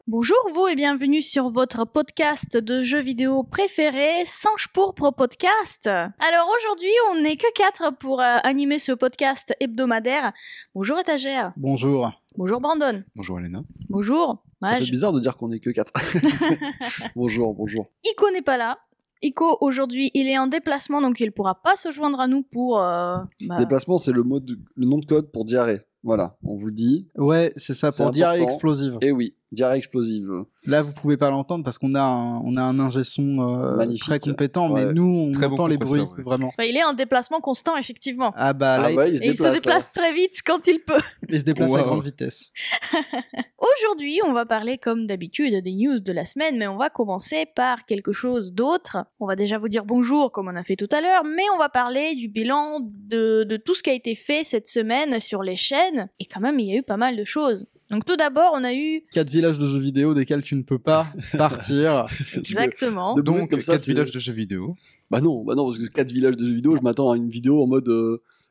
Bonjour vous et bienvenue sur votre podcast de jeux vidéo préféré, Singe Pourpre Podcast. Alors aujourd'hui, on n'est que 4 pour animer ce podcast hebdomadaire. Bonjour Étagère. Bonjour. Bonjour Brandon. Bonjour Alena. Bonjour. Ça fait bizarre de dire qu'on est que 4. Bonjour. Ico n'est pas là. Ico, aujourd'hui, il est en déplacement, donc il ne pourra pas se joindre à nous pour... Déplacement, c'est le nom de code pour diarrhée. Voilà, on vous le dit. Ouais, c'est ça, pour diarrhée explosive. Eh oui, diarrhée explosive. Là, vous pouvez pas l'entendre parce qu'on a un ingé son très compétent, mais nous, on entend les bruits, vraiment. Bah, il est en déplacement constant, effectivement. Ah bah là, il se déplace très vite quand il peut. Il se déplace à grande vitesse. Aujourd'hui, on va parler comme d'habitude des news de la semaine, mais on va commencer par quelque chose d'autre. On va déjà vous dire bonjour, comme on a fait tout à l'heure, mais on va parler du bilan de tout ce qui a été fait cette semaine sur les chaînes. Et quand même, il y a eu pas mal de choses. Donc tout d'abord, on a eu... 4 villages de jeux vidéo desquels tu ne peux pas partir. Exactement. Donc 4 villages de jeux vidéo. Bah non, parce que 4 villages de jeux vidéo, je m'attends à une vidéo en mode...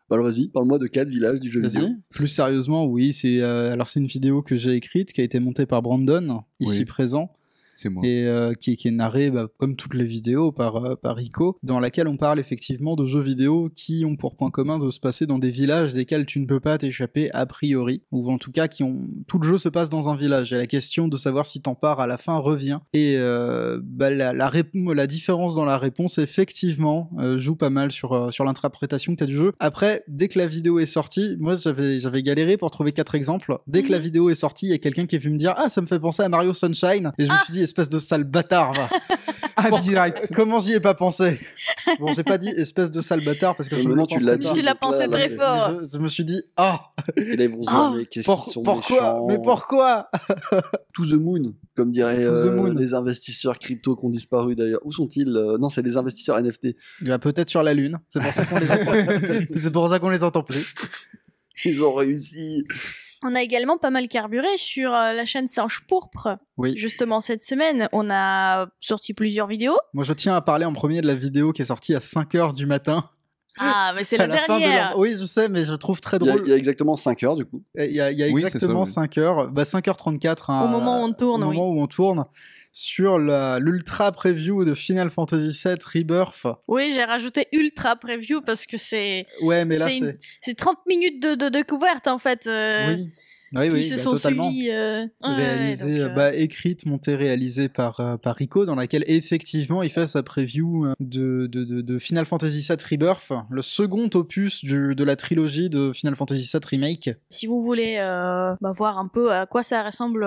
Bah alors vas-y, parle-moi de 4 villages du jeu vidéo. Plus sérieusement, oui, c'est une vidéo que j'ai écrite, qui a été montée par Brandon, ici présent. C'est moi. Et qui est narrée, comme toutes les vidéos, par Rico, dans laquelle on parle effectivement de jeux vidéo qui ont pour point commun de se passer dans des villages desquels tu ne peux pas t'échapper a priori, ou en tout cas tout le jeu se passe dans un village, et la question de savoir si t'en pars à la fin revient. Et la différence dans la réponse, effectivement, joue pas mal sur l'interprétation que t'as du jeu. Après, dès que la vidéo est sortie, moi j'avais galéré pour trouver 4 exemples. Dès que la vidéo est sortie, il y a quelqu'un qui est venu me dire « Ah, ça me fait penser à Mario Sunshine !» Et je me suis dit, espèce de sale bâtard, va. Direct. Comment j'y ai pas pensé? Bon, j'ai pas dit espèce de sale bâtard parce que je non, tu l'as dit. Tu l'as pensé très fort. Je me suis dit, Et là, ils vont se dire, mais qu'est-ce qu'ils sont méchants. Mais pourquoi? To the moon, comme diraient les investisseurs crypto qui ont disparu d'ailleurs. Où sont-ils? Non, c'est des investisseurs NFT. Peut-être sur la Lune. C'est pour ça qu'on les entend. C'est pour ça qu'on les entend plus. Ils ont réussi. On a également pas mal carburé sur la chaîne Singe Pourpre. Oui. Justement, cette semaine, on a sorti plusieurs vidéos. Moi, je tiens à parler en premier de la vidéo qui est sortie à 5h du matin. Ah, mais c'est la dernière. Oui, je sais, mais je trouve très drôle. Il y a exactement 5 heures, du coup. Il y a exactement 5 heures. 5h34. Au moment où on tourne, Au moment où on tourne. Sur l'ultra preview de Final Fantasy VII Rebirth. Oui, j'ai rajouté ultra preview parce que c'est... Ouais, mais là, c'est 30 minutes de découverte, en fait. Oui, qui se sont suivis. Écrite, montée, réalisée par Rico, dans laquelle effectivement il fait sa preview de Final Fantasy VII Rebirth, le second opus de la trilogie de Final Fantasy VII Remake. Si vous voulez voir un peu à quoi ça ressemble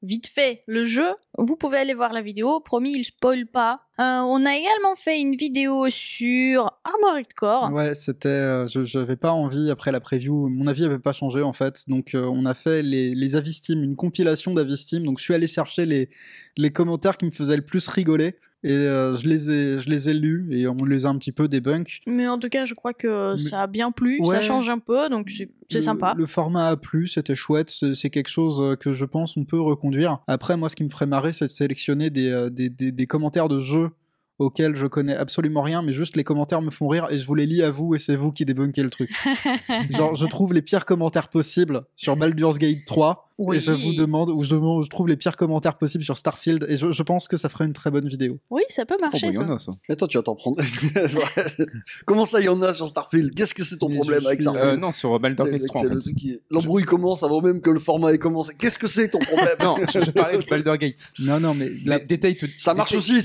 vite fait le jeu, vous pouvez aller voir la vidéo, promis il spoil pas. On a également fait une vidéo sur Armored Core. Ouais, c'était, j'avais pas envie après la preview, mon avis avait pas changé en fait, donc on a fait les avis Steam, une compilation d'avis Steam, donc je suis allé chercher les commentaires qui me faisaient le plus rigoler. Et je les ai lus et on les a un petit peu débunk. Mais en tout cas, je crois que ça a bien plu, ça change un peu, donc c'est sympa. Le format a plu, c'était chouette, c'est quelque chose que je pense on peut reconduire. Après, moi, ce qui me ferait marrer, c'est de sélectionner des commentaires de jeux auxquels je connais absolument rien, mais juste les commentaires me font rire et je vous les lis à vous et c'est vous qui débunkez le truc. Genre, je trouve les pires commentaires possibles sur Baldur's Gate 3 et je vous demande, ou je trouve les pires commentaires possibles sur Starfield et je pense que ça ferait une très bonne vidéo. Oui, ça peut marcher, y en a, ça. Attends, tu vas t'en prendre. Comment ça, il y en a sur Starfield? Qu'est-ce que c'est ton problème avec Starfield? Non, sur Baldur's Gate 3, en fait. L'embrouille commence avant même que le format ait commencé. Qu'est-ce que c'est ton problème? Non, je parlais de Baldur's Gate. Non, mais... Ça marche aussi.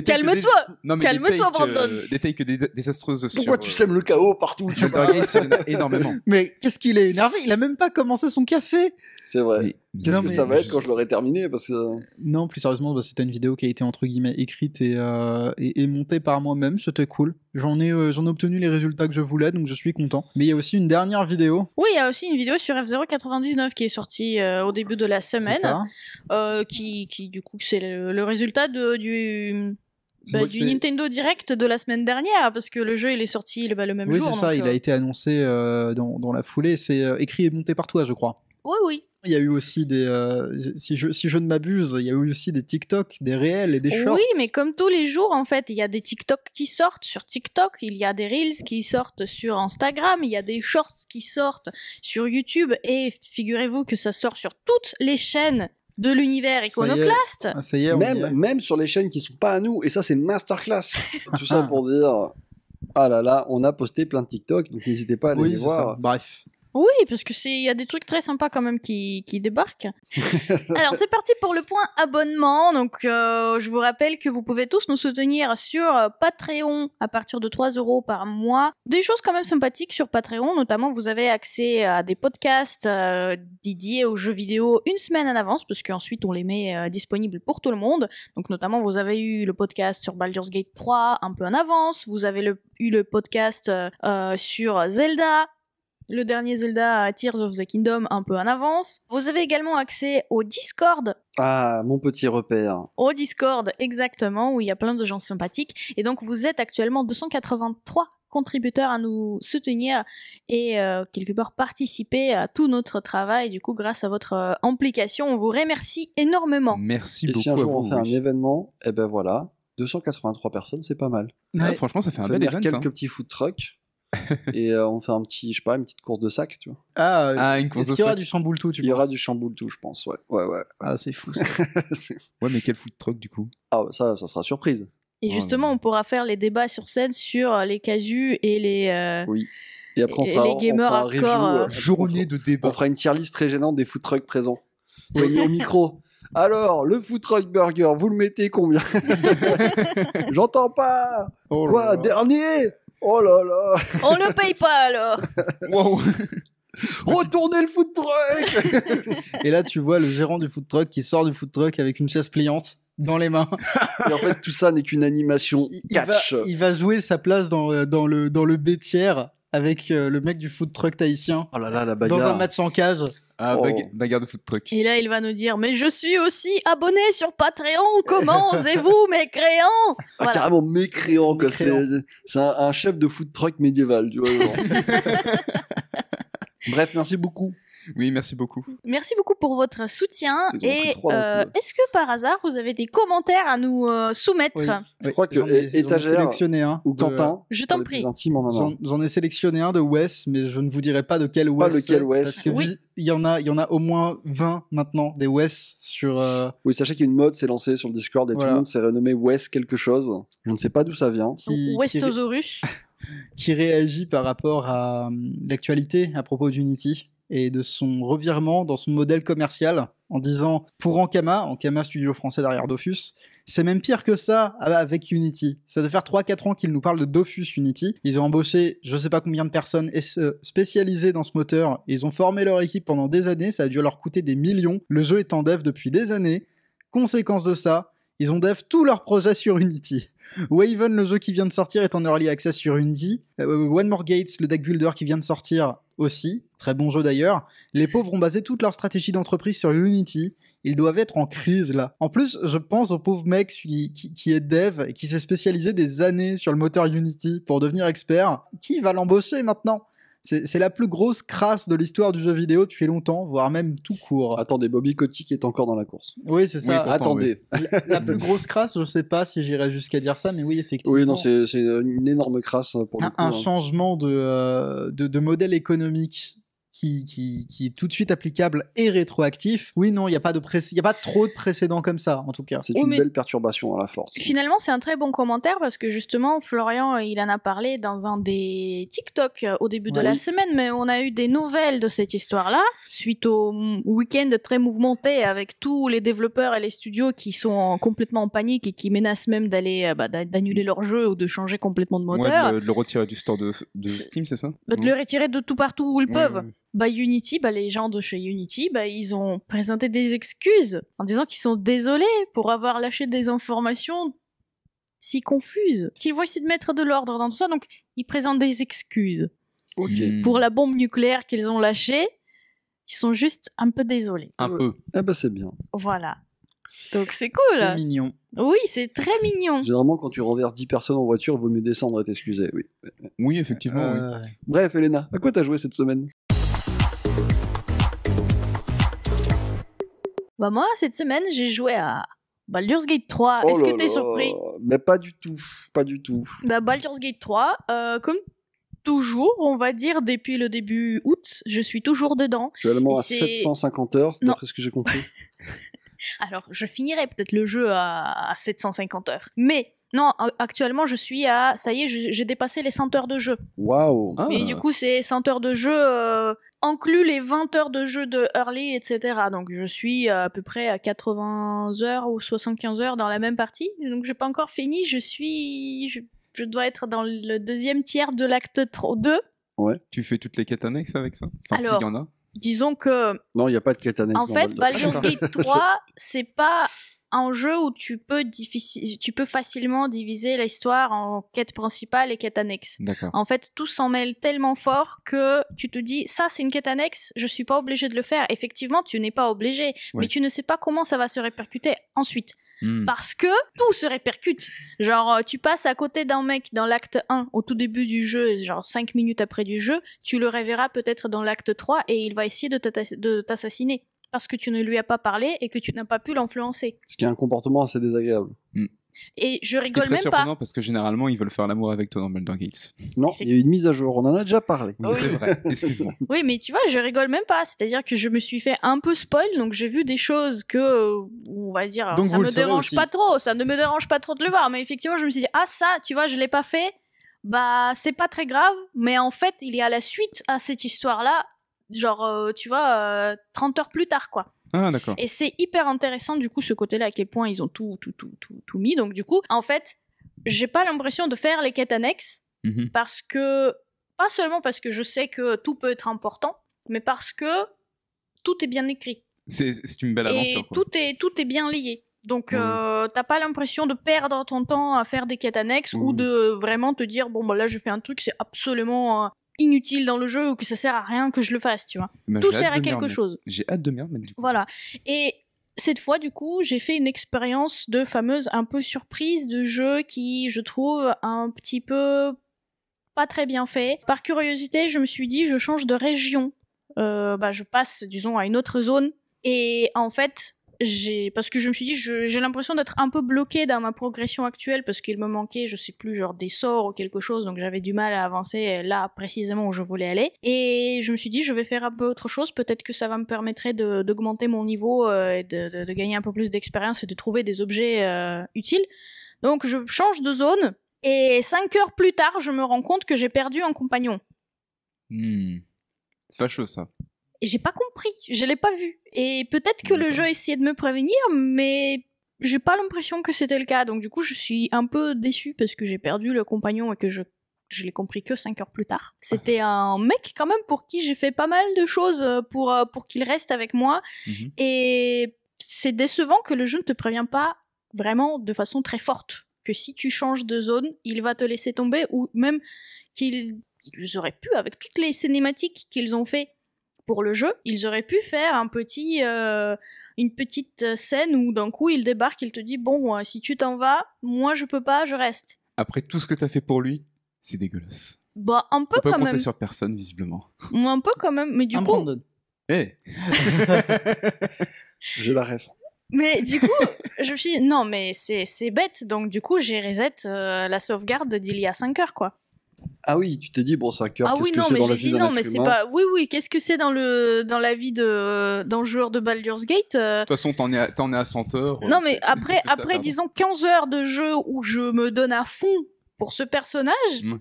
Calme-toi. Calme-toi, Brandon. Des takes désastreuses sur... Pourquoi tu sèmes le chaos partout? Baldur's Gate, il y en a énormément. Mais qu'est-ce qu'il est énervé? Il a même pas commencé son café. C'est vrai. Qu'est-ce que ça va être quand je l'aurai terminé parce que... Non, plus sérieusement, c'était une vidéo qui a été entre guillemets écrite et montée par moi-même. C'était cool. J'en ai obtenu les résultats que je voulais, donc je suis content. Mais il y a aussi une dernière vidéo. Oui, il y a aussi une vidéo sur F099 qui est sortie au début de la semaine. C'est ça. Qui du coup, c'est le résultat du Nintendo Direct de la semaine dernière, parce que le jeu il est sorti le même jour. Oui, c'est ça, il a été annoncé dans la foulée. C'est écrit et monté par toi, je crois. Oui. Il y a eu aussi des, si je ne m'abuse, il y a eu aussi des TikTok, des réels et des shorts. Oui, mais comme tous les jours, en fait, il y a des TikTok qui sortent sur TikTok, il y a des Reels qui sortent sur Instagram, il y a des Shorts qui sortent sur YouTube, et figurez-vous que ça sort sur toutes les chaînes de l'univers iconoclaste. Ça y est, même sur les chaînes qui sont pas à nous, et ça c'est masterclass. Tout ça pour dire, ah là là, on a posté plein de TikTok, donc n'hésitez pas à aller les voir. Ça. Bref. Oui, parce que il y a des trucs très sympas quand même qui débarquent. Alors c'est parti pour le point abonnement. Donc je vous rappelle que vous pouvez tous nous soutenir sur Patreon à partir de 3 € par mois. Des choses quand même sympathiques sur Patreon, notamment vous avez accès à des podcasts dédiés aux jeux vidéo une semaine à l'avance, parce qu'ensuite on les met disponibles pour tout le monde. Donc notamment vous avez eu le podcast sur Baldur's Gate 3 un peu en avance, vous avez eu le podcast sur Zelda, le dernier Zelda, Tears of the Kingdom, un peu en avance. Vous avez également accès au Discord. Ah, mon petit repère. Au Discord, exactement, où il y a plein de gens sympathiques. Et donc, vous êtes actuellement 283 contributeurs à nous soutenir et quelque part participer à tout notre travail. Du coup, grâce à votre implication, on vous remercie énormément. Merci beaucoup. Et si un jour on fait un événement, eh ben voilà, 283 personnes, c'est pas mal. Ouais, franchement, ça fait un bel événement. Quelques petits food trucks. Et on fait une petite course de sac, tu vois. Une course de sac. Est-ce qu'il y aura du chamboule-tout, tu penses ? Il y aura du chamboule-tout, je pense, ouais. Ah, c'est fou, ça. Ouais, mais quel food truck, du coup ? Ah, ça sera surprise. Et justement, on pourra faire les débats sur scène sur les casus et les... Oui. Et après, les gamers hardcore. Journée de débat. On fera une tier list très gênante des food trucks présents. Au micro. Alors, le food truck burger, vous le mettez combien ? J'entends pas. Quoi, dernier ? Oh là là. On le paye pas alors. Wow. Retournez le food truck. Et là, tu vois le gérant du food truck qui sort du food truck avec une chaise pliante dans les mains. Et en fait, tout ça n'est qu'une animation catch. Il va jouer sa place dans le bêtière avec le mec du food truck tahitien. Oh là là, la bagarre. Dans un match en cage. Ah, bagarre de food truck. Et là, il va nous dire, mais je suis aussi abonné sur Patreon, comment osez-vous, mécréants ? Voilà. Carrément mécréant, quoi. C'est un chef de food truck médiéval, tu vois. Bref, merci beaucoup. Oui, merci beaucoup. Merci beaucoup pour votre soutien. Et est-ce que par hasard, vous avez des commentaires à nous soumettre ? Oui. Je crois que Étagère sélectionné un ou Quentin, je t'en prie. J'en ai sélectionné un de Wes, mais je ne vous dirai pas de quel Wes. Pas lequel Wes. Parce que il y en a au moins 20 maintenant, des Wes sur... Oui, sachez qu'il y a une mode s'est lancée sur le Discord et tout le monde s'est renommé Wes quelque chose. Je ne sais pas d'où ça vient. Westosaurus. Qui réagit par rapport à l'actualité à propos d'Unity et de son revirement dans son modèle commercial en disant pour Ankama studio français derrière Dofus, c'est même pire que ça avec Unity. Ça doit faire 3-4 ans qu'ils nous parlent de Dofus Unity. Ils ont embauché je sais pas combien de personnes spécialisées dans ce moteur. Ils ont formé leur équipe pendant des années, ça a dû leur coûter des millions. Le jeu est en dev depuis des années. Conséquence de ça, ils ont dev tous leurs projets sur Unity. Waven, le jeu qui vient de sortir, est en early access sur Unity. One More Gates, le deck builder qui vient de sortir aussi. Très bon jeu d'ailleurs. Les pauvres ont basé toute leur stratégie d'entreprise sur Unity. Ils doivent être en crise là. En plus, je pense au pauvre mec qui est dev et qui s'est spécialisé des années sur le moteur Unity pour devenir expert. Qui va l'embaucher maintenant ? C'est la plus grosse crasse de l'histoire du jeu vidéo depuis longtemps, voire même tout court. Attendez, Bobby Kotick est encore dans la course. Oui, c'est ça. Oui, attendez. Oui. La plus grosse crasse, je sais pas si j'irais jusqu'à dire ça, mais oui, effectivement. Oui, non, c'est une énorme crasse pour le coup. Un changement de modèle économique qui est tout de suite applicable et rétroactif. Oui, non, il n'y a pas trop de précédents comme ça, en tout cas. C'est une belle perturbation à la force. Finalement, c'est un très bon commentaire parce que justement, Florian, il en a parlé dans un des TikTok au début de la semaine, mais on a eu des nouvelles de cette histoire-là, suite au week-end très mouvementé avec tous les développeurs et les studios qui sont complètement en panique et qui menacent même d'annuler leur jeu ou de changer complètement de moteur. Ouais, de le retirer du store de Steam, c'est ça ? De le retirer de tout partout où ils peuvent. Unity, les gens de chez Unity, ils ont présenté des excuses en disant qu'ils sont désolés pour avoir lâché des informations si confuses, qu'ils vont essayer de mettre de l'ordre dans tout ça, donc ils présentent des excuses. Pour la bombe nucléaire qu'ils ont lâchée, ils sont juste un peu désolés. Un peu. Ah bah c'est bien. Voilà. Donc c'est cool. C'est mignon. Oui, c'est très mignon. Généralement, quand tu renverses 10 personnes en voiture, il vaut mieux descendre et t'excuser, oui. Oui, effectivement, oui. Bref, Elena, à quoi t'as joué cette semaine ? Bah moi, cette semaine, j'ai joué à Baldur's Gate 3. Oh Est-ce là que t'es là. surpris? Mais pas du tout, pas du tout. Bah Baldur's Gate 3, comme toujours, on va dire depuis le début août, je suis toujours dedans. Actuellement Et à c'est- 750 heures, Non. d'après ce que j'ai compris. Alors, je finirai peut-être le jeu à 750 heures. Mais non, actuellement, je suis à... Ça y est, j'ai dépassé les 100 heures de jeu. Waouh. Ah. Mais du coup, c'est 100 heures de jeu, inclus les 20 heures de jeu de early, etc. Donc, je suis à peu près à 80 heures ou 75 heures dans la même partie. Donc, j'ai pas encore fini. Je dois être dans le deuxième tiers de l'acte 2. Tu fais toutes les quêtes annexes avec ça? Enfin, Alors, s'il y en a. Disons que, Non, il n'y a pas de quête annexe en dans fait, Baldur's Baldur's Gate 3, c'est pas un jeu où tu peux facilement diviser l'histoire en quête principale et quête annexe. D'accord. En fait, tout s'en mêle tellement fort que tu te dis, ça c'est une quête annexe, je suis pas obligé de le faire. Effectivement, tu n'es pas obligé, mais Ouais. tu ne sais pas comment ça va se répercuter ensuite. Hmm. Parce que tout se répercute. Genre, tu passes à côté d'un mec dans l'acte 1, au tout début du jeu, genre 5 minutes après du jeu, tu le reverras peut-être dans l'acte 3 et il va essayer de t'assassiner. Parce que tu ne lui as pas parlé et que tu n'as pas pu l'influencer. Ce qui est un comportement assez désagréable. Et je Ce qui est rigole très même pas. surprenant parce que généralement ils veulent faire l'amour avec toi dans Baldur's Gate. Non, il y a eu une mise à jour, on en a déjà parlé. Oui, c'est vrai. Excuse-moi. Oui, mais tu vois, je rigole même pas. C'est-à-dire que je me suis fait un peu spoil, donc j'ai vu des choses que, on va dire, Donc ça vous me le saurez dérange aussi. pas trop. Ça ne me dérange pas trop de le voir. Mais effectivement, je me suis dit, ah ça, tu vois, je l'ai pas fait. Bah, c'est pas très grave. Mais en fait, il y a la suite à cette histoire-là. Genre, tu vois, 30 heures plus tard, quoi. Ah, d'accord. Et c'est hyper intéressant, du coup, ce côté-là, à quel point ils ont tout mis. Donc, du coup, en fait, j'ai pas l'impression de faire les quêtes annexes Mhm. parce que, pas seulement parce que je sais que tout peut être important, mais parce que tout est bien écrit. C'est une belle Et aventure. Quoi. tout est bien lié. Donc, Mhm. t'as pas l'impression de perdre ton temps à faire des quêtes annexes ou Mhm. de vraiment te dire, bon, bah là, je fais un truc, c'est absolument inutile dans le jeu ou que ça sert à rien que je le fasse, tu vois. Mais Tout j'ai hâte sert à de m'y quelque remettre. chose. J'ai hâte de m'y remettre du coup. Voilà. Et cette fois, du coup, j'ai fait une expérience de fameuse un peu surprise de jeu qui, je trouve, un petit peu pas très bien fait. Par curiosité, je me suis dit, je change de région. Je passe, disons, à une autre zone. Et en fait, parce que je me suis dit, j'ai l'impression d'être un peu bloquée dans ma progression actuelle parce qu'il me manquait, je sais plus, genre des sorts ou quelque chose, donc j'avais du mal à avancer là précisément où je voulais aller. Et je me suis dit, je vais faire un peu autre chose, peut-être que ça va me permettre d'augmenter mon niveau et de gagner un peu plus d'expérience et de trouver des objets utiles. Donc je change de zone et 5 heures plus tard, je me rends compte que j'ai perdu un compagnon. C'est fâcheux ça. Et j'ai pas compris, je l'ai pas vu. Et peut-être que le D'accord. jeu essayait de me prévenir, mais j'ai pas l'impression que c'était le cas. Donc du coup, je suis un peu déçue parce que j'ai perdu le compagnon et que je l'ai compris que 5 heures plus tard. C'était un mec quand même pour qui j'ai fait pas mal de choses pour qu'il reste avec moi. Mhm. Et c'est décevant que le jeu ne te prévient pas vraiment de façon très forte. Que si tu changes de zone, il va te laisser tomber ou même qu'ils auraient pu, avec toutes les cinématiques qu'ils ont fait pour le jeu, ils auraient pu faire une petite scène où d'un coup il débarque, il te dit bon, si tu t'en vas, moi je peux pas, je reste. Après tout ce que t'as fait pour lui, c'est dégueulasse. Bah un peu On peut quand compter même, sur personne visiblement. un peu quand même, mais du Un coup, Brandon. Eh, J'ai la ref. mais du coup, je me suis dit, non mais c'est bête, donc du coup j'ai reset la sauvegarde d'il y a 5 heures quoi. Ah oui, tu t'es dit, bon, 5 heures, Ah qu'est-ce oui, que non, c'est mais dans la j'ai vie dit d'un non, mais être c'est humain pas. Oui, qu'est-ce que c'est dans la vie d'un joueur de Baldur's Gate de toute façon, t'en es à 100 heures. Non, mais t'as après, que ça à perdre. disons 15 heures de jeu où je me donne à fond pour ce personnage, Mm.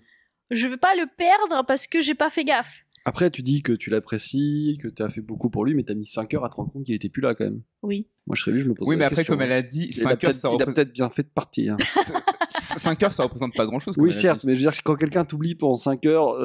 je vais pas le perdre parce que j'ai pas fait gaffe. Après, tu dis que tu l'apprécies, que tu as fait beaucoup pour lui, mais t'as mis 5 heures à te rendre compte qu'il était plus là quand même. Oui. Moi, je serais lui, je me pose Oui, la mais après, question. comme elle a dit, Il a 5 heures, peut-être ça il a représente... peut-être bien fait de partir. Hein. 5 heures, ça représente pas grand-chose. Oui, certes, mais je veux dire que quand quelqu'un t'oublie pendant 5 heures,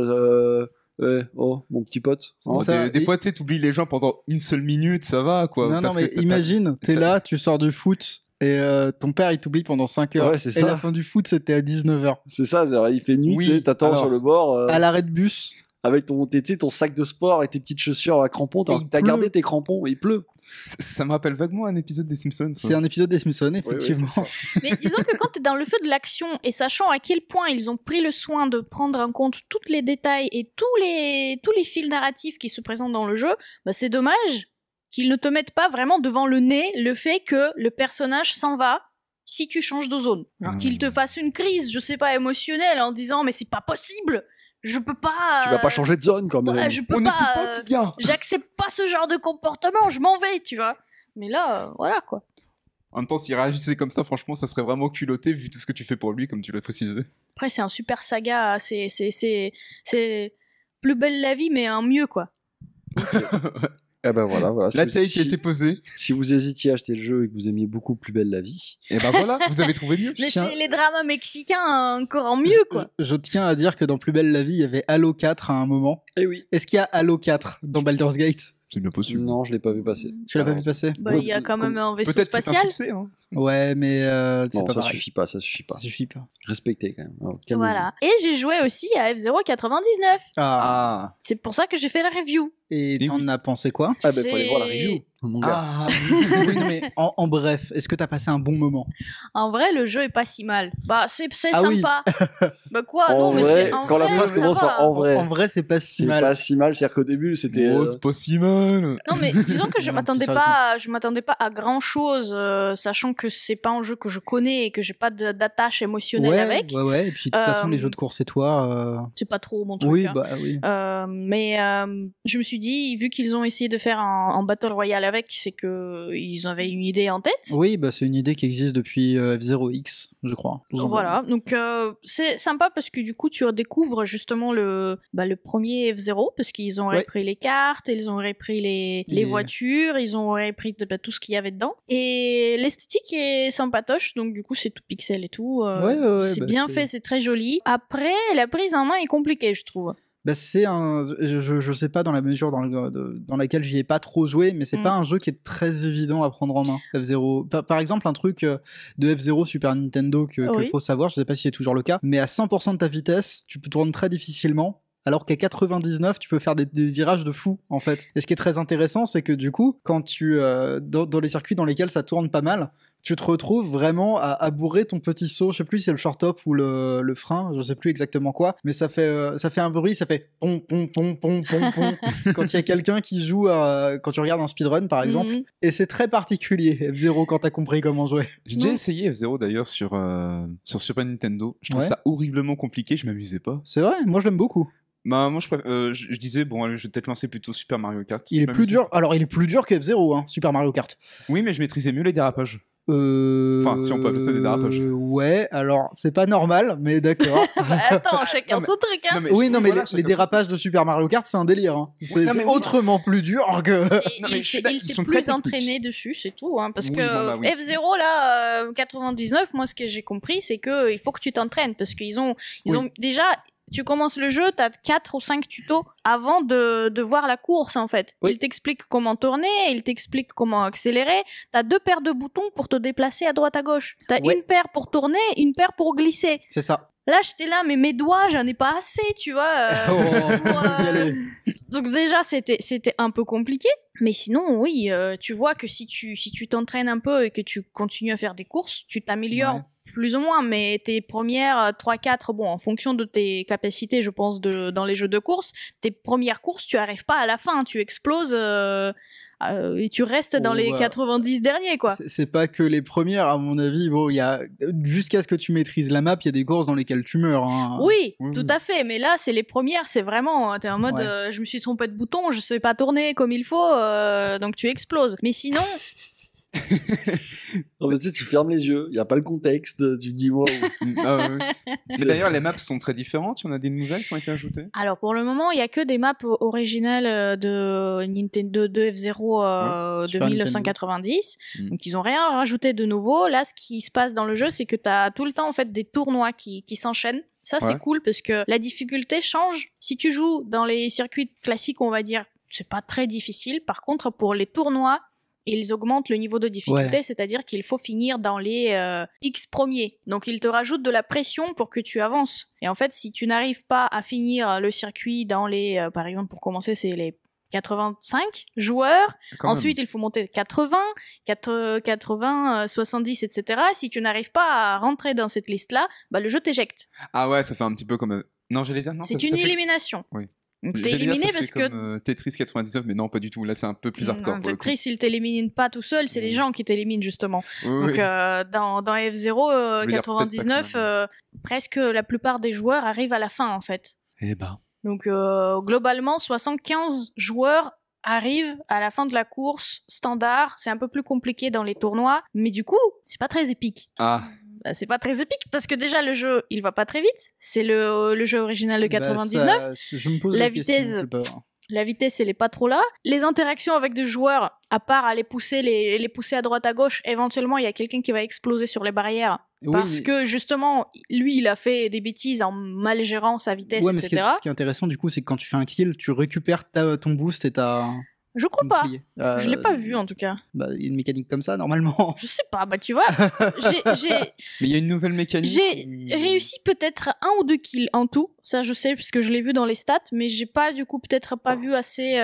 oh, mon petit pote. hein. C'est ça. Des fois, tu sais, t'oublies les gens pendant une seule minute, ça va, quoi. Non, non, parce mais que t'as- imagine, t'es là, tu sors de foot, et ton père il t'oublie pendant 5 heures. Ouais, c'est et ça. la fin du foot c'était à 19h. C'est ça, genre, il fait nuit, Oui, tu sais, t'attends alors, sur le bord À l'arrêt de bus, avec ton sac de sport et tes petites chaussures à crampons. Et il T'as pleut. gardé tes crampons, et il pleut. Ça me rappelle vaguement un épisode des Simpsons. ça. c'est un épisode des Simpsons, Ouais, ouais, effectivement. c'est ça. Mais disons que quand t'es dans le feu de l'action et sachant à quel point ils ont pris le soin de prendre en compte tous les détails et tous les fils narratifs qui se présentent dans le jeu, bah c'est dommage qu'ils ne te mettent pas vraiment devant le nez le fait que le personnage s'en va si tu changes de zone. Genre qu'ils te fassent une crise, je sais pas, émotionnelle en disant mais c'est pas possible, je peux pas. Tu vas pas changer de zone quand même. Ouais, je peux On ne pas. peut pas tout bien. J'accepte pas ce genre de comportement, je m'en vais, tu vois. Mais là, voilà quoi. En même temps, s'il réagissait comme ça, franchement, ça serait vraiment culotté vu tout ce que tu fais pour lui, comme tu l'as précisé. Après, c'est un super saga, c'est plus belle la vie, mais un mieux quoi. Eh ben voilà. La taille qui a été posée. Si vous hésitiez à acheter le jeu et que vous aimiez beaucoup Plus belle la vie, Et ben voilà, vous avez trouvé mieux. Mais Tiens. c'est les dramas mexicains encore en mieux quoi. Je tiens à dire que dans Plus belle la vie, il y avait Halo 4 à un moment. eh oui. Est-ce qu'il y a Halo 4 dans Baldur's Gate? C'est bien possible. Non, je l'ai pas vu passer. Tu l'as pas vu passer? Bah, il y a quand même un vaisseau Peut-être c'est un spatial. succès. Hein. Ouais, mais c'est Non, pas ça pareil. suffit pas, ça suffit pas. Ça suffit pas. Respectez quand même. Alors, calmez-vous. Voilà. Et j'ai joué aussi à F099. Ah. C'est pour ça que j'ai fait la review. Et Et t'en oui. as pensé quoi? Ah ben faut aller voir la C'est- review, mon gars. Ah. Oui, non, mais en bref, est-ce que t'as passé un bon moment? En vrai, le jeu est pas si mal. Bah, c'est Ah oui. sympa. Bah quoi, En non, mais vrai, c'est en quand la vrai, phrase ça commence va. par en vrai, En vrai, c'est pas si c'est mal. pas si mal. C'est-à-dire qu'au début, c'était. Oh, c'est pas si mal. Non, mais disons que je Non, m'attendais plus pas, je m'attendais pas à grand chose, sachant que c'est pas un jeu que je connais et que j'ai pas d'attache émotionnelle Ouais, avec. ouais. Et puis de toute façon, les jeux de course et toi. C'est pas trop mon truc. Oui, hein. bah oui. Mais je me suis dit, vu qu'ils ont essayé de faire un Battle Royale avec, c'est que ils avaient une idée en tête. Oui, bah c'est une idée qui existe depuis F0X, je crois. Voilà, donc c'est sympa parce que du coup tu redécouvres justement le premier F0 parce qu'ils ont Ouais. repris les cartes, ils ont repris les Les- voitures, ils ont repris tout ce qu'il y avait dedans et l'esthétique est sympatoche donc du coup c'est tout pixel et tout. Ouais, c'est bah, bien c'est- fait, c'est très joli. Après la prise en main est compliquée je trouve. Bah c'est un, je sais pas dans la mesure dans laquelle j'y ai pas trop joué, mais c'est Mm. pas un jeu qui est très évident à prendre en main. F0, par exemple un truc de F0 Super Nintendo qu'il Oui. faut savoir, je sais pas si c'est toujours le cas, mais à 100% de ta vitesse, tu peux tourner très difficilement. Alors qu'à 99, tu peux faire des virages de fou, en fait. Et ce qui est très intéressant, c'est que du coup, quand tu dans les circuits dans lesquels ça tourne pas mal, tu te retrouves vraiment à bourrer ton petit saut. Je sais plus si c'est le short top ou le frein, je sais plus exactement quoi, mais ça fait un bruit, ça fait pom pom pom pom pom pom quand il y a quelqu'un qui joue quand tu regardes un speedrun par exemple. Mhm. Et c'est très particulier F0 quand t'as compris comment jouer. J'ai déjà Non. essayé F0 d'ailleurs sur Super Nintendo. Je trouve Ouais. ça horriblement compliqué, je m'amusais pas. C'est vrai, moi je l'aime beaucoup. Bah, moi, je disais, bon, allez, je vais peut-être lancer plutôt Super Mario Kart. Il est Je plus m'amusais. dur. Alors il est plus dur que F0, hein, Super Mario Kart. Oui, mais je maîtrisais mieux les dérapages. Enfin, si on peut appeler ça des dérapages. Ouais, alors c'est pas normal, mais d'accord. Bah, attends, chacun Non, mais- son truc hein. Non, mais Oui, je- non, mais voilà, les chacun son dérapages de Super Mario Kart, c'est un délire. Hein. C'est non, mais oui. autrement plus dur que. C'est- Non, mais il je suis s'est d'accord, il ils s'est sont plus très entraîné dessus, c'est tout. Hein, parce Oui, que bon, bah oui. F0, là, 99, moi, ce que j'ai compris, c'est que il faut que tu t'entraînes. Parce qu'ils ont déjà. Tu commences le jeu, t'as 4 ou 5 tutos avant de voir la course, en fait. Oui. Ils t'expliquent comment tourner, ils t'expliquent comment accélérer. T'as 2 paires de boutons pour te déplacer à droite à gauche. T'as Ouais. une paire pour tourner, une paire pour glisser. C'est ça. Là, j'étais là, mais mes doigts, j'en ai pas assez, tu vois. Oh, pour, vas-y, allez. Donc déjà, c'était un peu compliqué. Mais sinon, oui, tu vois que si tu t'entraînes un peu et que tu continues à faire des courses, tu t'améliores Ouais. plus ou moins. Mais tes premières 3-4, bon, en fonction de tes capacités, je pense, dans les jeux de course, tes premières courses, tu arrives pas à la fin. Tu exploses et tu restes dans Oh, les ouais. 90 derniers, quoi. C'est pas que les premières, à mon avis. Bon, il y a jusqu'à ce que tu maîtrises la map, il y a des courses dans lesquelles tu meurs. Hein. Oui, Oui, tout oui. à fait. Mais là, c'est les premières, c'est vraiment, t'es en mode, Ouais. je me suis trompé de bouton, je sais pas tourner comme il faut, donc tu exploses. Mais sinon, Non, mais tu sais, tu fermes les yeux, il n'y a pas le contexte, tu te dis wow. Ah, ouais, ouais. Mais d'ailleurs, les maps sont très différentes. Il y en a des nouvelles qui ont été ajoutées. alors pour le moment, il y a que des maps originales de Nintendo de F0 Super 1990. Mm. Donc ils ont rien rajouté de nouveau. Là, ce qui se passe dans le jeu, c'est que t'as tout le temps en fait des tournois qui s'enchaînent. Ça, c'est Ouais. cool parce que la difficulté change. Si tu joues dans les circuits classiques, on va dire, c'est pas très difficile. Par contre, pour les tournois, ils augmentent le niveau de difficulté, Ouais. c'est-à-dire qu'il faut finir dans les X premiers. Donc ils te rajoutent de la pression pour que tu avances. Et en fait, si tu n'arrives pas à finir le circuit dans les, par exemple, pour commencer, c'est les 85 joueurs. Quand même. Ensuite, il faut monter 80, 70, etc. Si tu n'arrives pas à rentrer dans cette liste-là, bah, le jeu t'éjecte. Ah ouais, ça fait un petit peu comme. Non, j'allais dire non. C'est ça une fait- élimination. Oui. Donc t'es J'allais dire, éliminé ça parce fait que comme Tetris 99, mais non, pas du tout. Là, c'est un peu plus hardcore. non, pour le coup. Tetris, il t'élimine pas tout seul, c'est les gens qui t'éliminent justement. Oui, Donc oui. dans F0 Je veux dire, 99, peut-être Pac-Man. presque la plupart des joueurs arrivent à la fin en fait. Eh ben. Donc globalement, 75 joueurs arrivent à la fin de la course standard. C'est un peu plus compliqué dans les tournois, mais du coup, c'est pas très épique. Ah, C'est pas très épique parce que déjà le jeu, il va pas très vite. C'est le jeu original de 99. Bah, je me pose La la question, vitesse- je sais pas. La vitesse, elle est pas trop là. Les interactions avec des joueurs, à part à les pousser à droite à gauche, éventuellement il y a quelqu'un qui va exploser sur les barrières Oui, parce mais- que justement lui il a fait des bêtises en mal gérant sa vitesse, Ouais, mais ce qui etc. est intéressant du coup, c'est que quand tu fais un kill, tu récupères ton boost et ta. Je crois ton pas. bouclier. Je l'ai pas vu en tout cas. Bah, il y a une mécanique comme ça normalement. Je sais pas, bah tu vois, j'ai mais il y a une nouvelle mécanique. j'ai réussi peut-être 1 ou 2 kills en tout. Ça je sais parce que je l'ai vu dans les stats, mais j'ai pas du coup peut-être pas vu assez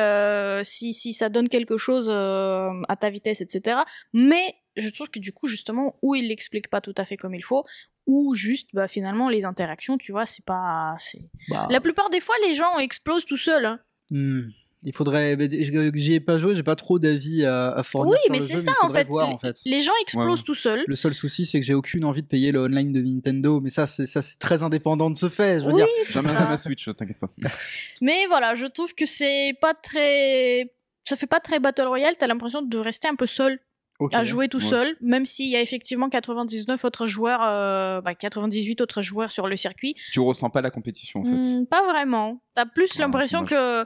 si ça donne quelque chose à ta vitesse, etc. Mais je trouve que du coup justement où il l'explique pas tout à fait comme il faut, ou juste bah finalement les interactions, tu vois, Bah, la plupart des fois les gens explosent tout seuls. Hein. Il faudrait. Bah, j'y ai pas joué, j'ai pas trop d'avis à fournir. Oui, sur mais le c'est jeu, ça il en faudrait fait. voir, en fait. Les gens explosent Ouais. tout seuls. Le seul souci, c'est que j'ai aucune envie de payer le online de Nintendo, mais ça, c'est très indépendant de ce fait. Je veux Oui, dire, c'est Jamais ça. ma Switch, t'inquiète pas. Mais voilà, je trouve que c'est pas très. Ça fait pas très Battle Royale, t'as l'impression de rester un peu seul ok. à jouer tout Ouais. seul, même s'il y a effectivement 99 autres joueurs, 98 autres joueurs sur le circuit. Tu ressens pas la compétition en fait. Pas vraiment. T'as plus Ah, l'impression c'est que,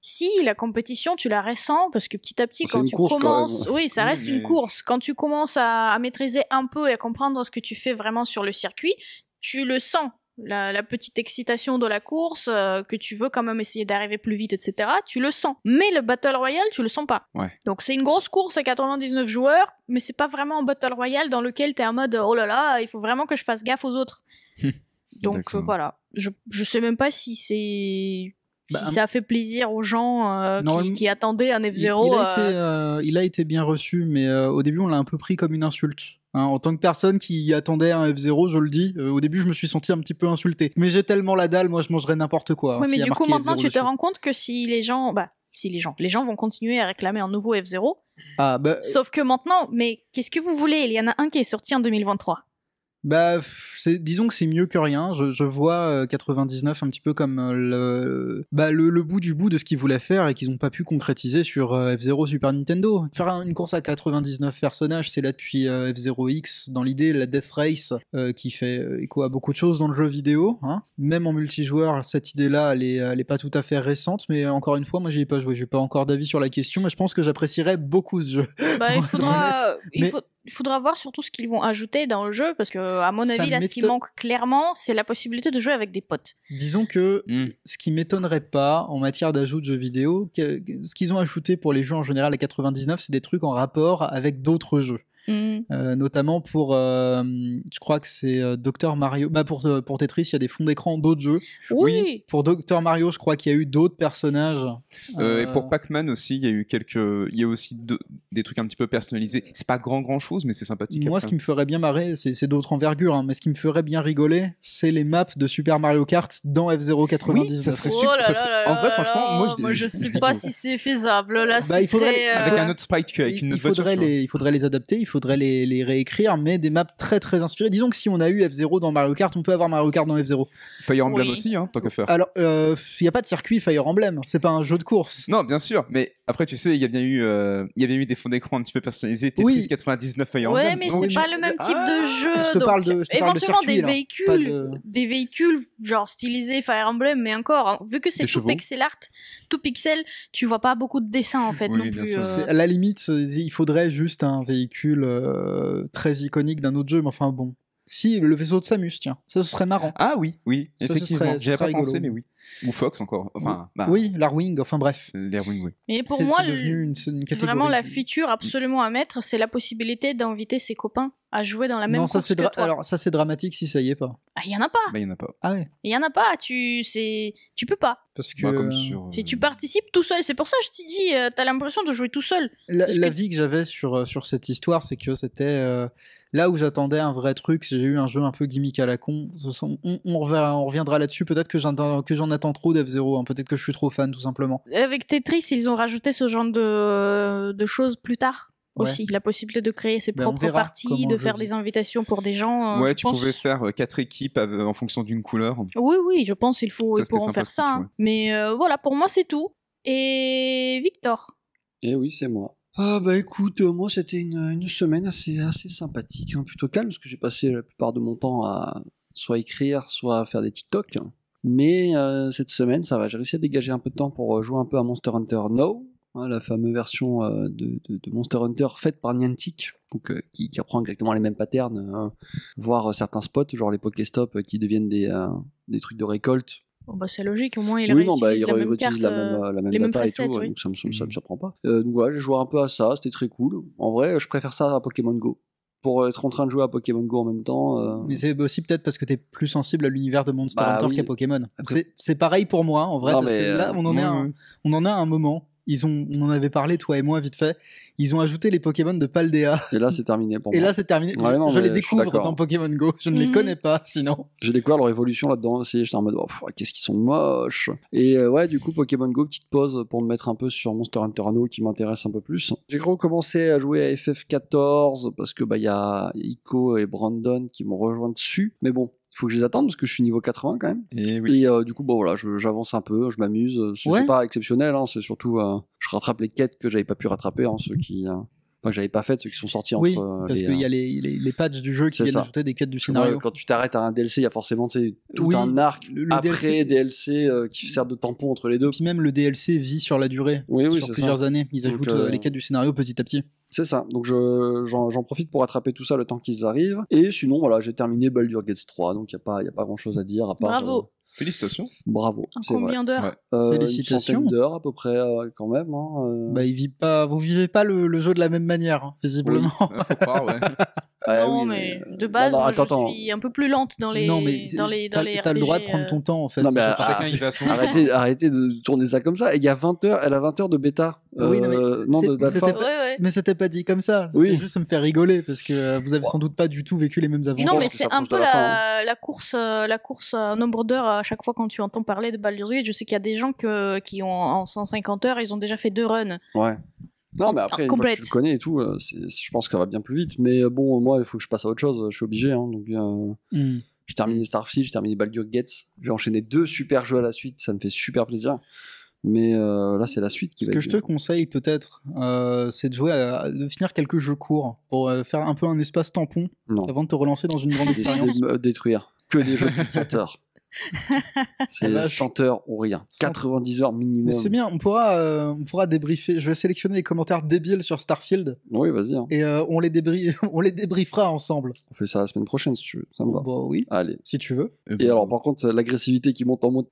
si, la compétition, tu la ressens, parce que petit à petit, C'est quand une tu course, quand commences, même. oui, ça Oui, reste mais- une course. Quand tu commences à maîtriser un peu et à comprendre ce que tu fais vraiment sur le circuit, tu le sens. La petite excitation de la course, que tu veux quand même essayer d'arriver plus vite, etc., tu le sens. Mais le Battle Royale, tu le sens pas. Ouais. Donc c'est une grosse course à 99 joueurs, mais c'est pas vraiment un Battle Royale dans lequel t'es en mode oh là là, il faut vraiment que je fasse gaffe aux autres. Donc D'accord. voilà. Je sais même pas si c'est. Bah, Si ça a fait plaisir aux gens normalement, qui attendaient un Il F0. il a été bien reçu, mais au début, on l'a un peu pris comme une insulte. Hein, en tant que personne qui attendait un F0, je le dis, au début, je me suis senti un petit peu insulté. Mais j'ai tellement la dalle, moi, je mangerais n'importe quoi. hein, Oui, mais s'il y a du coup, marqué maintenant, F0 tu te dessus. rends compte que si les gens. Les gens vont continuer à réclamer un nouveau F0. Ah, bah, Sauf que maintenant, mais qu'est-ce que vous voulez? Il y en a un qui est sorti en 2023. Bah, disons que c'est mieux que rien. Je vois 99 un petit peu comme le bout du bout de ce qu'ils voulaient faire et qu'ils n'ont pas pu concrétiser sur F0 Super Nintendo. Faire une course à 99 personnages, c'est là depuis F0X, dans l'idée, la Death Race, qui fait écho à beaucoup de choses dans le jeu vidéo. Hein. Même en multijoueur, cette idée-là, elle est pas tout à fait récente, mais encore une fois, moi, j'y ai pas joué. J'ai pas encore d'avis sur la question, mais je pense que j'apprécierais beaucoup ce jeu. Bah, Pour être honnête. Mais- il faudra voir surtout ce qu'ils vont ajouter dans le jeu, parce que, à mon Ça avis, là, ce qui m'étonne- manque clairement, c'est la possibilité de jouer avec des potes. Disons que Mm. ce qui m'étonnerait pas en matière d'ajout de jeux vidéo, ce qu'ils ont ajouté pour les jeux en général à 99, c'est des trucs en rapport avec d'autres jeux. Notamment pour, je crois que c'est Dr Mario. Bah pour Tetris, il y a des fonds d'écran d'autres jeux. Oui. Pour Dr Mario, je crois qu'il y a eu d'autres personnages. Et pour Pac-Man aussi, il y a eu il y a aussi des trucs un petit peu personnalisés. C'est pas grand chose, mais c'est sympathique. Moi, ce qui me ferait bien marrer, c'est d'autres envergures, hein, mais ce qui me ferait bien rigoler, c'est les maps de Super Mario Kart dans F0 99. Oui, ça serait Oh super. là là là En vrai, là franchement, là, moi, je sais pas si c'est faisable. Là, Bah, il c'est faudrait- très, avec un autre sprite avec une il autre voiture. faudrait tu vois. il faudrait les adapter, il faudrait les réécrire, mais des maps très très inspirées. Disons que si on a eu F0 dans Mario Kart, on peut avoir Mario Kart dans F0. Fire Emblem Oui. aussi, hein, tant que faire. Alors, il n'y a pas de circuit Fire Emblem, c'est pas un jeu de course. Non, bien sûr, mais après, tu sais, il y a bien eu des fonds d'écran un petit peu personnalisés. Tetris Oui. 99 Fire Emblem. Ouais, mais Donc, c'est pas le même type de jeu. je te donc parle de éventuellement circuit, des là, véhicules, pas de- des véhicules genre stylisés Fire Emblem, mais encore, hein, vu que c'est Des tout chevaux. pixel art, tout pixel, tu vois pas beaucoup de dessins en fait Oui, non bien plus. sûr. À la limite, il faudrait juste un véhicule très iconique d'un autre jeu, mais enfin bon. Si, le vaisseau de Samus, tiens, ça ce serait marrant. Ah oui, Ça, ce effectivement. serait- J'y avais pas ce serait pensé, rigolo. mais oui. Ou Fox encore. Enfin, bah, Oui, l'Arwing, enfin bref. l'Airwing, oui. Mais pour C'est moi, devenu une catégorie. vraiment la feature absolument à mettre, c'est la possibilité d'inviter ses copains à jouer dans la même Non, ça course c'est que toi. alors ça c'est dramatique si ça y est pas. Ah, il y en a pas. Bah, il y en a pas. Ah ouais. Il y en a pas. Tu peux pas. Parce que Bah, comme sur. Si tu participes tout seul, c'est pour ça que je t'ai dit, t'as l'impression de jouer tout seul. parce la que- vie que j'avais sur cette histoire, c'est que c'était là où j'attendais un vrai truc. J'ai eu un jeu un peu gimmick à la con. On reviendra là-dessus. Peut-être que j'en attends trop d'F0. Hein. Peut-être que je suis trop fan, tout simplement. Avec Tetris, ils ont rajouté ce genre de choses plus tard. Ouais. Aussi, la possibilité de créer ses Ben, on propres verra parties, comment de le faire jeu des dit. invitations pour des gens. Ouais, je tu pense... pouvais faire 4 équipes en fonction d'une couleur. Oui, je pense qu'ils Ça, ils c'était pourront faire sympathique, ça. hein. ouais. Mais voilà, pour moi, c'est tout. Et Victor. Et oui, c'est moi. Ah bah écoute, moi c'était une semaine assez sympathique, hein, plutôt calme, parce que j'ai passé la plupart de mon temps à soit écrire, soit à faire des TikTok. Mais cette semaine, ça va, j'ai réussi à dégager un peu de temps pour jouer un peu à Monster Hunter Now, hein, la fameuse version de Monster Hunter faite par Niantic, donc, qui reprend exactement les mêmes patterns, hein, voire certains spots, genre les Pokéstops qui deviennent des trucs de récolte. Bon, bah, c'est logique, au moins il Oui, non, réutilise bah, la il même carte. réutilise la même les mêmes data et facettes, tout, oui. donc ça me surprend pas. Donc voilà, j'ai joué un peu à ça, c'était très cool. En vrai, je préfère ça à Pokémon Go. Pour être en train de jouer à Pokémon Go en même temps. Mais c'est aussi peut-être parce que t'es plus sensible à l'univers de Monster Bah Hunter oui. qu'à Pokémon. Après- C'est pareil pour moi, en vrai, Non, parce mais, que là, on en a un moment. On en avait parlé, toi et moi, vite fait. Ils ont ajouté les Pokémon de Paldea. Et là, c'est terminé pour Et moi. là, c'est terminé. Ouais, non, je mais les je suis découvre d'accord. dans Pokémon Go. Je ne les Mhm. connais pas, sinon. J'ai découvert leur évolution là-dedans aussi. J'étais en mode, oh, qu'est-ce qu'ils sont moches. Et ouais, du coup, Pokémon Go, petite pause pour me mettre un peu sur Monster Hunter No qui m'intéresse un peu plus. J'ai recommencé à jouer à FF14 parce que bah il y a Ico et Brandon qui m'ont rejoint dessus. Mais bon, il faut que je les attende parce que je suis niveau 80 quand même. Et oui. Et du coup, bon voilà, j'avance un peu, je m'amuse. C'est Ouais. pas exceptionnel, hein, c'est surtout, je rattrape les quêtes que j'avais pas pu rattraper, hein, ceux qui, enfin, que j'avais pas faites, ceux qui sont sortis entre. Oui, parce qu'il y a les patchs du jeu qui c'est viennent ça. ajouter des quêtes du Ouais, scénario. quand tu t'arrêtes à un DLC, il y a forcément tu sais, tout Oui, un arc le après DLC qui sert de tampon entre les deux. Puis même le DLC vit sur la durée, Oui, oui, sur c'est plusieurs ça. années. Ils Donc, ajoutent les quêtes du scénario petit à petit. C'est ça. Donc j'en profite pour rattraper tout ça le temps qu'ils arrivent. Et sinon, voilà, j'ai terminé Baldur's Gate 3, donc il y a pas grand chose à dire à part. Bravo. Félicitations. Bravo. En C'est vrai. combien d'heures Ouais. Félicitations. Une centaine d'heures à peu près quand même. Hein, Bah, vous vivez pas le jeu de la même manière, hein, visiblement. Faut croire, ouais. Non, oui, mais de base, non, moi, attends. je suis un peu plus lente dans les Non, mais dans les t'as le droit de RPG, prendre ton temps, en fait. Non, ça mais fait partie. Chacun y va à son Arrêtez de tourner ça comme ça. Et il y a 20 heures, elle a 20 heures de bêta. Oui, non, mais non, c'est- d'alpha. c'était- Ouais. Mais c'était pas dit comme ça. C'était Oui. juste ça me fait rigoler parce que vous avez sans doute pas du tout vécu les mêmes aventures. Non, pense mais que c'est ça un approche peu de la fin, la course à nombre d'heures à chaque fois quand tu entends parler de Baldur's Gate. Je sais qu'il y a des gens qui ont en 150 heures, ils ont déjà fait 2 runs. Ouais. Non, mais En après, une fois que complète. tu le connais et tout, je pense que ça va bien plus vite. Mais bon, moi, il faut que je passe à autre chose. Je suis obligé. Hein, donc, Hmm. j'ai terminé Starfield, j'ai terminé Baldur's Gate. J'ai enchaîné 2 super jeux à la suite. Ça me fait super plaisir. Mais là, c'est la suite qui Ce va que être je te dure. conseille peut-être, c'est de finir quelques jeux courts pour faire un peu un espace tampon Non. avant de te relancer dans une grande J'ai décidé expérience. de me détruire. Que des jeux de plus de 100 heures. C'est Ah bah, 100 heures ou rien. 100. 90 heures minimum. Mais c'est bien, on pourra débriefer. Je vais sélectionner les commentaires débiles sur Starfield Oui, vas-y. Hein. et on les débriefera ensemble. On fait ça la semaine prochaine si tu veux. Ça me va. Bah oui, Allez. si tu veux. Et alors, par contre, l'agressivité qui monte en mode.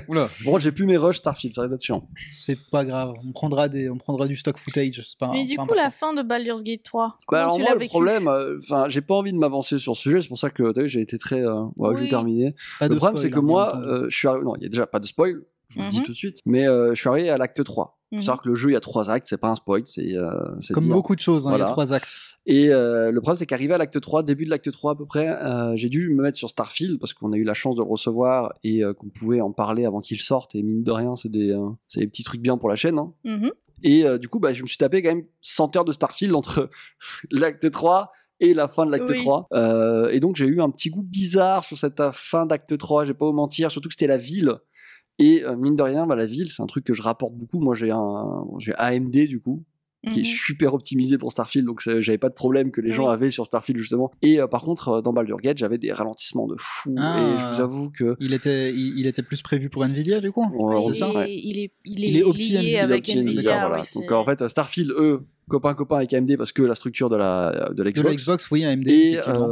Oula. Bon, j'ai plus mes rushs Starfield, ça risque d'être chiant. C'est pas grave, on prendra du stock footage. C'est pas, Mais c'est du pas coup, la important. fin de Baldur's Gate 3, Bah comment alors tu moi l'as le vécu problème, enfin j'ai pas envie de m'avancer sur ce sujet, c'est pour ça que t'as vu j'ai été très, ouais je vais Oui. terminer. Pas Le de problème spoil, c'est que hein, bien moi, entendu. je suis arrivé, non il y a déjà pas de spoil, je vous le dis Mhm. tout de suite, mais je suis arrivé à l'acte 3. Faut Mhm. savoir que le jeu il y a 3 actes, c'est pas un spoil, c'est Comme dire. beaucoup de choses, hein, il y Voilà. a 3 actes. Et le problème c'est qu'arrivé à l'acte 3, début de l'acte 3 à peu près, j'ai dû me mettre sur Starfield parce qu'on a eu la chance de le recevoir et qu'on pouvait en parler avant qu'il sorte et mine de rien c'est des petits trucs bien pour la chaîne. Hein. Mhm. Et du coup, bah, je me suis tapé quand même 100 heures de Starfield entre l'acte 3 et la fin de l'acte Oui. 3. Et donc, j'ai eu un petit goût bizarre sur cette fin d'acte 3, j'ai pas vous mentir, surtout que c'était la ville. Et mine de rien, bah, la ville, c'est un truc que je rapporte beaucoup. Moi, j'ai AMD du coup, qui est Mhm. super optimisé pour Starfield, donc j'avais pas de problème que les gens Oui. avaient sur Starfield justement. Et par contre, dans Baldur's Gate, j'avais des ralentissements de fou. Ah. Et je vous avoue que Il était plus prévu pour Nvidia du coup. on il, dit ça, est, ouais. il est opti lié Nvidia, avec Opti Nvidia. voilà. oui, c'est- Donc en fait, Starfield, eux, copain avec AMD parce que la structure de De l'Xbox. la Xbox, oui, AMD. Et effectivement.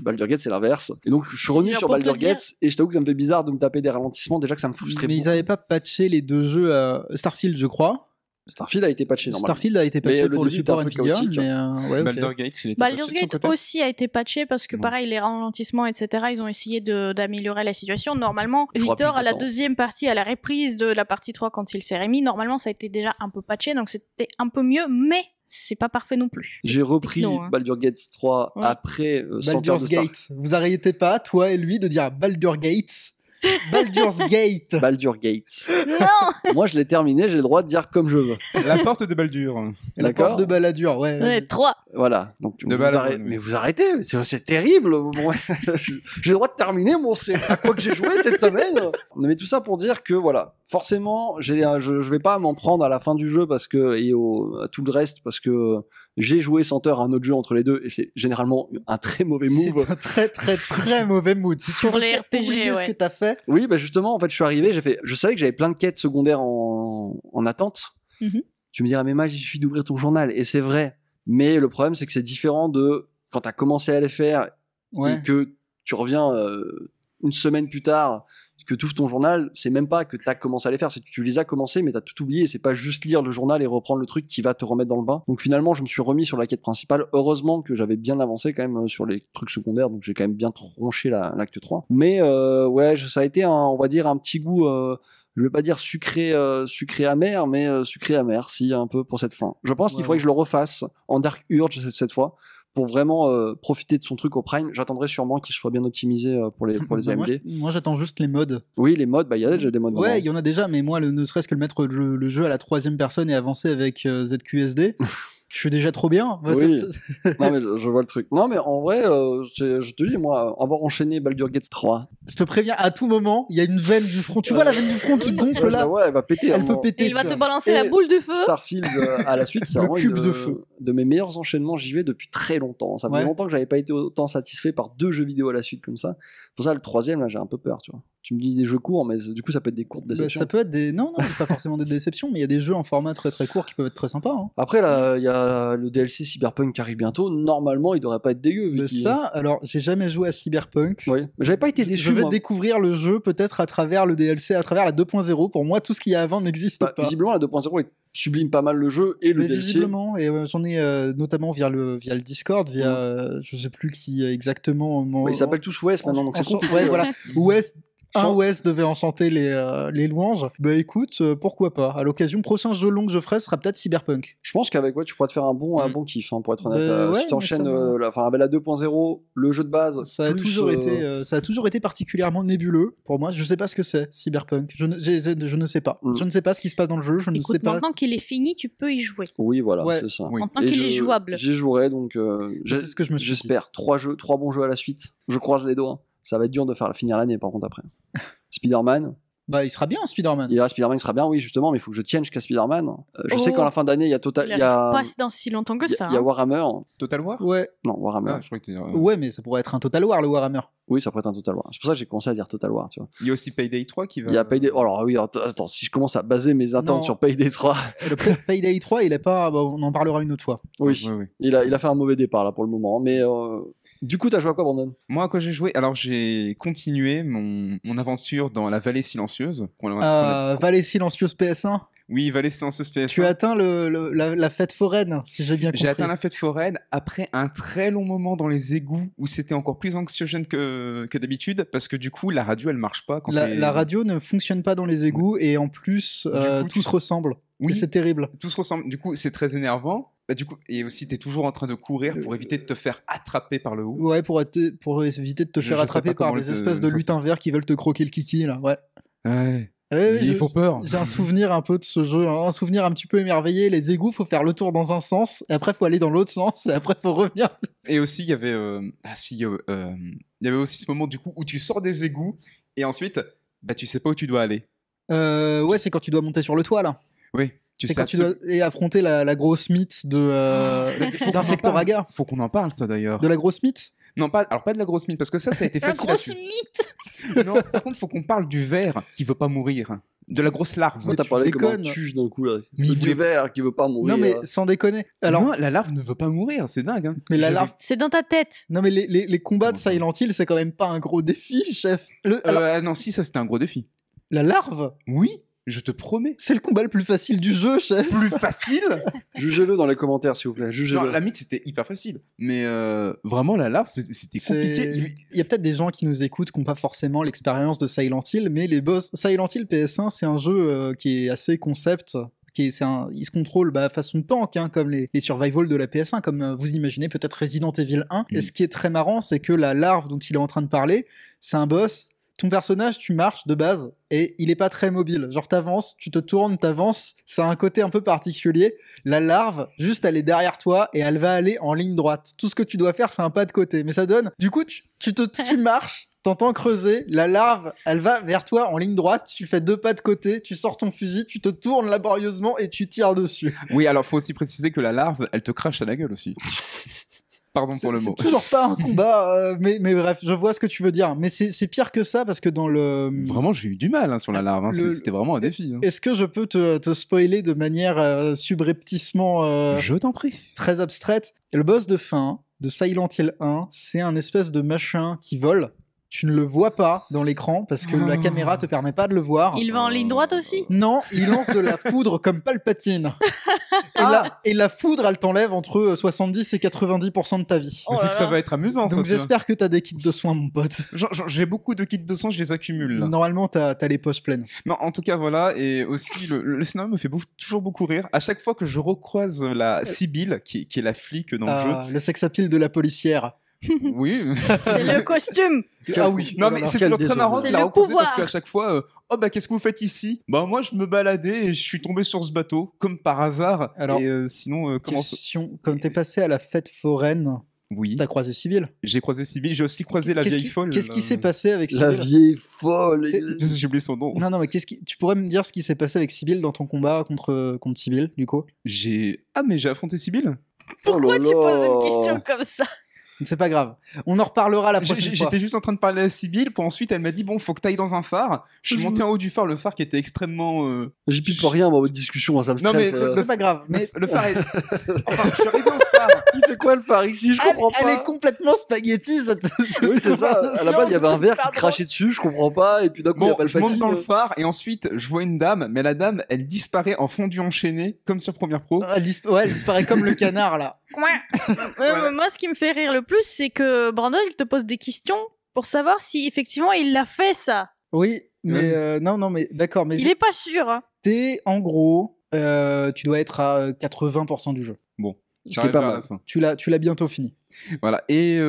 Baldur's Gate, c'est l'inverse. Et donc, je suis revenu genre sur pour te Baldur's dire- Gate et je t'avoue que ça me fait bizarre de me taper des ralentissements. Déjà que ça me frustrait Mais ils beaucoup. avaient pas patché les 2 jeux Starfield, je crois. Starfield a été patché normalement. Starfield a été patché le pour le début était un support peu Nvidia, chaotique, mais ouais, ok. Baldur's Gate, il était Baldur's patché de son Gate côté aussi a été patché parce que Bon. pareil, les ralentissements, etc., ils ont essayé d'améliorer la situation. Normalement, Il faudra Victor, plus à de la temps. deuxième partie, à la reprise de la partie 3 quand il s'est remis, normalement ça a été déjà un peu patché, donc c'était un peu mieux, mais c'est pas parfait non plus. J'ai repris Techno, hein. Baldur's Gate 3 Ouais. après Centaure de Baldur's Star... Gate. Vous arrêtez pas, toi et lui, de dire Baldur's Gates. Baldur's Gate. Baldur's Gate. Non. Moi, je l'ai terminé, j'ai le droit de dire comme je veux. La porte de Baldur. La D'accord. porte de Balladur, ouais. Ouais, 3. Voilà. Donc, De balle, ouais. mais vous arrêtez, c'est terrible. Bon, j'ai le droit de terminer, bon, c'est à quoi que j'ai joué cette semaine. Mais tout ça pour dire que, voilà, forcément, je vais pas m'en prendre à la fin du jeu parce que, à tout le reste, parce que j'ai joué Centaure à un autre jeu entre les deux et c'est généralement un très mauvais move. C'est un très très très mauvais mood. Si tu Pour veux les RPG, oublier ce ouais. que t'as fait, Oui, bah justement, en fait, je suis arrivé, je savais que j'avais plein de quêtes secondaires en attente. Mhm. Tu me diras, mais Maj, il suffit d'ouvrir ton journal. Et c'est vrai. Mais le problème, c'est que c'est différent de quand t'as commencé à les faire ouais. et que tu reviens une semaine plus tard, que tu ouvres ton journal, c'est même pas que t'as commencé à les faire, c'est que tu les as commencés, mais t'as tout oublié. C'est pas juste lire le journal et reprendre le truc qui va te remettre dans le bain. Donc finalement, je me suis remis sur la quête principale. Heureusement que j'avais bien avancé quand même sur les trucs secondaires, donc j'ai quand même bien tronché l'acte 3. Mais ouais, ça a été on va dire un petit goût. Je vais pas dire sucré amer, mais sucré amer, si un peu pour cette fin. Je pense qu'il faudrait que je le refasse en Dark Urge cette fois. Pour vraiment profiter de son truc au Prime, j'attendrai sûrement qu'il soit bien optimisé pour les Bah, AMD. moi j'attends juste les mods. Oui, les mods, il y a déjà des mods. Ouais, il y en a déjà, mais moi, ne serait-ce que le mettre le jeu à la 3e personne et avancer avec ZQSD, je suis déjà trop bien. Moi, Oui. Non, mais je vois le truc. Non, mais en vrai, je te dis, moi, avoir enchaîné Baldur's Gate 3. Je te préviens, à tout moment, il y a une veine du front. Tu vois la veine du front qui gonfle là Ouais, elle va péter. Elle peut péter. Et il va tu te vois. balancer Et la boule de feu. Starfield à la suite, c'est Le vraiment cube de feu. de mes meilleurs enchaînements. J'y vais depuis très longtemps. Ça faisait Ouais. longtemps que j'avais pas été autant satisfait par 2 jeux vidéo à la suite comme ça. Pour ça, le 3e, là, j'ai un peu peur, tu vois. Tu me dis des jeux courts, mais du coup, ça peut être des courtes Bah, déceptions. ça peut être des. Non, pas forcément des déceptions, mais il y a des jeux en format très très court qui peuvent être très sympas. Hein. Après, là, il y a le DLC Cyberpunk qui arrive bientôt. Normalement, il devrait pas être dégueu. vu Mais qu'il- ça, alors, j'ai jamais joué à Cyberpunk. Oui. Mais j'avais pas été déçu. Je vais moi. découvrir le jeu peut-être à travers le DLC, à travers la 2.0. Pour moi, tout ce qu'il y a avant n'existe Bah, pas. visiblement, la 2.0 sublime pas mal le jeu et le Mais DLC. visiblement, et j'en ai notamment via le Discord, via je sais plus qui exactement. Bah, ils s'appellent tous West maintenant, donc c'est compliqué. Ouais, voilà. West. Un Chant- West devait enchanter les louanges. Bah écoute, pourquoi pas. À l'occasion, prochain jeu long que je ferai sera peut-être Cyberpunk. Je pense qu'avec tu pourras te faire un bon kiff, hein, pour être honnête. Ouais, si tu enchaînes mais ça avec la 2.0, le jeu de base, Ça a, plus, ça a toujours été particulièrement nébuleux pour moi. Je sais pas ce que c'est, Cyberpunk. Je ne sais pas. Mm. Je ne sais pas ce qui se passe dans le jeu. Je ne sais Écoute, pas. maintenant qu'il est fini, tu peux y jouer. Oui, voilà, Ouais. c'est ça. Oui. Maintenant Et qu'il est jouable. J'y jouerai, donc C'est ce que je me suis dit. j'espère. 3 bons jeux à la suite. Je croise les doigts. Ça va être dur de finir l'année, par contre, après. Spider-Man. Bah, il sera bien, Spider-Man. Spider-Man sera bien, oui, justement, mais il faut que je tienne jusqu'à Spider-Man. Je sais Oh. qu'en la fin d'année, il y a Il arrive pas dans si longtemps que ça. il y a hein. Warhammer. Total War Ouais. Non, Warhammer. Ah, je crois que t'es- Ouais, mais ça pourrait être un Total War, le Warhammer. Oui, ça pourrait être un Total War. C'est pour ça que j'ai commencé à dire Total War, tu vois. Il y a aussi Payday 3 qui va. Il y a Payday. Oh, alors oui, attends, si je commence à baser mes attentes Non. sur Payday 3, Le Payday 3, il est pas. Bah, on en parlera une autre fois. oui, Ouais, ouais. il a fait un mauvais départ là pour le moment. Mais du coup, t'as joué à quoi, Brandon? Moi, à quoi j'ai joué Alors, j'ai continué mon aventure dans la vallée silencieuse. Vallée silencieuse PS1. Oui, vallée silencieuse PS1. Tu as atteint la fête foraine, si j'ai bien compris. J'ai atteint la fête foraine après un très long moment dans les égouts où c'était encore plus anxiogène que d'habitude parce que du coup la radio elle marche pas quand La radio ne fonctionne pas dans les égouts et en plus coup, tout se ressemble. Oui. Et c'est terrible. tout se ressemble. Du coup c'est très énervant. Bah, du coup et aussi t'es toujours en train de courir pour éviter de te faire attraper par le haut. Ouais, pour éviter de te Je faire sais attraper pas par comment des le- espèces de le lutins verts qui veulent te croquer le kiki là. Ouais. Ouais. Ouais, Ils font peur. J'ai un souvenir un peu de ce jeu, hein, un souvenir un petit peu émerveillé. Les égouts, faut faire le tour dans un sens, et après faut aller dans l'autre sens, et après faut revenir. Et aussi il y avait il y avait aussi ce moment du coup où tu sors des égouts et ensuite bah tu sais pas où tu dois aller. Ouais, c'est quand tu dois monter sur le toit là. Oui. Tu C'est sais quand tu dois et affronter la grosse mythe Faut qu'on en d'Insectoraga. parle. Faut qu'on en parle ça d'ailleurs. De la grosse mythe. Non pas de la grosse mine parce que ça a été Un facile. gros à suivre. mythe. Non, par contre, faut qu'on parle du ver qui veut pas mourir. De la grosse larve. Moi, t'as tu parlé comme un déconnes. tuche d'un coup là. Mais Le il voulait- vert qui veut pas mourir. Non mais sans déconner. Alors, Non, la larve ne veut pas mourir, c'est dingue. Hein. mais la J'avais- larve. C'est dans ta tête. Non mais les combats de Silent Hill, c'est quand même pas un gros défi, chef. Alors, non, si, ça c'était un gros défi. la larve. Oui. Je te promets. C'est le combat le plus facile du jeu, chef. Plus facile. Jugez-le dans les commentaires, s'il vous plaît. Genre, Jugez-le. la mythe, c'était hyper facile. Mais vraiment, la larve, c'était compliqué. Il y a peut-être des gens qui nous écoutent qui n'ont pas forcément l'expérience de Silent Hill, mais les boss Silent Hill PS1, c'est un jeu qui est assez concept. Il se contrôle façon tank, hein, comme les survival de la PS1, comme vous imaginez peut-être Resident Evil 1. Et ce qui est très marrant, c'est que la larve dont il est en train de parler, c'est un boss. Ton personnage, tu marches de base et il est pas très mobile. Genre t'avances, tu te tournes, t'avances. Ça a un côté un peu particulier. La larve, juste elle est derrière toi et elle va aller en ligne droite. Tout ce que tu dois faire, c'est un pas de côté. Mais ça donne, du coup, tu marches, t'entends creuser. La larve, elle va vers toi en ligne droite. Tu fais 2 pas de côté, tu sors ton fusil, tu te tournes laborieusement et tu tires dessus. Oui, alors faut aussi préciser que la larve, elle te crache à la gueule aussi. Pardon pour le mot. C'est toujours pas un combat, mais bref, je vois ce que tu veux dire. Mais c'est pire que ça parce que dans le... Vraiment, j'ai eu du mal sur la larve. Hein. C'était vraiment un défi. Hein. Est-ce que je peux te spoiler de manière subrepticement... Je t'en prie. Très abstraite. Le boss de fin de Silent Hill 1, c'est un espèce de machin qui vole. Tu ne le vois pas dans l'écran parce que la caméra te permet pas de le voir. Il va en ligne droite aussi? Non, il lance de la foudre comme Palpatine. Et la foudre, elle t'enlève entre 70 et 90% de ta vie. Oh c'est là que ça là. va être amusant. Donc j'espère que t'as des kits de soins, mon pote. J'ai beaucoup de kits de soins, je les accumule. Là. Normalement, t'as les poches pleines. Non, en tout cas, voilà. Et aussi, le scénario me fait toujours beaucoup rire. À chaque fois que je recroise la Sibylle, qui est la flic dans le jeu. Le sex-appeal de la policière. Oui. C'est le costume. Ah oui. Non, mais c'est toujours très marrant de C'est la le recroiser pouvoir. parce qu'à chaque fois, qu'est-ce que vous faites ici? Bah, moi, je me baladais et je suis tombé sur ce bateau, comme par hasard. Alors, et sinon, comment ça... Question, quand t'es passé à la fête foraine, Oui. t'as croisé Sibylle. J'ai croisé Sibylle, j'ai aussi croisé la vieille folle. Qu'est-ce qui s'est passé avec La Sibylle? vieille folle. J'ai oublié son nom. Non, mais tu pourrais me dire ce qui s'est passé avec Sibylle dans ton combat contre Sibylle, du coup? Mais j'ai affronté Sibylle? Pourquoi Oh là tu poses là. une question comme ça? C'est pas grave. On en reparlera la prochaine fois. J'étais juste en train de parler à Sibylle, puis ensuite elle m'a dit bon, faut que t'ailles dans un phare. Je suis monté en haut du phare, le phare qui était extrêmement. J'y pipe pas rien, moi, votre discussion, ça me Non, stresse. mais C'est pas grave. Mais le phare est. Enfin, je suis arrivé au phare. Il fait quoi le phare ici? Je comprends elle pas. est complètement spaghetti, cette Oui, c'est ça. À la base, il y avait un verre C'est qui crachait dessus, je comprends pas. Et puis d'un coup, il y a Bon, pas le je monte Palpatine. dans le phare et ensuite je vois une dame, mais la dame elle disparaît en fondu enchaîné, comme sur Premiere Pro. Elle disparaît comme le canard, là. Voilà. Moi, ce qui me fait rire le plus, c'est que Brandon, il te pose des questions pour savoir si effectivement il l'a fait, ça. Oui, mais non, mais d'accord. Mais Il est pas sûr. Hein. t'es, en gros, tu dois être à 80% du jeu. Bon, C'est j'arrive pas vers mal. la fin. Tu l'as bientôt fini. Voilà. Et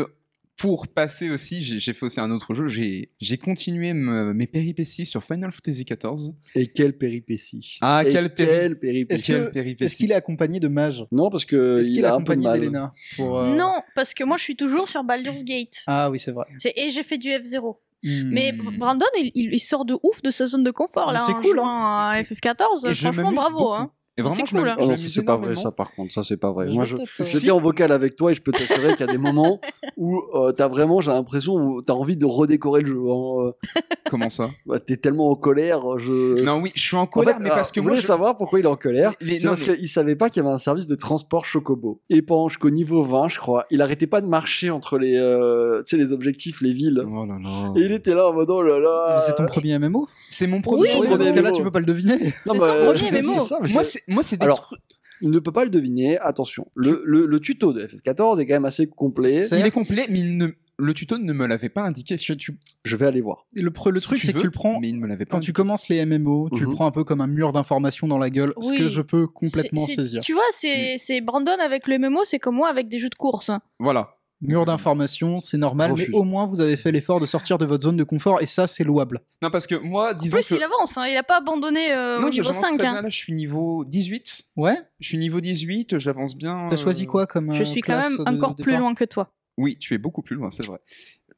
pour passer aussi, j'ai fait aussi un autre jeu. J'ai continué mes péripéties sur Final Fantasy XIV. Et quelle péripétie. Ah, Et quelle péripétie. Est-ce Quelle que- péripétie. Est-ce qu'il est accompagné de mages? Non, parce que Est-ce qu'il il est a un peu de accompagné mal. d'Elena pour, Non, parce que moi, je suis toujours sur Baldur's Gate. Ah oui, c'est vrai. Et j'ai fait du F0. Hmm. Mais Brandon, il sort de ouf de sa zone de confort, là. C'est en cool, jouant à FF14. Et je Franchement, m'amuse bravo. beaucoup. Hein. Et vraiment, C'est je me- cool, je hein. Oh non, m'amuse ça, c'est pas vrai, énormément. ça, par contre. Ça, c'est pas vrai. Je Moi, vais peut-être, j'étais en vocal avec toi et je peux t'assurer qu'il y a des moments où t'as vraiment, j'ai l'impression, où t'as envie de redécorer le jeu. Hein. Comment ça? T'es tellement en colère. Non, oui, je suis en En colère, fait, mais alors, parce que vous moi, voulez savoir pourquoi il est en colère? C'est non, parce mais- qu'il savait pas qu'il y avait un service de transport Chocobo. Et pendant jusqu'au niveau 20, je crois, il arrêtait pas de marcher entre les, tu sais, les objectifs, les villes. Oh là là. Et il était là en mode oh là là. Mais c'est ton premier MMO? C'est mon Oui, premier. son Oui, premier parce que là, MMO. tu peux pas le deviner. Non, C'est bah, son premier c'est MMO. ça, mais Moi, c'est des Alors, trucs. il ne peut pas le deviner. Attention, le tuto de FF14 est quand même assez complet. C'est- Il est complet, mais le tuto ne me l'avait pas indiqué. Je vais aller voir. Le truc, Si c'est que veux, tu le prends. mais il ne me l'avait pas Quand tu commences les MMO, tu le Mhm. prends un peu comme un mur d'informations dans la gueule, ce Oui. que je peux complètement C'est- saisir. Tu vois, c'est Brandon avec le MMO, c'est comme moi avec des jeux de course. Hein. Voilà. Mur d'informations, c'est normal, Refuse. mais au moins vous avez fait l'effort de sortir de votre zone de confort et ça, c'est louable. Non, parce que moi, En disons plus, que. il avance, hein, il a pas abandonné Non, au niveau j'avance 5. très Hein. bien, là, je suis niveau 18. Ouais. Je suis niveau 18, j'avance bien. T'as choisi quoi comme Je suis quand classe même de encore plus départ loin que toi. Oui, tu es beaucoup plus loin, c'est vrai.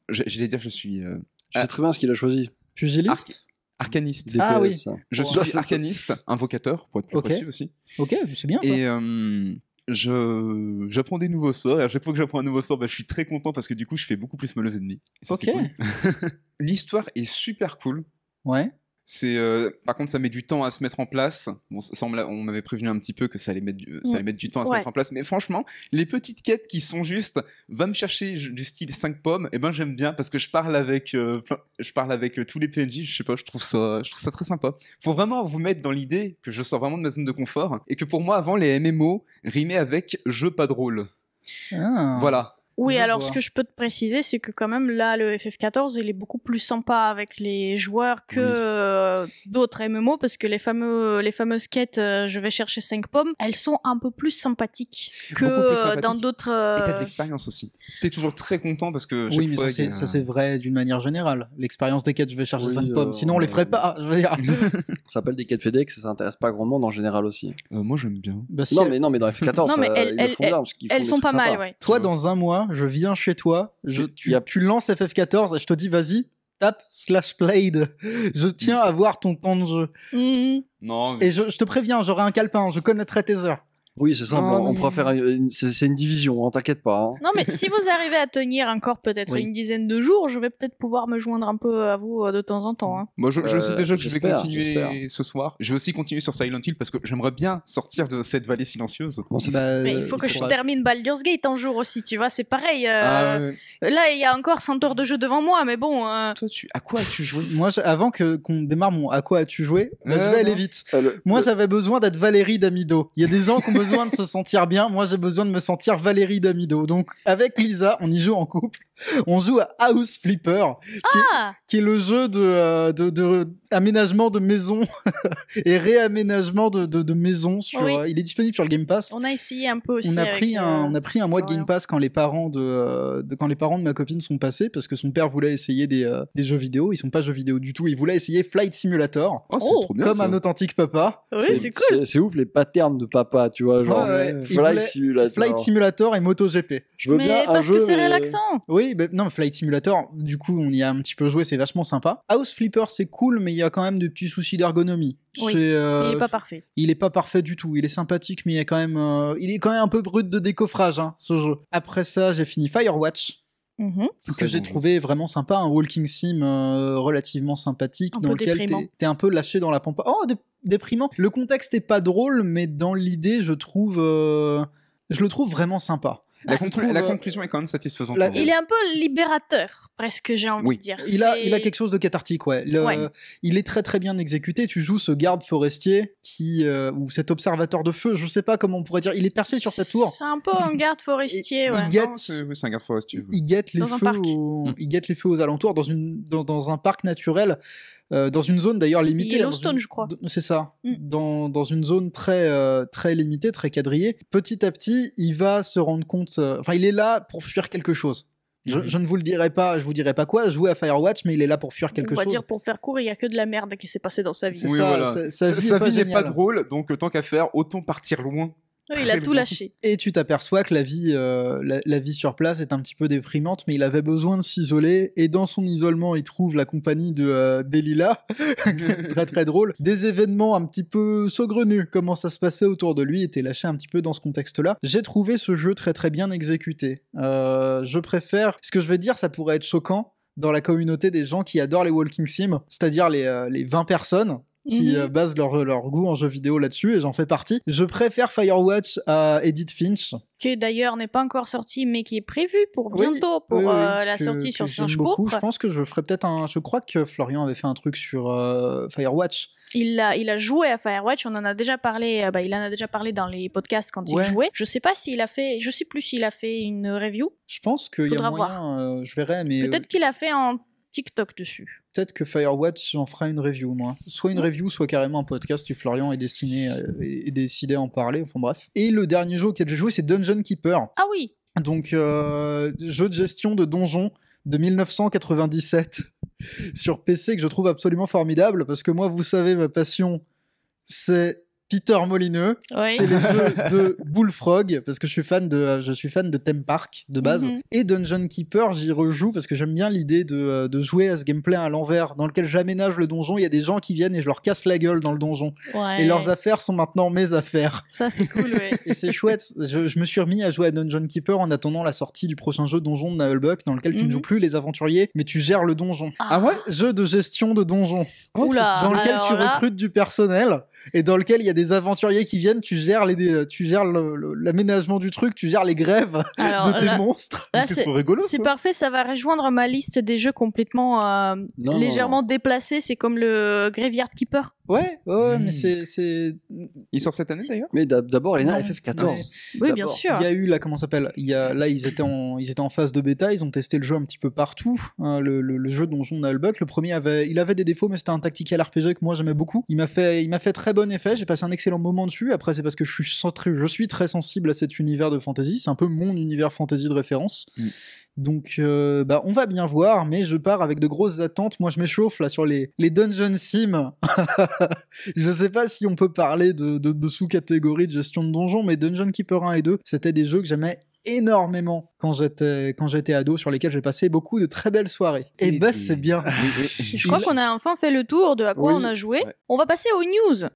J'allais dire, je suis Je sais très bien ce qu'il a choisi. Pugiliste. arcaniste. Ah oui. DPS, ça. Je suis arcaniste, invocateur, pour être plus Ok. précis aussi. Ok, c'est bien ça. Et j'apprends des nouveaux sorts, et à chaque fois que j'apprends un nouveau sort, je suis très content parce que du coup, je fais beaucoup plus mal aux ennemis. Et ça, c'est Ok. cool. L'histoire est super cool. Ouais. Par contre, ça met du temps à se mettre en place. Bon, ça, on m'avait prévenu un petit peu que ça allait mettre du temps à se mettre en place. Mais franchement, les petites quêtes qui sont juste, va me chercher du style 5 pommes, et ben j'aime bien parce que je parle avec tous les PNJ. Je sais pas, je trouve ça très sympa. Faut vraiment vous mettre dans l'idée que je sors vraiment de ma zone de confort et que pour moi, avant, les MMO rimaient avec jeu pas drôle. Voilà. Oui, alors ce que je peux te préciser, c'est que quand même là, le FF14, il est beaucoup plus sympa avec les joueurs que d'autres MMO, parce que les fameuses quêtes, je vais chercher 5 pommes, elles sont un peu plus sympathiques que dans d'autres... Et t'as de l'expérience aussi. T'es toujours très content parce que... Oui, mais ça c'est vrai d'une manière générale. L'expérience des quêtes, je vais chercher 5 pommes, sinon on les ferait pas, je veux dire. Ça s'appelle des quêtes FedEx, ça intéresse pas grand monde en général aussi. Moi j'aime bien. Bah, si mais dans FF14, elles sont pas mal, ouais. Toi, dans un mois, je viens chez toi, tu lances FF14 et je te dis vas-y, tape /played. Je tiens à voir ton temps de jeu. Non. Mais... Et je te préviens, j'aurai un calepin, je connaîtrai tes heures. Oui, c'est simple, on pourra faire c'est une division, hein, t'inquiète pas. Hein. Non, mais si vous arrivez à tenir encore peut-être une dizaine de jours, je vais peut-être pouvoir me joindre un peu à vous de temps en temps. Hein. Moi, je sais déjà que je vais continuer ce soir. Je vais aussi continuer sur Silent Hill parce que j'aimerais bien sortir de cette vallée silencieuse. Bon, mais il faut que je termine Baldur's Gate un jour aussi, tu vois, c'est pareil. Là, il y a encore 100 heures de jeu devant moi, mais bon... Toi, à quoi as-tu joué? Moi, avant qu'on démarre mon à quoi as-tu joué, je vais aller vite. Moi, j'avais besoin d'être Valérie Damido. Il y a des gens qui ont besoin de se sentir bien, moi j'ai besoin de me sentir Valérie Damido. Donc avec Lisa, on y joue en couple. On joue à House Flipper, qui est le jeu de aménagement de maison et réaménagement de maison. Il est disponible sur le Game Pass. On a essayé un peu aussi. On a pris un mois de Game Pass quand les parents de ma copine sont passés parce que son père voulait essayer des jeux vidéo. Ils sont pas jeux vidéo du tout. Il voulait essayer Flight Simulator, trop bien, comme un authentique papa. Oui, c'est cool. C'est ouf les patterns de papa, tu vois, genre Flight Simulator et MotoGP. Je veux bien un parce jeu, que c'est relaxant. Oui, non, Flight Simulator, du coup, on y a un petit peu joué, c'est vachement sympa. House Flipper, c'est cool, mais il y a quand même des petits soucis d'ergonomie. Oui, il est pas parfait. Il est pas parfait du tout. Il est sympathique, mais il est quand même un peu brut de décoffrage, hein, ce jeu. Après ça, j'ai fini Firewatch. Que j'ai trouvé vraiment sympa, un walking sim relativement sympathique, dans lequel t'es un peu lâché dans la pampa. Oh, déprimant. Le contexte est pas drôle, mais dans l'idée, je le trouve vraiment sympa. La conclusion est quand même satisfaisante. Il est un peu libérateur, presque, j'ai envie de dire. Il a quelque chose de cathartique, ouais. Il est très très bien exécuté. Tu joues ce garde forestier ou cet observateur de feu, je sais pas comment on pourrait dire. Il est perché sur sa tour. C'est un peu un garde forestier, ouais. C'est un garde forestier. Il guette les feux aux alentours dans un parc naturel. Dans une zone d'ailleurs limitée. Yellowstone, je crois. C'est ça. Dans une zone très, très limitée, très quadrillée. Petit à petit, il va se rendre compte... il est là pour fuir quelque chose. Je ne vous le dirai pas, je vous dirai pas quoi, jouer à Firewatch, mais il est là pour fuir quelque chose. On va dire pour faire court, il y a que de la merde qui s'est passée dans sa vie. C'est ça, sa vie n'est pas drôle, donc tant qu'à faire, autant partir loin. Oui, il a tout lâché. Et tu t'aperçois que la vie sur place est un petit peu déprimante, mais il avait besoin de s'isoler, et dans son isolement, il trouve la compagnie d'Elila, très très drôle. Des événements un petit peu saugrenus commencent à se passer autour de lui, et t'es lâché un petit peu dans ce contexte-là. J'ai trouvé ce jeu très très bien exécuté. Je préfère... Ce que je vais dire, ça pourrait être choquant dans la communauté des gens qui adorent les walking sim, c'est-à-dire les 20 personnes qui basent leur goût en jeux vidéo là-dessus, et j'en fais partie. Je préfère Firewatch à Edith Finch. Qui d'ailleurs n'est pas encore sorti, mais qui est prévu pour bientôt, la sortie sur Singe Pourpre. Je pense que je ferai peut-être je crois que Florian avait fait un truc sur Firewatch. Il a joué à Firewatch, on en a déjà parlé, il en a déjà parlé dans les podcasts quand il jouait. Je sais plus s'il a fait une review. Je pense qu'il y a moyen, je verrai, mais... Peut-être qu'il a fait un TikTok dessus. Peut-être que Firewatch en fera une review, moi. Soit une review, soit carrément un podcast où Florian est décidé à en parler, enfin bref. Et le dernier jeu auquel j'ai joué, c'est Dungeon Keeper. Ah oui. Donc, jeu de gestion de donjons de 1997 sur PC que je trouve absolument formidable, parce que moi, vous savez, ma passion, c'est Peter Molineux, Oui. c'est les jeux de Bullfrog, parce que je suis fan de Theme Park de base, et Dungeon Keeper, j'y rejoue parce que j'aime bien l'idée de jouer à ce gameplay à l'envers, dans lequel j'aménage le donjon, il y a des gens qui viennent et je leur casse la gueule dans le donjon. Ouais. Et leurs affaires sont maintenant mes affaires. Ça, c'est cool, ouais. Et c'est chouette, je me suis remis à jouer à Dungeon Keeper en attendant la sortie du prochain jeu Donjon de Nullbuck, dans lequel tu ne joues plus les aventuriers, mais tu gères le donjon. Ah ouais? Jeu de gestion de donjon. Oula, Dans lequel tu alors là- recrutes du personnel et dans lequel il y a des aventuriers qui viennent, tu gères l'aménagement du truc, tu gères les grèves Alors, de tes là- monstres. là, C'est trop rigolo. C'est ça. parfait, ça va rejoindre ma liste des jeux complètement légèrement déplacés. C'est comme le Graveyard Keeper. Ouais, mais c'est Il sort cette année d'ailleurs? Mais d'abord, Elena, Non, FF14. ouais. Oui, bien D'abord. sûr. il y a eu là, comment ça s'appelle, là ils étaient en phase de bêta, ils ont testé le jeu un petit peu partout, hein, le jeu Donjon Nullbuck. Le premier il avait des défauts, mais c'était un tactical RPG que moi j'aimais beaucoup. Il m'a fait très bon effet, j'ai passé un excellent moment dessus. Après c'est parce que je suis très sensible à cet univers de fantasy, c'est un peu mon univers fantasy de référence. Donc on va bien voir, mais je pars avec de grosses attentes. Moi je m'échauffe là sur les Dungeon Sim. Je sais pas si on peut parler de sous-catégories de gestion de donjons, mais Dungeon Keeper 1 et 2, c'était des jeux que j'aimais énormément quand j'étais ado, sur lesquels j'ai passé beaucoup de très belles soirées. Et bah c'est bien. Je crois qu'on a enfin fait le tour de à quoi Oui. on a joué. Ouais. On va passer aux news.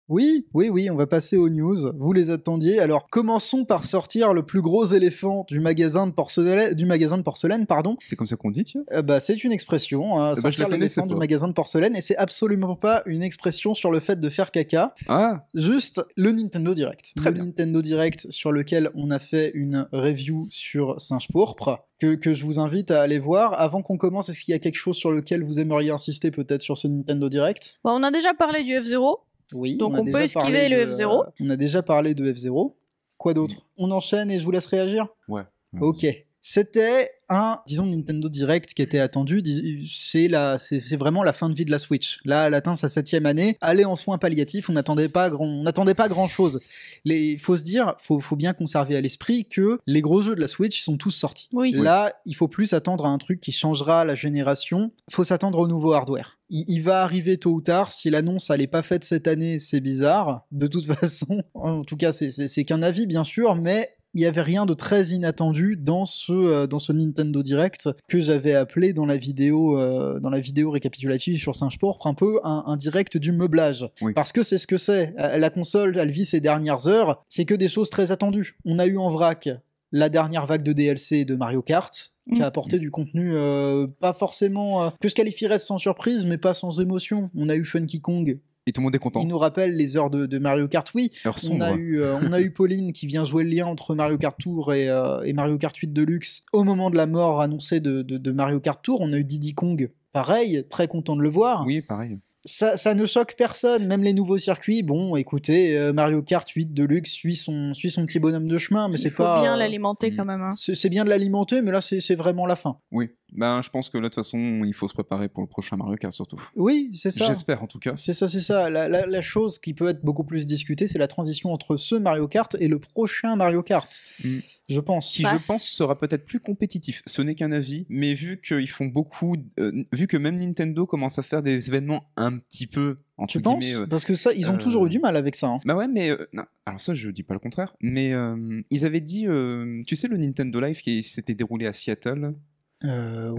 Oui, on va passer aux news. Vous les attendiez. Alors, commençons par sortir le plus gros éléphant du magasin de porcelaine, pardon. C'est comme ça qu'on dit, tu vois? C'est une expression, hein, je sortir la connaissais l'éléphant du pas. magasin de porcelaine, et c'est absolument pas une expression sur le fait de faire caca. Ah, Juste le Nintendo Direct. Très le bien. Nintendo Direct sur lequel on a fait une review sur Singe Pourpre, que je vous invite à aller voir. Avant qu'on commence, est-ce qu'il y a quelque chose sur lequel vous aimeriez insister peut-être sur ce Nintendo Direct? Bon, on a déjà parlé du F0. Oui, Donc a on déjà peut esquiver parlé le de- F0. On a déjà parlé de F0. Quoi d'autre? On enchaîne et je vous laisse réagir? ouais. Ok. C'était disons, Nintendo Direct qui était attendu. C'est vraiment la fin de vie de la Switch. Là, elle atteint sa 7e année. Elle est en soins palliatifs. On n'attendait pas grand chose. Faut se dire, faut bien conserver à l'esprit que les gros jeux de la Switch sont tous sortis. Oui. Là, il faut plus s'attendre à un truc qui changera la génération. Faut s'attendre au nouveau hardware. Il va arriver tôt ou tard. Si l'annonce elle est pas faite cette année, c'est bizarre. De toute façon, en tout cas, c'est qu'un avis bien sûr, mais il y avait rien de très inattendu dans ce Nintendo Direct que j'avais appelé dans la vidéo récapitulative sur Singe Pourpre un peu un direct du meublage. Oui. Parce que c'est ce que c'est. La console, elle vit ses dernières heures, c'est que des choses très attendues. On a eu en vrac la dernière vague de DLC de Mario Kart, qui a apporté du contenu pas forcément que je qualifierais sans surprise, mais pas sans émotion. On a eu Funky Kong. Et tout le monde est content. Il nous rappelle les heures de Mario Kart, oui. Heure On a sombre. eu Pauline qui vient jouer le lien entre Mario Kart Tour et Mario Kart 8 Deluxe au moment de la mort annoncée de Mario Kart Tour. On a eu Diddy Kong, pareil, très content de le voir. Oui, pareil. Ça ne choque personne, même les nouveaux circuits. Bon, écoutez, Mario Kart 8 Deluxe suit son petit bonhomme de chemin, mais Il c'est faut pas. bien l'alimenter quand même. Hein. C'est bien de l'alimenter, mais là, c'est vraiment la fin. Oui. Ben, je pense que là, de toute façon, il faut se préparer pour le prochain Mario Kart, surtout. Oui, c'est ça. J'espère, en tout cas. C'est ça. La chose qui peut être beaucoup plus discutée, c'est la transition entre ce Mario Kart et le prochain Mario Kart. Je pense. Qui, Bah, je pense, sera peut-être plus compétitif. Ce n'est qu'un avis, mais vu qu'ils font beaucoup, vu que même Nintendo commence à faire des événements un petit peu, entre Tu penses guillemets... Parce que ça, ils ont toujours eu du mal avec ça. Hein. Bah ouais, mais... non, alors ça, je dis pas le contraire, mais ils avaient dit... tu sais, le Nintendo Live qui s'était déroulé à Seattle,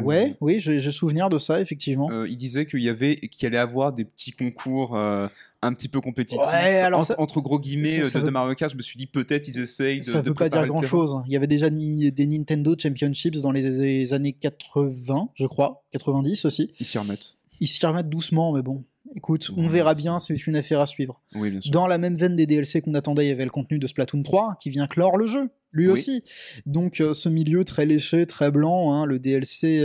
Ouais, oui, j'ai souvenir de ça, effectivement. ils disaient qu'il allait avoir des petits concours... un petit peu compétitifs. Ouais, alors ça- entre gros guillemets ça de veut- Mario Kart, je me suis dit peut-être ils essayent de Ça de veut pas dire préparer le terrain. grand-chose. Il y avait déjà des Nintendo Championships dans les années 80, je crois, 90 aussi. Ils s'y remettent. Ils s'y remettent doucement, mais bon. Écoute, on Ouais, verra c'est bien, c'est une affaire à suivre. Oui, bien sûr. Dans la même veine des DLC qu'on attendait, il y avait le contenu de Splatoon 3 qui vient clore le jeu, lui Oui. aussi. Donc ce milieu très léché, très blanc, hein, le DLC,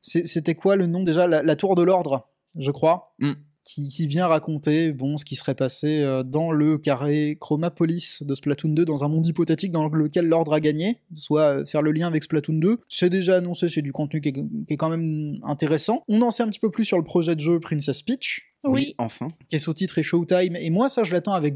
c'était quoi le nom déjà, la Tour de l'Ordre, je crois, qui vient raconter ce qui serait passé dans le carré Chromapolis de Splatoon 2, dans un monde hypothétique dans lequel l'Ordre a gagné, soit faire le lien avec Splatoon 2. C'est déjà annoncé, c'est du contenu qui est quand même intéressant. On en sait un petit peu plus sur le projet de jeu Princess Peach, Oui, enfin. Qui est sous-titre et Showtime. Et moi, ça, je l'attends avec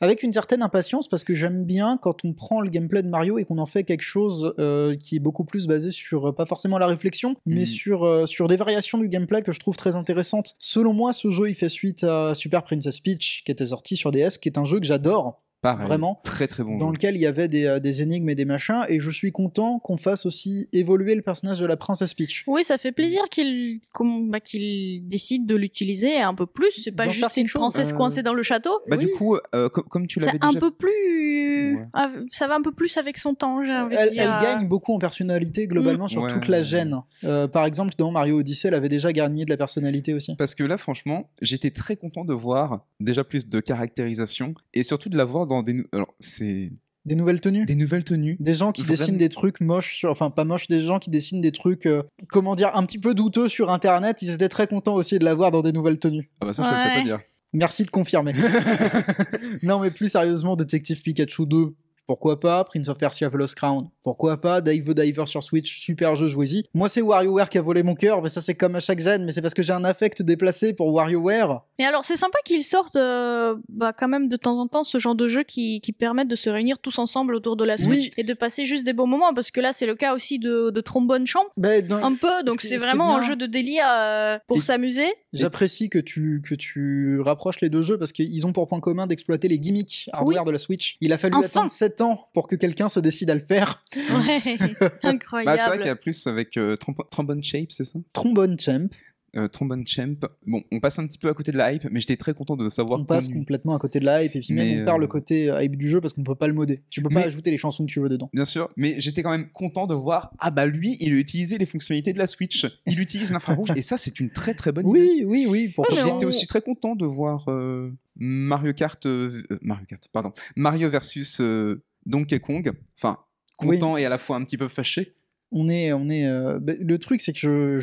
avec une certaine impatience parce que j'aime bien quand on prend le gameplay de Mario et qu'on en fait quelque chose qui est beaucoup plus basé sur, pas forcément la réflexion, mais sur des variations du gameplay que je trouve très intéressantes. Selon moi, ce jeu, il fait suite à Super Princess Peach, qui était sorti sur DS, qui est un jeu que j'adore. Pareil, vraiment, très très bon dans jeu. lequel il y avait des énigmes et des machins, et je suis content qu'on fasse aussi évoluer le personnage de la princesse Peach. Oui, ça fait plaisir qu'il décide de l'utiliser un peu plus. C'est pas D'en juste faire une quelque chose. princesse coincée dans le château. Bah Oui. du coup, comme tu l'avais C'est déjà... un peu plus... Ouais. Ça va un peu plus avec son temps, j'ai envie de Elle dire. gagne beaucoup en personnalité globalement sur Ouais. toute la gêne. Par exemple, dans Mario Odyssey, elle avait déjà gagné de la personnalité aussi. Parce que là, franchement, j'étais très content de voir déjà plus de caractérisation et surtout de la voir dans alors, c'est Des nouvelles tenues. des nouvelles tenues. Des gens qui Vraiment. dessinent des trucs moches, enfin pas moches, des gens qui dessinent des trucs, comment dire, un petit peu douteux sur internet, ils étaient très contents aussi de la voir dans des nouvelles tenues. Ah bah ça, je te le fais Ouais. pas dire. Merci de confirmer. Non mais plus sérieusement, Détective Pikachu 2, pourquoi pas, Prince of Persia The Lost Crown, pourquoi pas, Dave the Diver sur Switch, super jeu, jouez-y. Moi c'est WarioWare qui a volé mon cœur, mais ça c'est comme à chaque gène, mais c'est parce que j'ai un affect déplacé pour WarioWare. Mais alors, c'est sympa qu'ils sortent quand même de temps en temps ce genre de jeux qui permettent de se réunir tous ensemble autour de la Switch Oui. et de passer juste des bons moments, parce que là, c'est le cas aussi de Trombone Champ, Ben, dans- un peu, donc Ce qui- c'est ce qui est vraiment un bien- jeu de délire pour Et- s'amuser. J'apprécie que tu rapproches les deux jeux parce qu'ils ont pour point commun d'exploiter les gimmicks hardware de la Switch. Il a fallu Enfin. attendre 7 ans pour que quelqu'un se décide à le faire. Ouais, incroyable. Bah, c'est vrai qu'il y a plus avec Trombone Shape, c'est ça Trombone Champ, Trombone Champ. Bon, on passe un petit peu à côté de la hype, mais j'étais très content de savoir on passe qu'on- complètement à côté de la hype et puis même Mais, on perd le côté hype du jeu parce qu'on peut pas le modder. Tu peux pas Mais- ajouter les chansons que tu veux dedans. Bien sûr, mais j'étais quand même content de voir, ah bah lui, il a utilisé les fonctionnalités de la Switch. Il utilise l'infrarouge, et ça, c'est une très très bonne idée. Oui, pourquoi Ouais, mais pas. J'étais on- aussi très content de voir Mario versus Donkey Kong. Enfin, content et à la fois un petit peu fâché. Le truc c'est que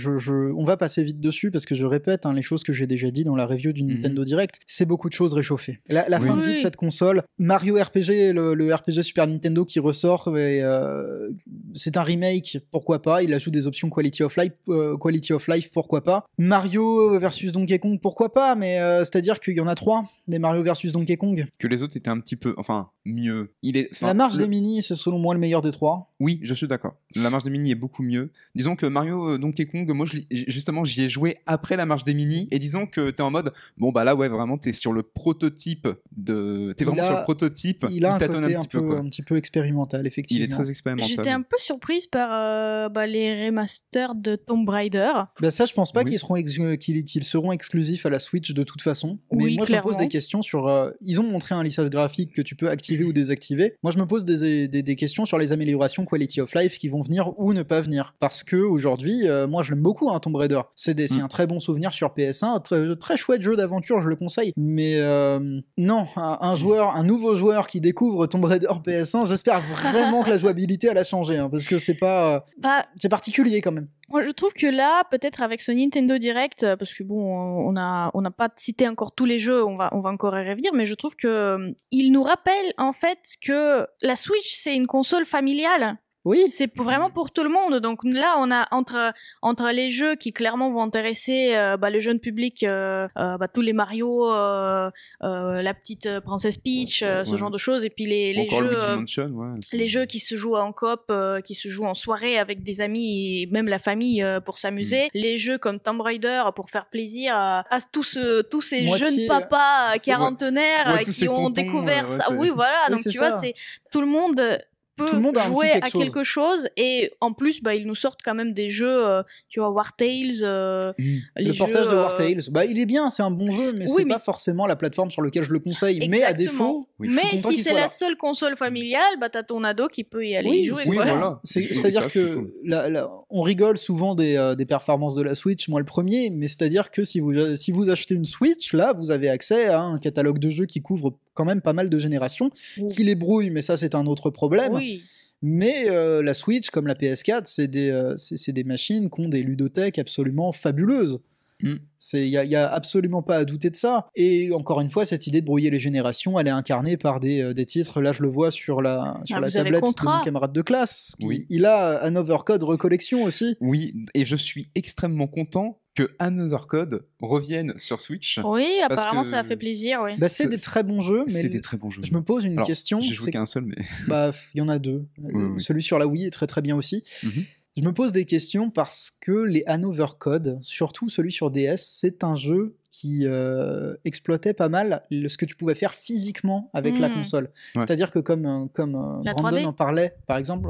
on va passer vite dessus parce que je répète les choses que j'ai déjà dit dans la review du Nintendo Direct, c'est beaucoup de choses réchauffées. La Oui. fin de vie de Oui. cette console, Mario RPG, le RPG Super Nintendo qui ressort, c'est un remake, pourquoi pas, il ajoute des options Quality of Life, pourquoi pas. Mario versus Donkey Kong, pourquoi pas, mais c'est-à-dire qu'il y en a 3 des Mario versus Donkey Kong. Que les autres étaient un petit peu, enfin, mieux. La marge des mini, c'est selon moi le meilleur des 3. Oui, je suis d'accord. La marge des mini est beaucoup mieux. Disons que Mario Donkey Kong, moi justement j'y ai joué après la marge des mini et disons que t'es en mode bon bah là ouais vraiment t'es sur le prototype t'es vraiment sur le prototype. Il a un tâtonne côté quoi. un petit peu expérimental, effectivement. Il est très expérimental. J'étais un peu surprise par les remasters de Tomb Raider. Bah ça, je pense pas Oui. qu'ils seront exclusifs à la Switch de toute façon. Mais Oui, moi, je me pose clairement. des questions sur. Ils ont montré un lissage graphique que tu peux activer ou désactiver. Moi, je me pose des questions sur les améliorations Quality of Life qui vont venir ou ne pas venir. Parce que aujourd'hui, moi, je l'aime beaucoup, Tomb Raider. C'est un très bon souvenir sur PS1, un très chouette jeu d'aventure, je le conseille. Mais non, un nouveau joueur qui découvre Tomb Raider PS1, j'espère vraiment que la jouabilité elle a changé, parce que c'est pas, c'est particulier quand même. Moi, je trouve que là, peut-être avec ce Nintendo Direct, parce que bon, on n'a pas cité encore tous les jeux, on va encore y revenir, mais je trouve que il nous rappelle en fait que la Switch c'est une console familiale. Oui. C'est vraiment pour tout le monde. Donc là, on a entre les jeux qui clairement vont intéresser le jeune public, tous les Mario, la petite Princesse Peach, ce Ouais. genre de choses, et puis les Encore jeux. Luigi Mansion, ouais. Les jeux qui se jouent en coop, qui se jouent en soirée avec des amis et même la famille pour s'amuser. Les jeux comme Tomb Raider pour faire plaisir à tous ces Moitié, jeunes papas c'est- quarantenaires Ouais, tous ces qui ont tontons, découvert ouais, ça. c'est- Oui, voilà. Oui, donc c'est tu vois, ça. c'est tout le monde peut Tout le monde a un petit jouer quelque à chose. quelque chose et en plus ils nous sortent quand même des jeux tu vois War Tales les Le portage jeux, de War Tales, il est bien, c'est un bon jeu, mais oui, c'est mais- pas forcément la plateforme sur laquelle je le conseille. Mais à Exactement. défaut, Oui. je suis mais content si qu'il c'est soit la là. seule console familiale, t'as ton ado qui peut y aller Oui, y jouer. c'est Oui, quoi. ça. voilà. C'est-à-dire Ça, que c'est cool. on rigole souvent des performances de la Switch, moi le premier, mais c'est-à-dire que si vous achetez une Switch, là, vous avez accès à un catalogue de jeux qui couvre quand même pas mal de générations, Oui. qui les brouille, mais ça c'est un autre problème. Oui. Mais la Switch, comme la PS4, c'est des machines qui ont des ludothèques absolument fabuleuses. Mm. Il y a absolument pas à douter de ça. Et encore une fois, cette idée de brouiller les générations, elle est incarnée par des titres. Là, je le vois sur la vous avez tablette de Contra. mon camarade de classe. Oui. Il a un Overcode Recollection aussi. Oui, et je suis extrêmement content que Another Code revienne sur Switch. Oui, Parce apparemment que- ça a fait plaisir, oui. Bah, c'est des très bons jeux, mais C'est des très bons jeux. je me pose une Alors, question. J'ai joué c'est- qu'à un seul, mais. Bah, il y en a deux. oui. Celui sur la Wii est très très bien aussi. Mhm. Je me pose des questions parce que les Another Code, surtout celui sur DS, c'est un jeu qui exploitait pas mal ce que tu pouvais faire physiquement avec la console. Ouais. C'est-à-dire que comme La Brandon 3D? en parlait, par exemple,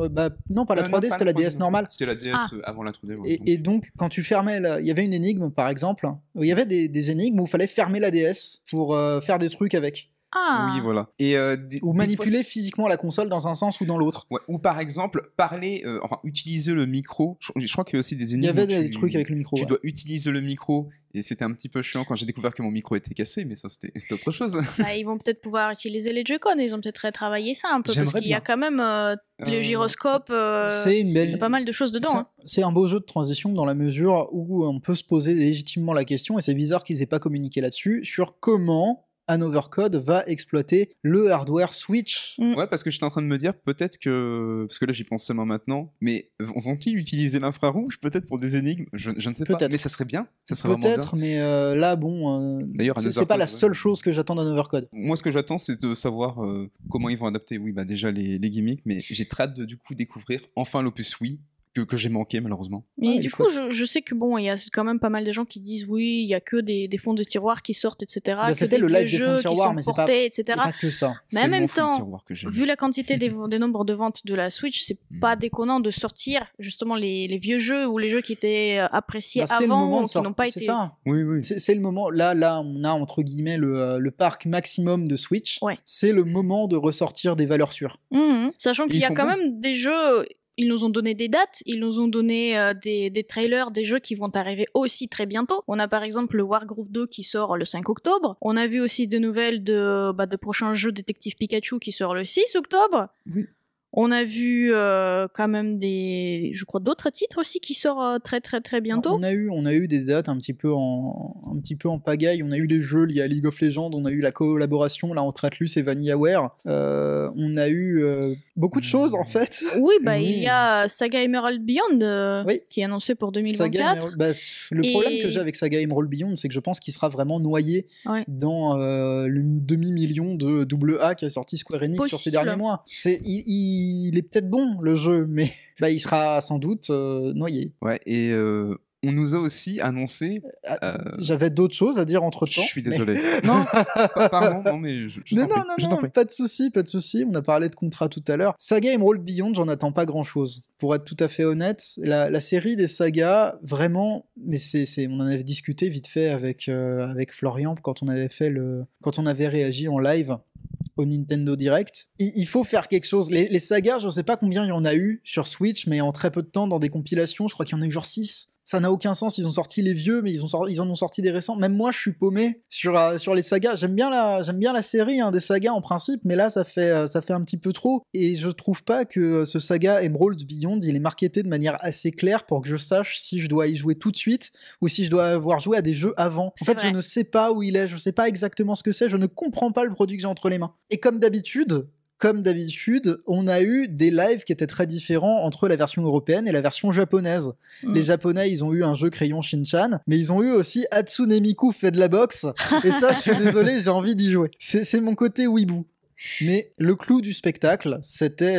non pas la 3D, c'était la DS normale. C'était la DS Ah. avant la 3D. ouais, Et donc, quand tu fermais, il y avait une énigme, par exemple, où il y avait des énigmes où il fallait fermer la DS pour faire des trucs avec. Ah, Oui, voilà. Et, Ou manipuler physiquement la console dans un sens ou dans l'autre. Ouais, ou par exemple, parler, enfin, utiliser le micro. Je crois qu'il y a aussi des énigmes. Il y avait où des trucs avec le micro. Tu ouais. dois utiliser le micro, et c'était un petit peu chiant quand j'ai découvert que mon micro était cassé, mais ça c'était autre chose. Bah, ils vont peut-être pouvoir utiliser les Joy-Con, ils ont peut-être retravaillé ça un peu, parce J'aimerais qu'il y a bien. quand même le gyroscope, C'est une il y a belle. pas mal de choses dedans. hein. C'est un beau jeu de transition dans la mesure où on peut se poser légitimement la question, et c'est bizarre qu'ils aient pas communiqué là-dessus, sur comment Another Code va exploiter le hardware Switch. Ouais, parce que j'étais en train de me dire peut-être que. Parce que là j'y pense seulement maintenant, mais vont-ils utiliser l'infrarouge peut-être pour des énigmes je ne sais pas. Peut-être. Mais ça serait bien. Ça serait vraiment bien. Peut-être, mais là, bon, D'ailleurs, c'est Another pas Code, la seule ouais. chose que j'attends d'Another Code. Moi, ce que j'attends, c'est de savoir comment ils vont adapter, oui, bah déjà les gimmicks, mais j'ai très hâte de du coup découvrir enfin l'opus Wii que j'ai manqué malheureusement. Mais Ouais, du il coup, je sais que bon, il y a quand même pas mal de gens qui disent oui, il y a que des fonds de tiroir qui sortent, etc. Bah, que c'était des le live vieux des fonds de jeux qui tiroir, sont mais c'est portés, Et etc. pas que ça. Mais en C'est même mon fond de temps, tiroir que j'aime. vu la quantité des nombres de ventes de la Switch, c'est pas déconnant de sortir justement les vieux jeux ou les jeux qui étaient appréciés Bah, c'est le avant moment ou de qui sortir. n'ont pas C'est été. ça. Oui, oui. C'est le moment. Là, on a entre guillemets le parc maximum de Switch. Ouais. C'est le moment de ressortir des valeurs sûres. Sachant qu'il Ils y a font quand bien. même des jeux. Ils nous ont donné des dates, ils nous ont donné des trailers, des jeux qui vont arriver aussi très bientôt. On a par exemple le Wargroove 2 qui sort le 5 octobre. On a vu aussi des nouvelles de prochains jeux Détective Pikachu qui sort le 6 octobre. Oui. On a vu quand même je crois d'autres titres aussi qui sortent très très très bientôt. On a eu des dates un petit peu en pagaille. On a eu les jeux liés à League of Legends. On a eu la collaboration là entre Atlus et VanillaWare. On a eu beaucoup de choses en fait. Oui, bah Oui. il y a Saga Emerald Beyond Oui. qui est annoncé pour Saga 2024. Emerald- bah, le Et- problème que j'ai avec Saga Emerald Beyond, c'est que je pense qu'il sera vraiment noyé Ouais. dans le demi-million de AA qui a sorti Square Enix sur ces Possible. derniers mois. Il est peut-être bon le jeu, mais bah, il sera sans doute noyé. Ouais, et on nous a aussi annoncé. J'avais d'autres choses à dire entre Je temps. suis désolé. Non, pardon, non, mais je Non, t'en prie, non, je t'en non, prie. pas de souci, pas de souci. On a parlé de contrat tout à l'heure. Saga Emerald Beyond, j'en attends pas grand chose. Pour être tout à fait honnête, la série des sagas, vraiment, mais on en avait discuté vite fait avec Florian quand on avait réagi en live au Nintendo Direct. Il faut faire quelque chose. Les sagas, je sais pas combien il y en a eu sur Switch, mais en très peu de temps dans des compilations, je crois qu'il y en a eu genre 6. Ça n'a aucun sens, ils ont sorti les vieux, mais ils en ont sorti des récents. Même moi, je suis paumé sur les sagas. J'aime bien la série des sagas en principe, mais là, ça fait un petit peu trop. Et je trouve pas que ce saga Emerald Beyond, il est marketé de manière assez claire pour que je sache si je dois y jouer tout de suite ou si je dois avoir joué à des jeux avant. En C'est fait, vrai. je ne sais pas où il est, je sais pas exactement ce que c'est, je ne comprends pas le produit que j'ai entre les mains. Et comme d'habitude, on a eu des lives qui étaient très différents entre la version européenne et la version japonaise. Les Japonais, ils ont eu un jeu crayon Shin-Chan, mais ils ont eu aussi Hatsune Miku fait de la boxe. Et ça, je suis désolé, j'ai envie d'y jouer. C'est mon côté weeboo. Mais le clou du spectacle, c'était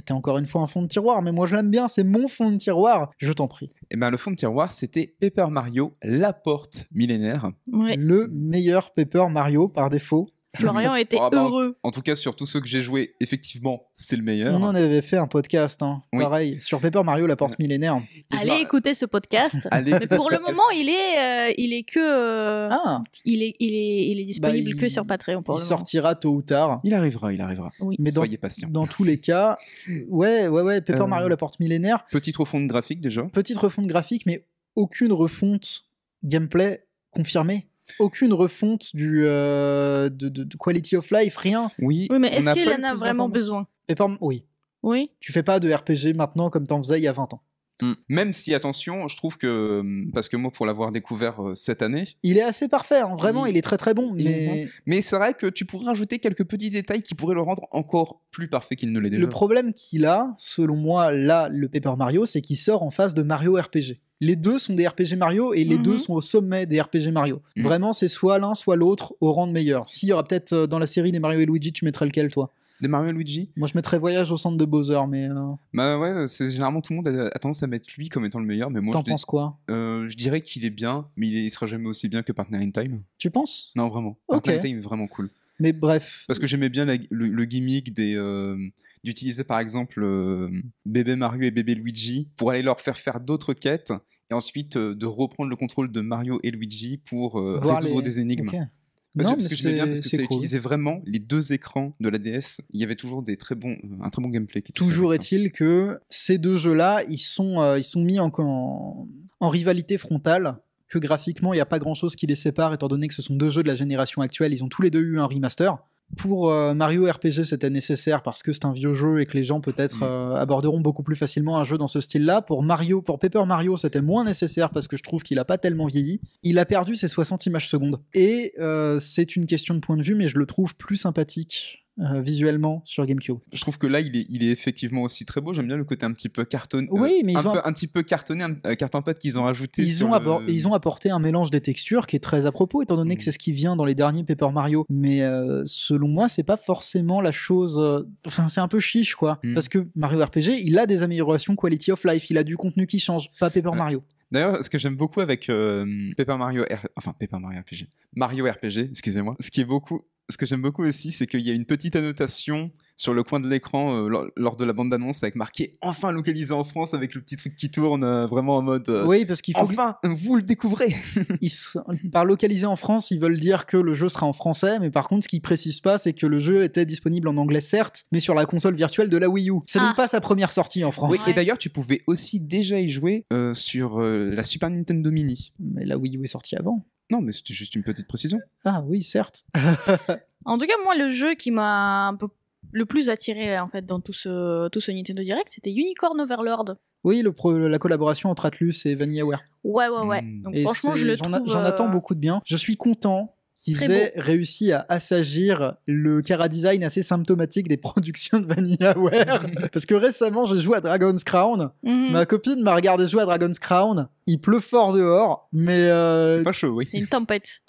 encore une fois un fond de tiroir. Mais moi, je l'aime bien, c'est mon fond de tiroir. Je t'en prie. Et ben le fond de tiroir, c'était Paper Mario, la porte millénaire. Ouais. Le meilleur Paper Mario par défaut. Florian était Ah bah, heureux. En tout cas, sur tous ceux que j'ai joués, effectivement, c'est le meilleur. On en avait fait un podcast, Oui. pareil, sur Paper Mario, la porte millénaire. Et je Allez me- écouter ce podcast. Allez, Mais pour le moment, il est que Ah, il est disponible Bah, que sur Patreon pour il le moment. sortira tôt ou tard. il arrivera, il arrivera. Oui. Mais Soyez patient. dans tous les cas, ouais, Paper Euh, Mario, la porte millénaire, Petite refonte graphique déjà. petite refonte graphique, mais aucune refonte gameplay confirmée. Aucune refonte de quality of life, rien. Oui, Oui, mais on est-ce n'a qu'il pas en a plus vraiment d'informations. besoin? Oui. Oui. Tu fais pas de RPG maintenant comme t'en faisais il y a 20 ans. Même si, attention, je trouve que, parce que moi, pour l'avoir découvert cette année, Il est assez parfait, hein, vraiment, il est très très bon. mais c'est vrai que tu pourrais rajouter quelques petits détails qui pourraient le rendre encore plus parfait qu'il ne l'est déjà. Le problème qu'il a, selon moi, là, le Paper Mario, c'est qu'il sort en phase de Mario RPG. Les deux sont des RPG Mario et les deux sont au sommet des RPG Mario. Vraiment, c'est soit l'un, soit l'autre au rang de meilleur. S'il y aura peut-être dans la série des Mario et Luigi, tu mettrais lequel, toi? Des Mario et Luigi? Moi, je mettrais Voyage au centre de Bowser, mais... Bah ouais, c'est généralement tout le monde a tendance à mettre lui comme étant le meilleur, mais moi... T'en penses quoi? Je dirais qu'il est bien, mais il sera jamais aussi bien que Partner in Time. Tu penses? Non, vraiment. Ok. Partner in Time est vraiment cool. Mais bref... Parce que j'aimais bien le gimmick d'utiliser par exemple bébé Mario et bébé Luigi pour aller leur faire d'autres quêtes, et ensuite de reprendre le contrôle de Mario et Luigi pour résoudre des énigmes. Okay. Parce que j'aimais bien parce que ça cool. utilisait vraiment les deux écrans de la DS. Il y avait toujours un très bon gameplay. Toujours est-il que ces deux jeux-là, ils sont mis en rivalité frontale, que graphiquement, il n'y a pas grand-chose qui les sépare, étant donné que ce sont deux jeux de la génération actuelle. Ils ont tous les deux eu un remaster. Pour Mario RPG, c'était nécessaire parce que c'est un vieux jeu et que les gens peut-être aborderont beaucoup plus facilement un jeu dans ce style-là. Pour Paper Mario, c'était moins nécessaire parce que je trouve qu'il a pas tellement vieilli. Il a perdu ses 60 images secondes. Et c'est une question de point de vue, mais je le trouve plus sympathique visuellement sur GameCube. Je trouve que là, il est effectivement aussi très beau. J'aime bien le côté un petit peu cartonné. Oui, mais un petit peu cartonné, carton-pâte qu'ils ont rajouté. Ils ont apporté un mélange des textures qui est très à propos, étant donné que c'est ce qui vient dans les derniers Paper Mario. Mais selon moi, c'est pas forcément la chose. Enfin, c'est un peu chiche, quoi. Parce que Mario RPG, il a des améliorations quality of life. Il a du contenu qui change, pas Paper Mario. D'ailleurs, ce que j'aime beaucoup avec Paper Mario RPG, Mario RPG, excusez-moi, ce que j'aime beaucoup aussi, c'est qu'il y a une petite annotation sur le coin de l'écran lors de la bande-annonce avec marqué « Enfin localisé en France » avec le petit truc qui tourne vraiment en mode oui, parce qu'il faut enfin, vous le découvrez. Par localisé en France, ils veulent dire que le jeu sera en français, mais par contre, ce qu'ils précisent pas, c'est que le jeu était disponible en anglais, certes, mais sur la console virtuelle de la Wii U. C'est donc pas sa première sortie en France. Oui, et d'ailleurs, tu pouvais aussi déjà y jouer sur la Super Nintendo Mini. Mais la Wii U est sortie avant. Non, mais c'était juste une petite précision. Ah oui, certes. En tout cas, moi, le jeu qui m'a un peu le plus attiré en fait dans tout ce Nintendo Direct, c'était Unicorn Overlord. Oui, la collaboration entre Atlus et VanillaWare. Ouais. Donc et franchement, je le trouve... J'en attends beaucoup de bien. Je suis content qu'ils aient réussi à assagir le chara-design assez symptomatique des productions de VanillaWare. Parce que récemment, j'ai joué à Dragon's Crown. Ma copine m'a regardé jouer à Dragon's Crown. Il pleut fort dehors, mais... C'est pas chaud, oui. C'est une tempête.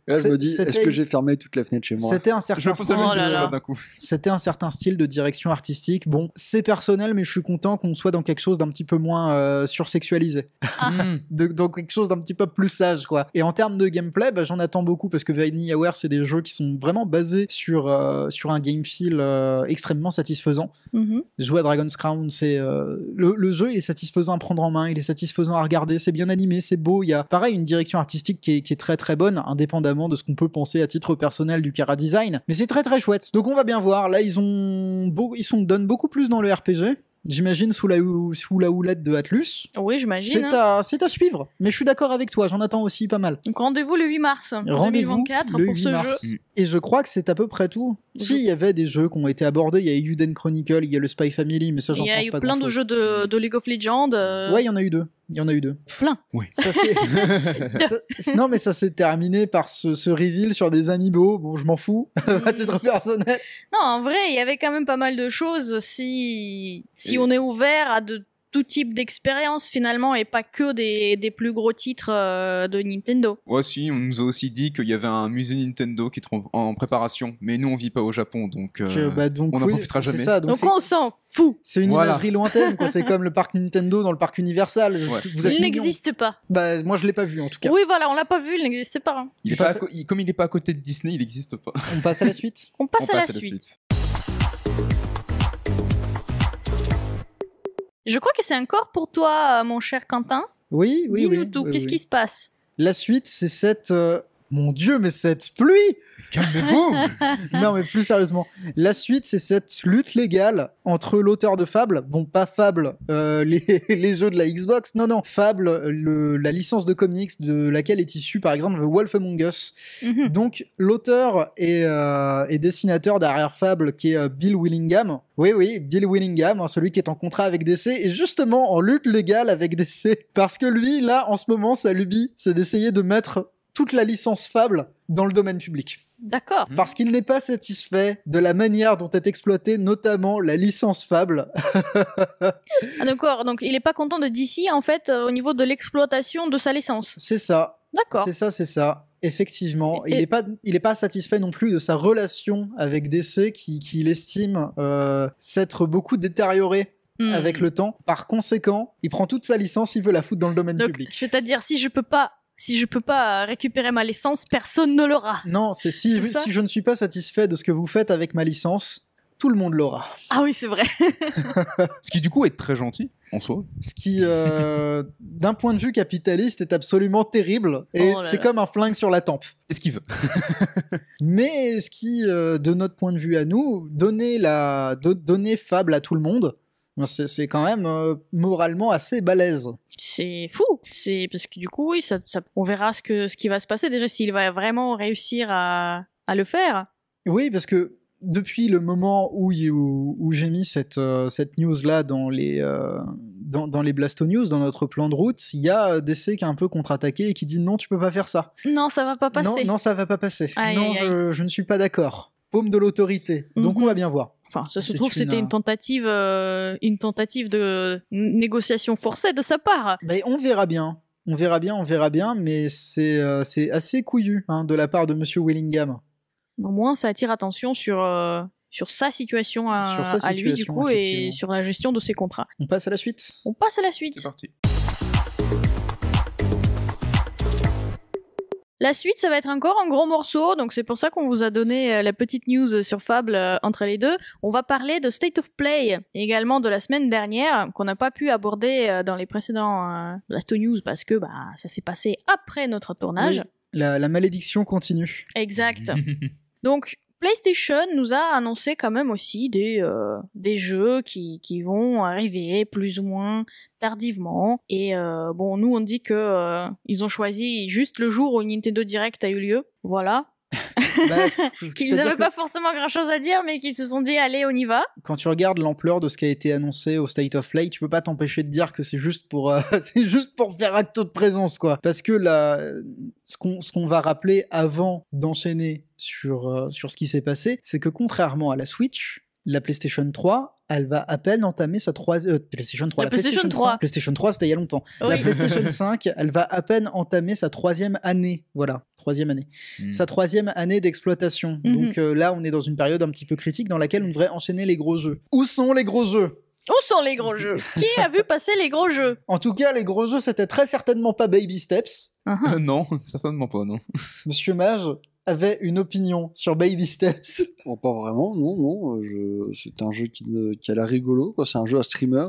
Là, je me dis, est-ce que j'ai fermé toutes les fenêtres chez moi? C'était un certain style. D'un coup. C'était un certain style de direction artistique. Bon, c'est personnel, mais je suis content qu'on soit dans quelque chose d'un petit peu moins sursexualisé. Dans quelque chose d'un petit peu plus sage, quoi. Et en termes de gameplay, j'en attends beaucoup parce que VanillaWare, c'est des jeux qui sont vraiment basés sur un game feel extrêmement satisfaisant. Jouer à Dragon's Crown, c'est le jeu, il est satisfaisant à prendre en main, il est satisfaisant à regarder, c'est bien animé, c'est beau. Il y a pareil une direction artistique qui est très très bonne, indépendamment de ce qu'on peut penser à titre personnel du chara design. Mais c'est très très chouette. Donc on va bien voir. Là, ils donnent beaucoup plus dans le RPG. J'imagine sous la houlette de Atlus. Oui, j'imagine. C'est à suivre. Mais je suis d'accord avec toi, j'en attends aussi pas mal. Donc rendez-vous le 8 mars 2024 pour ce jeu. Et je crois que c'est à peu près tout. Si, il y avait des jeux qui ont été abordés, il y a Eiyuden Chronicle, il y a le Spy Family, mais ça j'en pense pas grand-chose. Il y a eu plein de jeux de League of Legends. Ouais, il y en a eu deux. Plein. Oui. Non, mais ça s'est terminé par ce reveal sur des amiibo. Bon, je m'en fous, à titre personnel. Non, en vrai, il y avait quand même pas mal de choses si on est ouvert à tout type d'expérience finalement et pas que des plus gros titres de Nintendo. Ouais, si, on nous a aussi dit qu'il y avait un musée Nintendo qui est en préparation, mais nous on vit pas au Japon, donc on n'en profitera jamais. Ça, donc on s'en fout. C'est une imagerie lointaine, quoi. C'est comme le parc Nintendo dans le parc Universal. Ouais. Il n'existe pas. Moi je l'ai pas vu en tout cas. Oui, voilà, on l'a pas vu, il n'existe pas. Hein. Comme il est pas à côté de Disney, il n'existe pas. On passe à la suite. On passe à la suite. Je crois que c'est encore pour toi, mon cher Quentin. Oui. Dis-nous tout, qu'est-ce qui se passe? La suite, c'est cette... Mon Dieu, mais cette pluie! Calmez-vous. Non, mais plus sérieusement. La suite, c'est cette lutte légale entre l'auteur de Fable, bon, pas Fable, les jeux de la Xbox, non, Fable, la licence de comics de laquelle est issu, par exemple, The Wolf Among Us. Donc, l'auteur et dessinateur derrière Fable, qui est Bill Willingham. Oui, Bill Willingham, celui qui est en contrat avec DC, est justement en lutte légale avec DC. Parce que lui, là, en ce moment, sa lubie, c'est d'essayer de mettre toute la licence Fable dans le domaine public. D'accord. Parce qu'il n'est pas satisfait de la manière dont est exploitée notamment la licence Fable. Ah, d'accord, donc il est pas content de DC en fait au niveau de l'exploitation de sa licence. C'est ça. D'accord. C'est ça. Effectivement, il est pas satisfait non plus de sa relation avec DC qu'il estime s'être beaucoup détériorée avec le temps. Par conséquent, il prend toute sa licence, il veut la foutre dans le domaine public. C'est-à-dire si je peux pas récupérer ma licence, personne ne l'aura. Non, si je ne suis pas satisfait de ce que vous faites avec ma licence, tout le monde l'aura. Ah oui, c'est vrai. Ce qui du coup est très gentil en soi. Ce qui, d'un point de vue capitaliste, est absolument terrible. Et c'est comme un flingue sur la tempe. C'est ce qu'il veut. Mais ce qui, de notre point de vue à nous, donner Fable à tout le monde, c'est quand même moralement assez balèze. C'est fou. C'est parce que du coup, oui, on verra ce qui va se passer déjà s'il va vraiment réussir à le faire. Oui, parce que depuis le moment où j'ai mis cette news-là dans les Blasto News, dans notre plan de route, il y a DC qui a un peu contre-attaqué et qui dit non, tu peux pas faire ça. Non, ça va pas passer. Non, ça va pas passer. Aïe, non, aïe. Je ne suis pas d'accord. Paume de l'autorité. Donc on va bien voir. Enfin, ça se trouve, c'était une tentative de négociation forcée de sa part. Mais on verra bien. On verra bien, mais c'est assez couillu de la part de Monsieur Willingham. Au moins, ça attire attention sur sa situation à lui, du coup, et sur la gestion de ses contrats. On passe à la suite. C'est parti. La suite, ça va être encore un gros morceau, donc c'est pour ça qu'on vous a donné la petite news sur Fable entre les deux. On va parler de State of Play, également de la semaine dernière, qu'on n'a pas pu aborder dans les précédents Blasto News, parce que ça s'est passé après notre tournage. Oui, la malédiction continue. Exact. Donc, PlayStation nous a annoncé quand même aussi des jeux qui vont arriver plus ou moins tardivement. Et nous on dit que ils ont choisi juste le jour où Nintendo Direct a eu lieu. Voilà. Qu'ils n'avaient pas forcément grand chose à dire, mais qu'ils se sont dit allez, on y va. Quand tu regardes l'ampleur de ce qui a été annoncé au State of Play, tu peux pas t'empêcher de dire que c'est juste pour faire acte de présence, quoi. Parce que là, ce qu'on va rappeler avant d'enchaîner sur ce qui s'est passé, c'est que contrairement à la Switch, la PlayStation 3, elle va à peine entamer sa PlayStation 3. La PlayStation 3. PlayStation 3, c'était il y a longtemps. Oui. La PlayStation 5, elle va à peine entamer sa 3e année. Voilà, 3e année. Sa 3e année d'exploitation. Donc là, on est dans une période un petit peu critique dans laquelle on devrait enchaîner les gros jeux. Où sont les gros jeux ? Où sont les gros jeux ? Qui a vu passer les gros jeux ? En tout cas, les gros jeux, c'était très certainement pas Baby Steps. Non, certainement pas, non. Monsieur Mage avait une opinion sur Baby Steps. Oh, pas vraiment, non. C'est un jeu qui a l'air rigolo, quoi. C'est un jeu à streamer.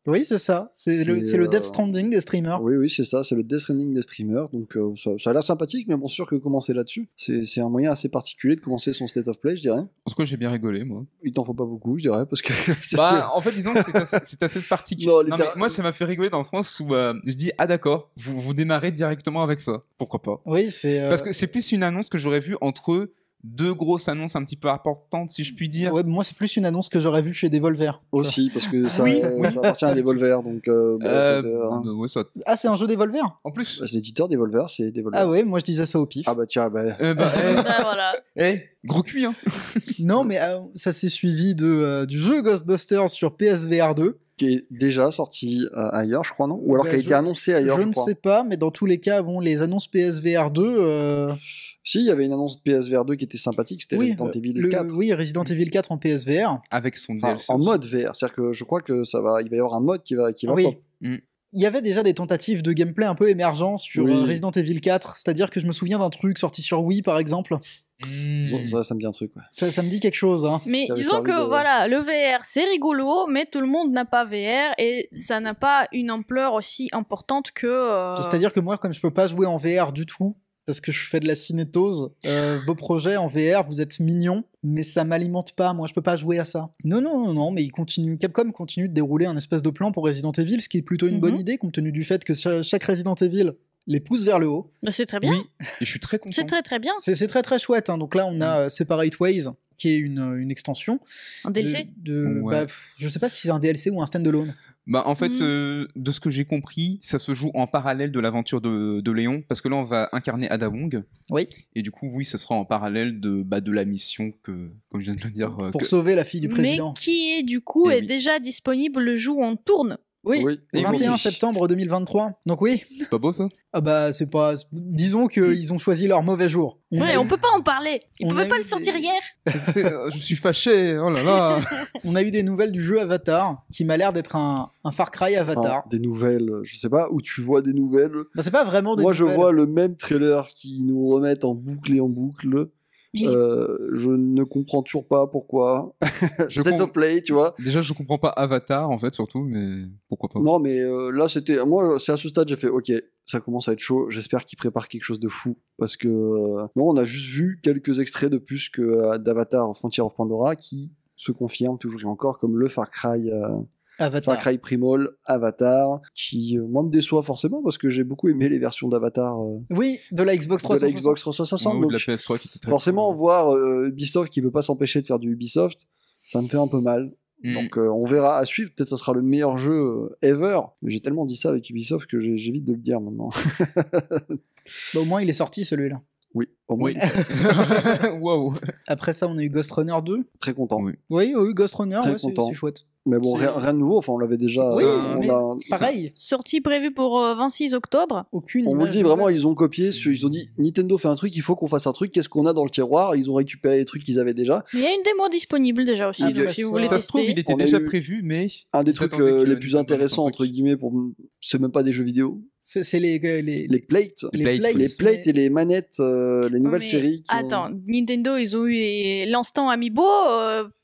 Oui, c'est ça. C'est le Death Stranding des streamers. Oui, c'est ça. C'est le Death Stranding des streamers. Donc ça a l'air sympathique, mais bon, sûr que commencer là-dessus, c'est un moyen assez particulier de commencer son State of Play, je dirais. En tout cas, j'ai bien rigolé, moi. Il t'en faut pas beaucoup, je dirais, parce que... en fait, disons que c'est assez particulier. Non, mais moi, ça m'a fait rigoler dans le sens où je dis, ah d'accord, vous démarrez directement avec ça. Pourquoi pas ? Oui, c'est... Parce que c'est plus une annonce que j'aurais vue entre deux grosses annonces un petit peu importantes, si je puis dire. Ouais, moi, c'est plus une annonce que j'aurais vue chez Devolver. Aussi, parce que ça, Oui. ça appartient à Devolver, donc... ouais, ça... Ah, c'est un jeu Devolver ? En plus... C'est l'éditeur Devolver, c'est Devolver. Ah ouais, moi je disais ça au pif. Ah bah tiens, Voilà. Gros cuit, hein. Non, mais ça s'est suivi du jeu Ghostbusters sur PSVR 2. Qui est déjà sorti ailleurs, je crois, non ? Ou alors qui a été annoncé ailleurs, je crois. Je ne sais pas, mais dans tous les cas, les annonces PSVR 2... Si, il y avait une annonce de PSVR 2 qui était sympathique, c'était Resident Evil 4. Oui, Resident Evil 4 en PSVR. Avec son DLC. En mode VR, c'est-à-dire que je crois que il va y avoir un mode qui va oui. pop. Il y avait déjà des tentatives de gameplay un peu émergents sur Resident Evil 4, c'est-à-dire que je me souviens d'un truc sorti sur Wii, par exemple. Ça me dit un truc, ouais. Ça me dit quelque chose, hein. Mais disons que voilà, le VR c'est rigolo, mais tout le monde n'a pas VR et ça n'a pas une ampleur aussi importante que... C'est-à-dire que moi, comme je peux pas jouer en VR du tout, parce que je fais de la cinétose, vos projets en VR, vous êtes mignons, mais ça m'alimente pas, moi je peux pas jouer à ça. Non, mais Capcom continue de dérouler un espèce de plan pour Resident Evil, ce qui est plutôt une bonne idée, compte tenu du fait que chaque Resident Evil les pousse vers le haut. Bah, c'est très bien. Oui. Et je suis très content. C'est très très bien. C'est très très chouette, hein. Donc là on a Separate Ways, qui est une extension. Un DLC je sais pas si c'est un DLC ou un standalone. Bah en fait, de ce que j'ai compris, ça se joue en parallèle de l'aventure de Léon, parce que là on va incarner Ada Wong. Oui. Et du coup, oui, ça sera en parallèle de la mission que, comme je viens de le dire, pour sauver la fille du président. Mais qui est du coup déjà disponible le jour où on tourne. Oui, le 21 septembre 2023. Donc oui. C'est pas beau ça? Ah bah c'est pas... Disons qu'ils ont choisi leur mauvais jour. On peut pas en parler. Ils pouvaient pas le sortir hier. Je suis fâché, oh là là. On a eu des nouvelles du jeu Avatar, qui m'a l'air d'être un Far Cry Avatar. Des nouvelles, je sais pas, où tu vois des nouvelles. Bah c'est pas vraiment des nouvelles. Moi je vois le même trailer qui nous remettent en boucle et en boucle. Je ne comprends toujours pas pourquoi. State of Play, tu vois. Déjà, je comprends pas Avatar, en fait, surtout, mais pourquoi pas. Non, mais là, moi, c'est à ce stade, j'ai fait, ok, ça commence à être chaud. J'espère qu'ils préparent quelque chose de fou. Parce que, non, on a juste vu quelques extraits de plus que d'Avatar Frontier of Pandora qui se confirment toujours et encore comme le Far Cry. Avatar. Far Cry Primal, Avatar, qui moi me déçoit forcément parce que j'ai beaucoup aimé les versions d'Avatar. Oui, de la Xbox 360. De la Xbox 360. Ou de la PS3 qui était très forcément, voir Ubisoft qui veut pas s'empêcher de faire du Ubisoft, ça me fait un peu mal. Donc on verra à suivre, peut-être ça sera le meilleur jeu ever. J'ai tellement dit ça avec Ubisoft que j'évite de le dire maintenant. Bah, au moins il est sorti celui-là. Oui, au moins. Wow. Après ça, on a eu Ghost Runner 2. Très content. Oui, Ghost Runner, c'est chouette. Mais bon, rien de nouveau, enfin on l'avait déjà. Oui, pareil. Sortie prévue pour 26 octobre. Aucune on image. vous dit vraiment, ils ont copié, ils ont dit Nintendo fait un truc, il faut qu'on fasse un truc, qu'est-ce qu'on a dans le tiroir? Ils ont récupéré les trucs qu'ils avaient déjà. Il y a une démo disponible déjà aussi, donc si vous voulez ça tester. se trouve, il était déjà prévu, mais. Un des trucs les plus intéressants, entre guillemets, c'est même pas des jeux vidéo. C'est les plates. Les plates et les manettes, les nouvelles séries. Attends, Nintendo, ils ont eu l'instant Amiibo.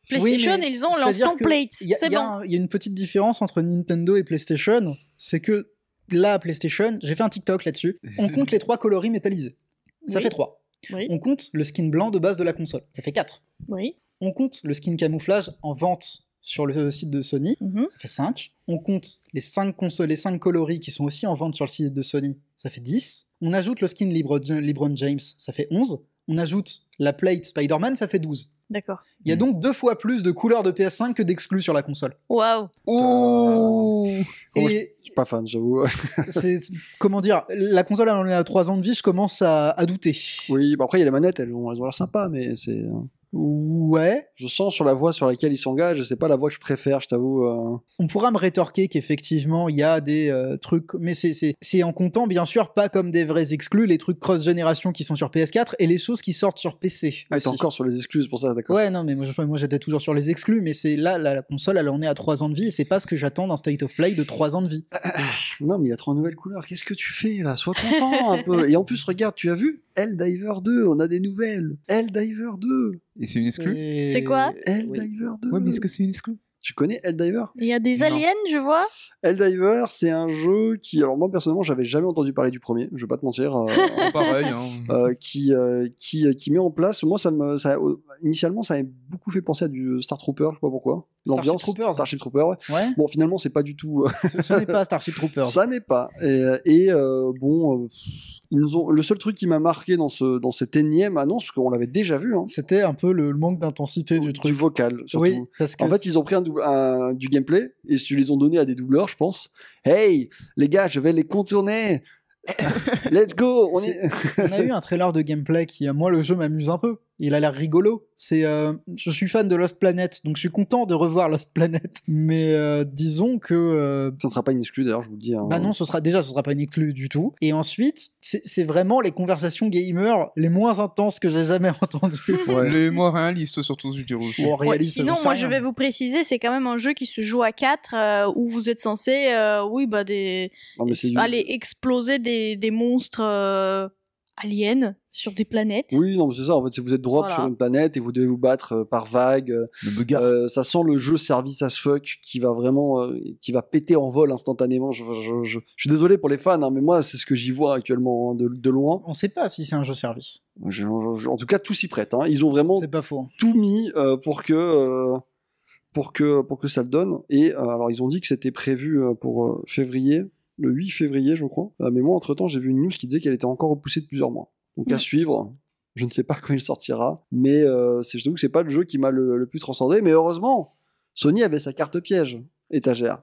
PlayStation, oui, ils ont l'instant Plate. C'est bon. Il y a une petite différence entre Nintendo et PlayStation, c'est que là, PlayStation, j'ai fait un TikTok là-dessus, on compte les 3 coloris métallisés. Ça fait 3. Oui. On compte le skin blanc de base de la console. Ça fait 4. Oui. On compte le skin camouflage en vente sur le site de Sony. Ça fait 5. On compte les 5 coloris qui sont aussi en vente sur le site de Sony. Ça fait 10. On ajoute le skin LeBron James. Ça fait 11. On ajoute la plate Spider-Man. Ça fait 12. D'accord. Il y a donc 2 fois plus de couleurs de PS5 que d'exclus sur la console. Waouh. Et je suis pas fan, j'avoue. Comment dire, la console elle en est à 3 ans de vie, je commence à douter. Oui, bah après il y a les manettes, elles ont l'air sympas, mais c'est... Ouais. Je sens sur la voie sur laquelle ils s'engagent, c'est pas la voie que je préfère, je t'avoue. On pourra me rétorquer qu'effectivement il y a des trucs, mais c'est en comptant bien sûr pas comme des vrais exclus, les trucs cross-génération qui sont sur PS4 et les choses qui sortent sur PC. Ah, t'es encore sur les exclus, c'est pour ça, d'accord. Ouais, non, mais moi j'étais toujours sur les exclus, mais c'est là, la console elle en est à 3 ans de vie et c'est pas ce que j'attends d'un State of Play de 3 ans de vie. Non, mais il y a 3 nouvelles couleurs, qu'est-ce que tu fais là? Sois content un peu. Et en plus, regarde, tu as vu Helldivers 2, on a des nouvelles. Helldivers 2. Et c'est une exclue? C'est quoi? Helldivers 2. Ouais, mais est-ce que c'est une exclue? Tu connais Helldivers? Il y a des aliens, je vois. Helldivers, c'est un jeu qui, alors moi personnellement, j'avais jamais entendu parler du premier, je vais pas te mentir. Pareil. Qui met en place, moi initialement ça m'a beaucoup fait penser à du Star Trooper, je sais pas pourquoi. L'ambiance Starship Troopers. Ouais. Bon, finalement c'est pas du tout. Ce n'est pas Starship Troopers. Ça n'est pas. Bon. Le seul truc qui m'a marqué dans cette énième annonce, parce qu'on l'avait déjà vu, c'était un peu le manque d'intensité du truc. Du vocal, surtout. Oui, parce que en fait, ils ont pris du gameplay et ils les ont donné à des doubleurs, je pense. Hey, les gars, je vais les contourner. Let's go. On a eu un trailer de gameplay qui, moi, le jeu m'amuse un peu. Il a l'air rigolo. Je suis fan de Lost Planet, donc je suis content de revoir Lost Planet. Mais disons que ça ne sera pas une exclue d'ailleurs, je vous le dis. Bah non, ce sera pas une exclue du tout. Et ensuite, c'est vraiment les conversations gamer les moins intenses que j'ai jamais entendues. Les moins réalistes surtout, je dirais. Sinon, moi, je vais vous préciser, c'est quand même un jeu qui se joue à 4 où vous êtes censé, aller exploser des monstres aliens sur des planètes. Oui, non, mais c'est ça. En fait, vous êtes drop sur une planète et vous devez vous battre par vague. Ça sent le jeu service as fuck qui va vraiment, qui va péter en vol instantanément. Je suis désolé pour les fans, mais moi, c'est ce que j'y vois actuellement de loin. On sait pas si c'est un jeu service. En tout cas, tout s'y prête. Ils ont vraiment c'est pas faux. Tout mis pour que ça le donne. Et alors, ils ont dit que c'était prévu pour févririe. Le 8 février, je crois. Mais moi, entre-temps, j'ai vu une news qui disait qu'elle était encore repoussée de plusieurs mois. Donc à suivre. Je ne sais pas quand il sortira. Mais je trouve que c'est pas le jeu qui m'a le plus transcendé. Mais heureusement, Sony avait sa carte piège. étagère.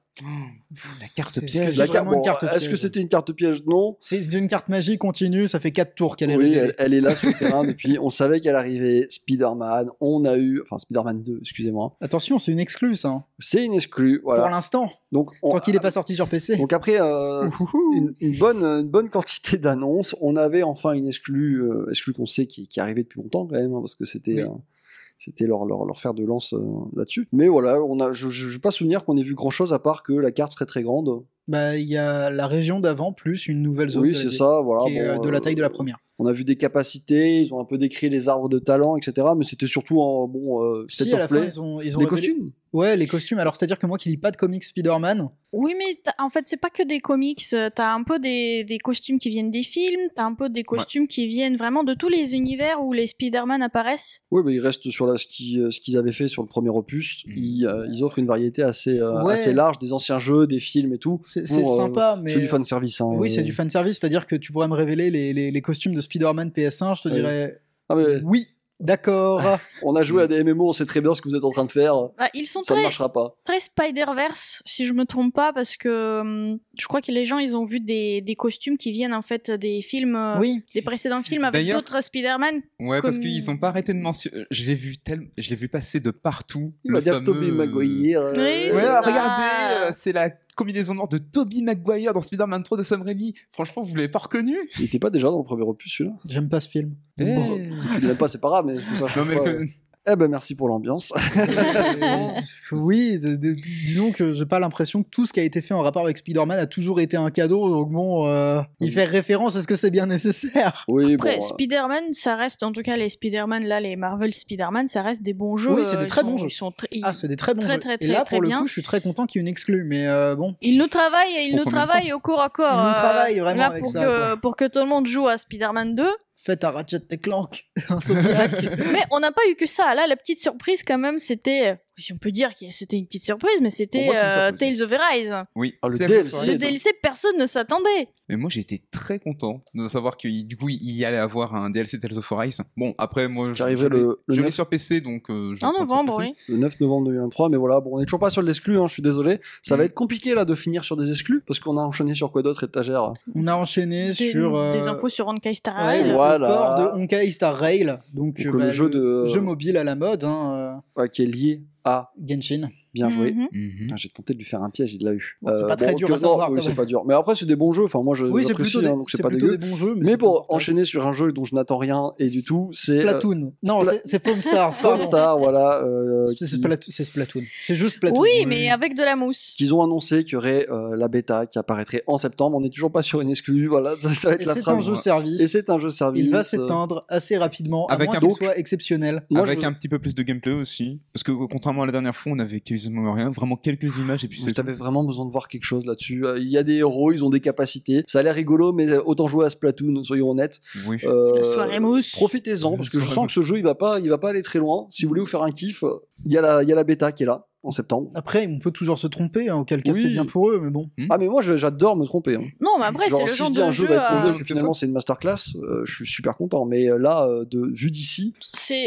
La carte Est-ce que piège. c'est vraiment une carte Est-ce que piège c'était une carte piège? Non. C'est une carte magie continue, ça fait 4 tours qu'elle est Oui, révélée. elle est là sur le terrain depuis. On savait qu'elle arrivait. Spider-Man, Spider-Man 2, excusez-moi. Attention, c'est une exclue, ça. Hein. C'est une exclue, voilà. Pour l'instant, Donc, tant qu'il n'est pas sorti sur PC. Donc après une bonne quantité d'annonces, on avait enfin une exclue qu'on sait qui arrivait depuis longtemps quand même, hein, parce que c'était Oui. c'était leur fer de lance là-dessus. Mais voilà, je n'ai pas souvenir qu'on ait vu grand-chose à part que la carte serait très grande. Bah, il y a la région d'avant plus une nouvelle zone Oui, c'est ça, voilà. qui est de la taille de la première. On a vu des capacités, ils ont un peu décrit les arbres de talent, etc. Mais c'était surtout Si, state à la of fin, play. ils ont Les révélé- costumes. Ouais, les costumes. Alors, c'est-à-dire que moi qui lis pas de comics Spider-Man, Oui, mais en fait, c'est pas que des comics. T'as un peu des costumes qui viennent des films, t'as un peu des costumes qui viennent vraiment de tous les univers où les Spider-Man apparaissent. Oui, mais ils restent sur ce qu'ils avaient fait sur le premier opus. Ils offrent une variété assez large des anciens jeux, des films et tout. c'est Bon, sympa, mais... C'est du fanservice. Hein, Oui, c'est du fanservice, c'est-à-dire que tu pourrais me révéler les costumes de Spider-Man PS1, je te dirais... Ah, mais Oui, d'accord. on a joué à des MMO, on sait très bien ce que vous êtes en train de faire. Bah, ils sont Ça ne très, marchera pas. très Spider-Verse, si je me trompe pas, parce que je crois que les gens, ils ont vu des costumes qui viennent en fait des films, Oui. des précédents films avec D'ailleurs- d'autres Spider-Man. Ouais, parce Comme- qu'ils ont pas arrêté de mentionner. Je l'ai vu passer de partout. Il va dire Tobey Maguire. Oui, Ouais, c'est ça. regardez, c'est la combinaison noire de Tobey Maguire dans Spider-Man 3 de Sam Raimi. Franchement, vous l'avez pas reconnu? Il était pas déjà dans le premier opus celui-là. J'aime pas ce film. Eh. Bon, tu l'aimes pas, c'est pas grave, mais je ça, Non, mais fois, Eh ben merci pour l'ambiance. Oui, disons que j'ai pas l'impression que tout ce qui a été fait en rapport avec Spider-Man a toujours été un cadeau, donc bon, il fait référence à ce que c'est bien nécessaire. Oui, Après, bon. Spider-Man, ça reste, en tout cas, les Spider-Man, là, les Marvel Spider-Man, ça reste des bons jeux. Oui, c'est des ils très sont- bons jeux. Ils sont Ah, c'est des très bons Très, jeux. très, Et là, très, pour très le bien. coup, je suis très content qu'il y ait une exclue, mais bon. Ils nous travaillent Pour combien de travaillent au corps à corps. Ils nous travaillent vraiment là, avec pour ça, que, quoi. pour que tout le monde joue à Spider-Man 2. Faites un Ratchet et Clank, un Insomniac. Mais on n'a pas eu que ça. Là, la petite surprise, quand même, c'était. Si on peut dire que c'était une petite surprise, mais c'était Pour moi, c'est une surprise. Tales of Arise. Oui. Ah, le C'est DLC. vrai. Le DLC, personne ne s'attendait. Mais moi, j'ai été très content de savoir qu'il du coup, il y allait avoir un DLC Tales of Arise. Bon, après, moi, Qui arriverait le je l'ai 9 sur PC, donc je vais En le prendre sur novembre, PC. oui. Le 9 novembre 2023, mais voilà, bon, on est toujours pas sur l'exclu, hein, je suis désolé. Ça va être compliqué là de finir sur des exclus, parce qu'on a enchaîné sur quoi d'autre, étagère. On a enchaîné Des, sur... des infos sur Honkai Star Ouais, Rail. le Voilà. port de Honkai Star Rail, donc le jeu mobile à la mode, hein, Qui est lié à Genshin. bien joué. Mhm. Mhm. Ah, j'ai tenté de lui faire un piège, il l'a eu. Bon, c'est pas très dur à non, savoir, oui, quand c'est même. pas dur. Mais après, c'est des bons jeux. Enfin, moi, je Oui, c'est j'apprécie, plutôt, hein, donc c'est pas plutôt dégueu. des bons jeux. Mais c'est pour confortable. enchaîner sur un jeu dont je n'attends rien et du tout, c'est Splatoon. Non, c'est Foam Stars. Foam pardon. Star, voilà. C'est Splatoon. C'est juste Splatoon. Oui, mais avec de la mousse. Qu'ils ont annoncé qu'il y aurait la bêta qui apparaîtrait en septembre. On n'est toujours pas sur une exclue. Voilà, ça va être Et la c'est phrase. un jeu service. Et c'est un jeu service. Il va s'éteindre assez rapidement, à Avec moins un qu'il book. soit exceptionnel. Moi, Avec je vous- un petit peu plus de gameplay aussi. Parce que contrairement à la dernière fois, on avait quasiment rien. Vraiment quelques images et puis c'est Tu avais vraiment besoin de voir quelque chose là-dessus. Il y a des héros, ils ont des capacités. Ça a l'air rigolo, mais autant jouer à Splatoon, soyons honnêtes. tout. Oui. La soirée mousse. Profitez-en, parce que je Soirée sens que ce jeu, il va pas aller très loin. Si vous voulez vous faire un kiff, il y a la bêta qui est là, en septembre. Après, on peut toujours se tromper, hein, auquel cas Oui. c'est bien pour eux, mais bon. Ah, mais moi, j'adore me tromper. Hein. Non, mais après, Genre, c'est le si genre je dis de un jeu jeu. va être mauvais, à- que finalement c'est une masterclass, je suis super content. Mais là, vu d'ici,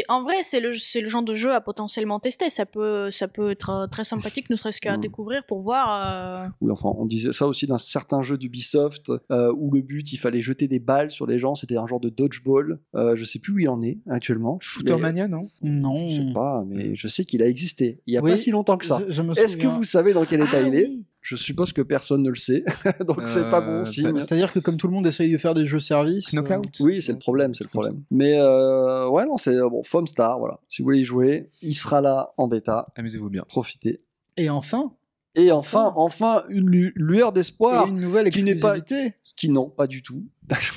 En vrai, c'est le genre de jeu à potentiellement tester. Ça peut être très sympathique, ne serait-ce qu'à découvrir pour voir. oui, enfin, on disait ça aussi d'un certain jeu d'Ubisoft où le but, il fallait jeter des balles sur les gens. C'était un genre de dodgeball. Je sais plus où il en est actuellement. Shootermania, non? Non. Je sais pas, mais je sais qu'il a existé. Il y a Oui, pas si longtemps que ça. Je me Est-ce que souviens. vous savez dans quel état Ah il est oui. Je suppose que personne ne le sait, donc c'est pas bon signe. C'est-à-dire que comme tout le monde essaye de faire des jeux service... Knockout. Oui, c'est le problème, c'est le problème. Mais ouais, non, c'est bon, Foam Star, voilà. Si vous voulez y jouer, il sera là en bêta. Amusez-vous bien. Profitez. Et enfin, Et enfin, une lueur d'espoir et une nouvelle qui n'est pas- exclusivité. qui non, pas du tout.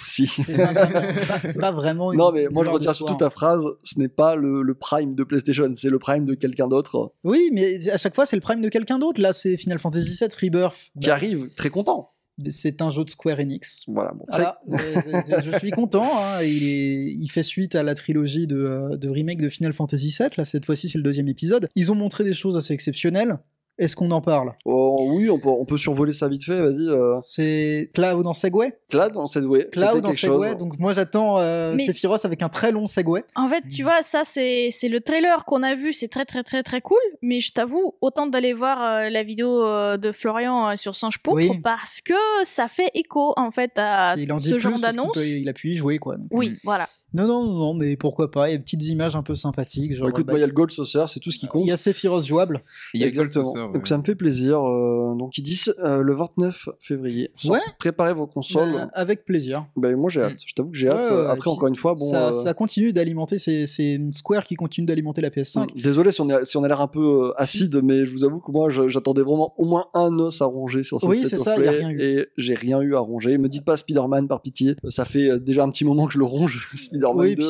Si. C'est pas vraiment- c'est pas vraiment une Non, mais moi je lueur retiens d'espoir. surtout ta phrase, ce n'est pas le Prime de PlayStation, c'est le Prime de quelqu'un d'autre Oui, mais à chaque fois, c'est le prime de quelqu'un d'autre. Là, c'est Final Fantasy VII Rebirth. qui arrive très content. C'est un jeu de Square Enix. Voilà, bon. Voilà, je suis content. Hein, il fait suite à la trilogie de remake de Final Fantasy VII. Là, cette fois-ci, c'est le 2e épisode. Ils ont montré des choses assez exceptionnelles. Est-ce qu'on en parle? Oh, oui, on peut survoler ça vite fait, vas-y. C'est Cloud en Segway? Cloud en Segway. Cloud en Segway, donc moi j'attends Sephiroth avec un très long Segway. En fait, tu vois, ça c'est le trailer qu'on a vu, c'est très très très très cool, mais je t'avoue, autant d'aller voir la vidéo de Florian sur Singe Pourpre, parce que ça fait écho en fait à ce genre d'annonce. Il a pu y jouer, quoi. Donc, oui, voilà. Non, mais pourquoi pas, il y a des petites images un peu sympathiques. Genre, écoute, il y a le Gold Saucer, c'est tout ce qui compte. Il y a Sephiroth jouable. Il y a exactement. Saucer, ouais. Donc ça me fait plaisir. Donc ils disent le 29 février. Préparez vos consoles. Avec plaisir. Moi j'ai hâte. Je t'avoue que j'ai hâte. Après, encore une fois, bon. Ça continue d'alimenter, c'est Square qui continue d'alimenter la PS5. Désolé si on a l'air un peu acide, mais je vous avoue que moi j'attendais vraiment au moins un os à ronger sur ce State of Play. Et j'ai rien eu à ronger. Me dites pas Spider-Man par pitié. Ça fait déjà un petit moment que je le ronge. Spider-Man 2.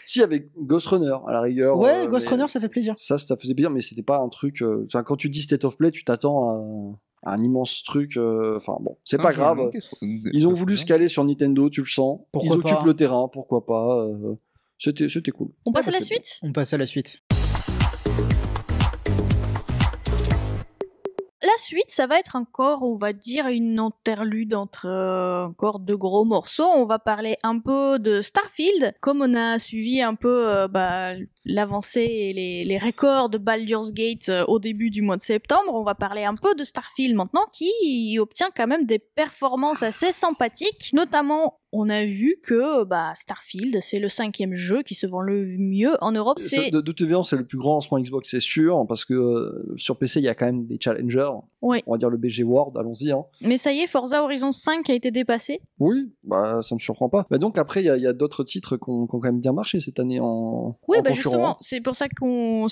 Si, avec Ghost Runner à la rigueur. Ouais, Ghost Runner, ça fait plaisir. Ça faisait plaisir, mais c'était pas un truc. Quand tu dis State of Play, tu t'attends à un immense truc. Enfin bon, c'est pas grave. Ils ont voulu se caler sur Nintendo, tu le sens. Ils occupent le terrain, pourquoi pas. C'était cool. On passe à la suite ? On passe à la suite. La suite, ça va être encore, on va dire, une interlude entre encore deux gros morceaux. On va parler un peu de Starfield. Comme on a suivi un peu l'avancée et les records de Baldur's Gate au début du mois de septembre, on va parler un peu de Starfield maintenant, qui obtient quand même des performances assez sympathiques. Notamment, on a vu que Starfield, c'est le 5e jeu qui se vend le mieux en Europe. De toute évidence, c'est le plus grand lancement Xbox, c'est sûr, parce que sur PC, il y a quand même des challengers. Oui. On va dire le BG World, allons-y. Hein. Mais ça y est, Forza Horizon 5 a été dépassé. Oui, ça me surprend pas. Donc après, il y a d'autres titres qui ont quand même bien marché cette année en concurrent. Justement, c'est pour ça qu'on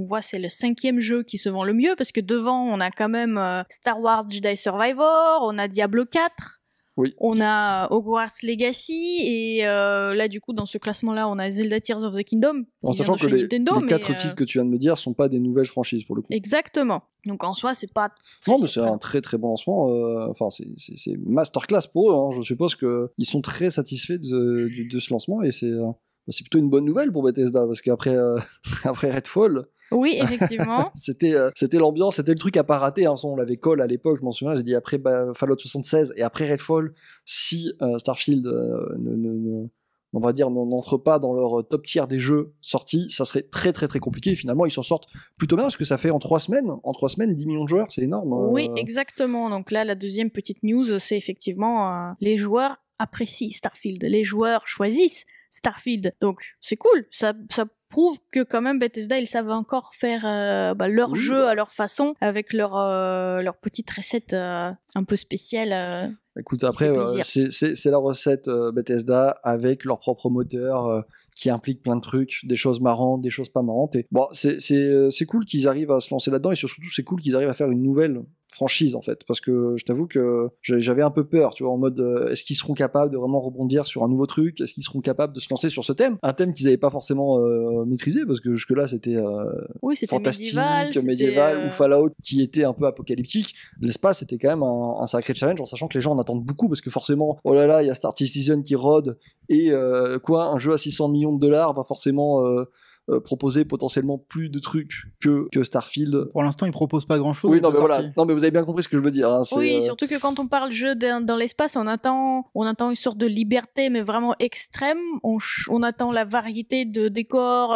voit c'est le 5e jeu qui se vend le mieux, parce que devant, on a quand même Star Wars Jedi Survivor, on a Diablo 4. Oui. On a Hogwarts Legacy et là du coup dans ce classement-là on a Zelda Tears of the Kingdom. En sachant que les 4 titres que tu viens de me dire sont pas des nouvelles franchises pour le coup. Exactement. Donc en soi c'est pas. Non mais c'est un très très bon lancement. Enfin c'est masterclass pour eux. Hein. Je suppose que ils sont très satisfaits de ce lancement et c'est plutôt une bonne nouvelle pour Bethesda parce qu'après après Redfall. Oui, effectivement. c'était l'ambiance, c'était le truc à pas rater. Hein. On l'avait call à l'époque, je m'en souviens. J'ai dit après Fallout 76 et après Redfall, si Starfield on va dire n'entre pas dans leur top tier des jeux sortis, ça serait très très très compliqué. Et finalement, ils s'en sortent plutôt bien parce que ça fait en 3 semaines 10 millions de joueurs, c'est énorme. Oui, exactement. Donc là, la deuxième petite news, c'est effectivement les joueurs apprécient Starfield, les joueurs choisissent Starfield. Donc c'est cool, ça prouve que quand même Bethesda ils savent encore faire leur jeu à leur façon avec leur petite recette un peu spéciale. Écoute, après c'est la recette Bethesda avec leur propre moteur qui implique plein de trucs, des choses marrantes, des choses pas marrantes. Et bon, c'est cool qu'ils arrivent à se lancer là-dedans et surtout c'est cool qu'ils arrivent à faire une nouvelle franchise en fait, parce que je t'avoue que j'avais un peu peur, tu vois, en mode est-ce qu'ils seront capables de vraiment rebondir sur un nouveau truc, est-ce qu'ils seront capables de se lancer sur ce thème, un thème qu'ils n'avaient pas forcément maîtrisé, parce que jusque-là c'était fantastique, médiéval ou Fallout qui était un peu apocalyptique. L'espace était quand même un sacré challenge, en sachant que les gens en attendent beaucoup, parce que forcément, oh là là, il y a Star Citizen qui rôde, et un jeu à 600 millions de dollars va forcément proposer potentiellement plus de trucs que Starfield. Pour l'instant, ils proposent pas grand chose. Oui, non, mais voilà. Non, mais vous avez bien compris ce que je veux dire. Hein. Oui, surtout que quand on parle jeu dans l'espace, on attend une sorte de liberté, mais vraiment extrême. On attend la variété de décors,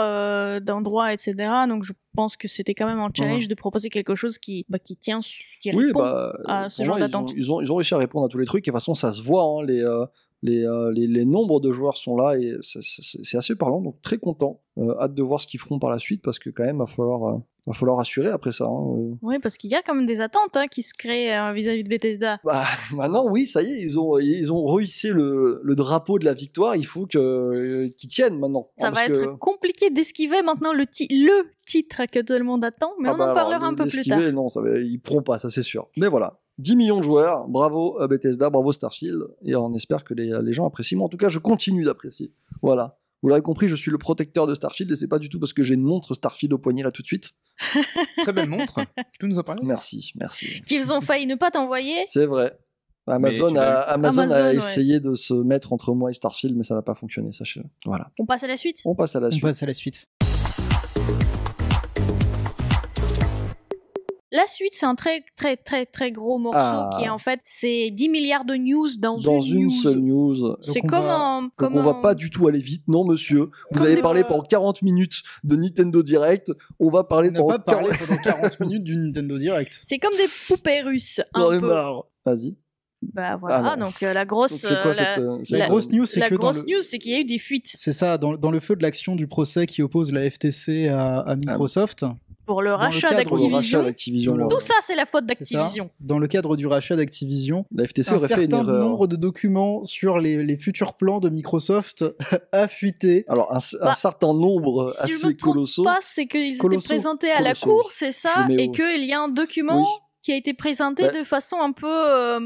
d'endroits, etc. Donc, je pense que c'était quand même un challenge de proposer quelque chose qui répond à ce genre d'attente. Ils ont réussi à répondre à tous les trucs. Et de toute façon, ça se voit. Hein, les nombres de joueurs sont là et c'est assez parlant, donc très content. Hâte de voir ce qu'ils feront par la suite, parce que quand même va falloir assurer après ça. Hein. Oui, parce qu'il y a quand même des attentes qui se créent vis-à-vis de Bethesda. Maintenant, oui, ça y est, ils ont rehissé le drapeau de la victoire. Il faut qu'ils tiennent maintenant. Ça va être compliqué d'esquiver maintenant le titre que tout le monde attend, mais on en parlera un peu plus tard. Non, ils pourront pas, ça c'est sûr. Mais voilà. 10 millions de joueurs, bravo Bethesda, bravo Starfield, et on espère que les gens apprécient. Moi, en tout cas, je continue d'apprécier. Voilà. Vous l'avez compris, je suis le protecteur de Starfield, et c'est pas du tout parce que j'ai une montre Starfield au poignet là tout de suite. Très belle montre. Tu peux nous en parler ? Merci. Qu'ils ont failli ne pas t'envoyer. C'est vrai. Amazon a essayé de se mettre entre moi et Starfield, mais ça n'a pas fonctionné, sachez-le. Voilà. On passe à la suite ? On passe à la suite. La suite, c'est un très très très très gros morceau qui est en fait, c'est 10 milliards de news dans une seule news. C'est on va pas du tout aller vite, non monsieur. Vous avez parlé pendant 40 minutes de Nintendo Direct, on va parler pendant 40 minutes du Nintendo Direct. C'est comme des poupées russes. Vas-y. Bah voilà, donc la grosse la grosse news, c'est la grosse news, c'est qu'il y a eu des fuites. C'est ça, dans le feu de l'action du procès qui oppose la FTC à Microsoft. Pour le rachat d'Activision. Tout ça, c'est la faute d'Activision. Dans le cadre du rachat d'Activision, la FTC aurait fait une erreur. Un certain nombre de documents sur les futurs plans de Microsoft a fuité. Alors, un certain nombre si assez colossaux. Si je me trompe pas, c'est qu'ils étaient présentés à la cour, c'est ça, et qu'il y a un document... Oui. Qui a été présenté de façon un peu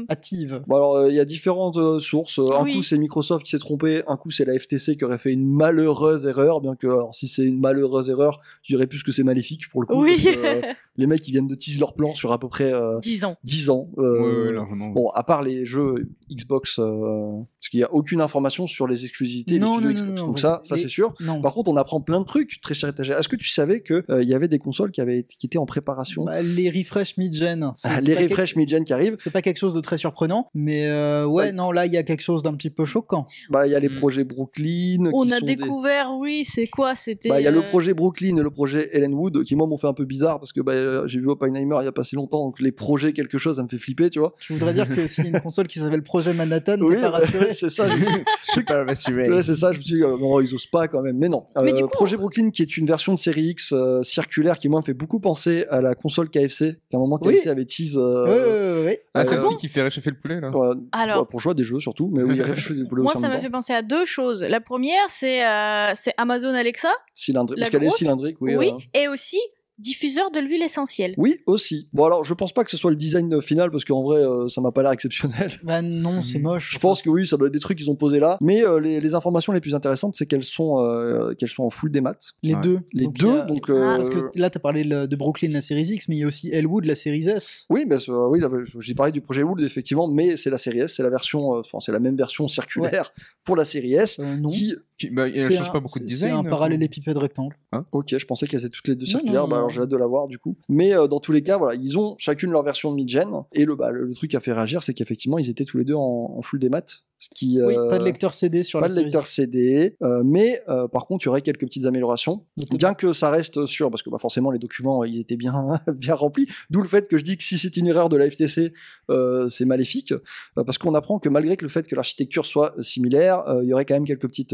hâtive. Bon alors il y a différentes sources. Un coup c'est Microsoft qui s'est trompé, un coup c'est la FTC qui aurait fait une malheureuse erreur. Bien que alors, si c'est une malheureuse erreur, je dirais plus que c'est maléfique pour le coup. Oui. Parce que, les mecs ils viennent de teaser leur plan sur à peu près 10 ans. 10 ans. Bon à part les jeux Xbox, parce qu'il y a aucune information sur les exclusivités des studios Xbox. Donc ça c'est sûr. Non. Par contre on apprend plein de trucs très cher étagère. Est-ce que tu savais que il y avait des consoles qui étaient en préparation? Les refresh mid-gen. Les refresh mid-gen qui arrivent. C'est pas quelque chose de très surprenant, mais non, là il y a quelque chose d'un petit peu choquant. Bah il y a les projets Brooklyn. On a découvert, c'est quoi? C'était. Il y a le projet Brooklyn et le projet Ellenwood qui moi m'ont fait un peu bizarre parce que j'ai vu Oppenheimer il y a pas si longtemps, donc les projets quelque chose ça me fait flipper, tu vois. Je voudrais dire que s'il y a une console qui s'appelle Projet Manhattan, t'es pas rassuré. C'est ça. Je suis pas rassuré. Ouais, c'est ça. Je me suis dit non ils osent pas quand même, mais non. Mais du coup, projet Brooklyn qui est une version de série X circulaire qui moi me fait beaucoup penser à la console KFC. Qu'à un moment KFC avait tease. Oui. Celle-ci qui fait réchauffer le poulet là. Alors, pour jouer à des jeux surtout, mais oui, réchauffer le poulet. Moi, ça m'a fait penser à deux choses. La première, c'est Amazon Alexa. Cylindrique, parce qu'elle est cylindrique, oui. Oui, et aussi diffuseur de l'huile essentielle. Oui, aussi. Bon alors, je pense pas que ce soit le design final parce qu'en vrai, ça m'a pas l'air exceptionnel. Bah non, c'est moche. Je pense que oui, ça doit être des trucs qu'ils ont posés là. Mais les informations les plus intéressantes, c'est qu'elles sont en full démat. Les deux. Les deux. Donc parce que là, t'as parlé de Brooklyn, la série X, mais il y a aussi Elwood, la série S. Oui, j'ai parlé du projet Elwood effectivement, mais c'est la série S, c'est la version, c'est la même version circulaire pour la série S non. elle change pas beaucoup de design. C'est un parallélépipède rectangle. Ok, je pensais qu'elles étaient toutes les deux circulaires. Alors j'ai hâte de la voir du coup. Mais dans tous les cas, voilà, ils ont chacune leur version de mid-gen. Et le truc qui a fait réagir, c'est qu'effectivement, ils étaient tous les deux en full démat. Oui, pas de lecteur CD sur la série. Pas de lecteur CD, mais par contre, il y aurait quelques petites améliorations. Bien que ça reste sûr, parce que forcément, les documents, ils étaient bien remplis. D'où le fait que je dis que si c'est une erreur de la FTC, c'est maléfique. Parce qu'on apprend que malgré que le fait que l'architecture soit similaire, il y aurait quand même quelques petites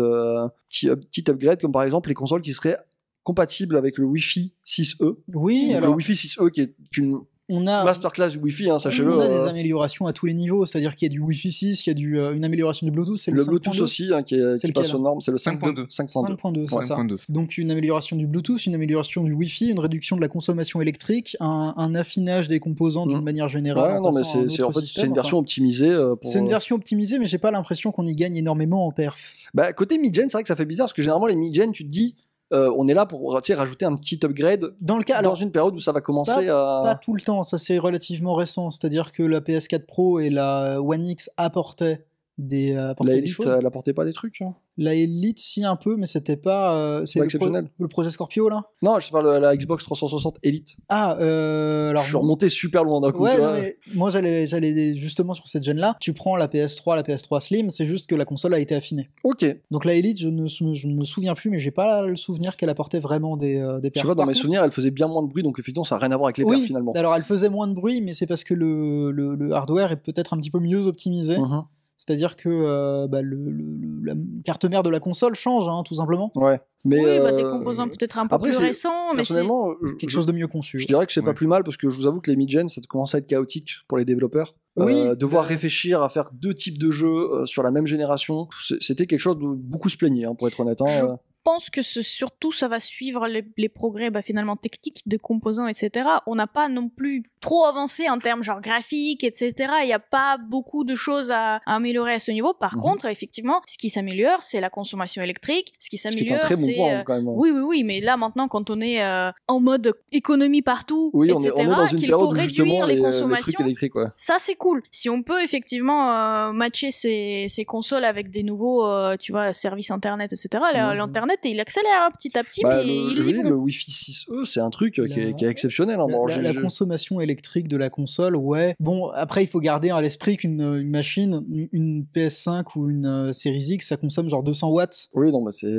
upgrades, comme par exemple les consoles qui seraient compatibles avec le Wi-Fi 6E. Oui, alors le Wi-Fi 6E qui est une masterclass du Wi-Fi, sachez-le. On a des améliorations à tous les niveaux, c'est-à-dire qu'il y a du Wi-Fi 6, il y a une amélioration du Bluetooth, c'est le Bluetooth aussi qui passe aux normes, c'est le 5.2. 5.2, c'est ça. Donc une amélioration du Bluetooth, une amélioration du Wi-Fi, une réduction de la consommation électrique, un affinage des composants d'une manière générale. Ouais, non, mais c'est une version optimisée. C'est une version optimisée, mais j'ai pas l'impression qu'on y gagne énormément en perf. Côté mid-gen, c'est vrai que ça fait bizarre parce que généralement les mid-gen, tu te dis. On est là pour rajouter un petit upgrade dans une période où ça va commencer pas tout le temps, ça c'est relativement récent, c'est-à-dire que la PS4 Pro et la One X apportaient la Elite, elle apportait pas des trucs La Elite, si, un peu, mais c'était pas. C'est exceptionnel. Le projet Scorpio, là? Non, je parle de la Xbox 360 Elite. Alors. Je suis remonté super loin d'un coup. Ouais, non, mais moi, j'allais justement sur cette gêne-là. Tu prends la PS3, la PS3 Slim, c'est juste que la console a été affinée. Ok. Donc la Elite, je ne me souviens plus, mais j'ai pas le souvenir qu'elle apportait vraiment des perfs. Tu vois, dans mes souvenirs, elle faisait bien moins de bruit, donc effectivement, ça n'a rien à voir avec les perfs finalement. Alors elle faisait moins de bruit, mais c'est parce que le hardware est peut-être un petit peu mieux optimisé. C'est-à-dire que la carte mère de la console change, tout simplement. Ouais. Mais des composants peut-être un peu plus récents, mais c'est quelque chose de mieux conçu. Je dirais que c'est pas plus mal parce que je vous avoue que les mid-gen, ça commence à être chaotique pour les développeurs. Devoir réfléchir à faire deux types de jeux sur la même génération, c'était quelque chose de beaucoup se plaigner, pour être honnête. Je pense que surtout ça va suivre les progrès finalement techniques de composants, etc. On n'a pas non plus trop avancé en termes genre graphiques, etc. Il n'y a pas beaucoup de choses à améliorer à ce niveau. Par contre, effectivement, ce qui s'améliore, c'est la consommation électrique. Ce qui s'améliore, c'est... C'est un très bon point, quand même. Oui, mais là, maintenant, quand on est en mode économie partout, etc., on est dans une qu'il faut période réduire les consommations, les trucs électriques, ça, c'est cool. Si on peut, effectivement, matcher ces consoles avec des nouveaux, services Internet, etc., l'Internet, honnête, il accélère petit à petit, mais le Wi-Fi 6E, c'est un truc qui est exceptionnel. La consommation électrique de la console, ouais. Bon, après, il faut garder à l'esprit qu'une machine, une PS5 ou une Series X, ça consomme genre 200 watts. Oui, non, c'est...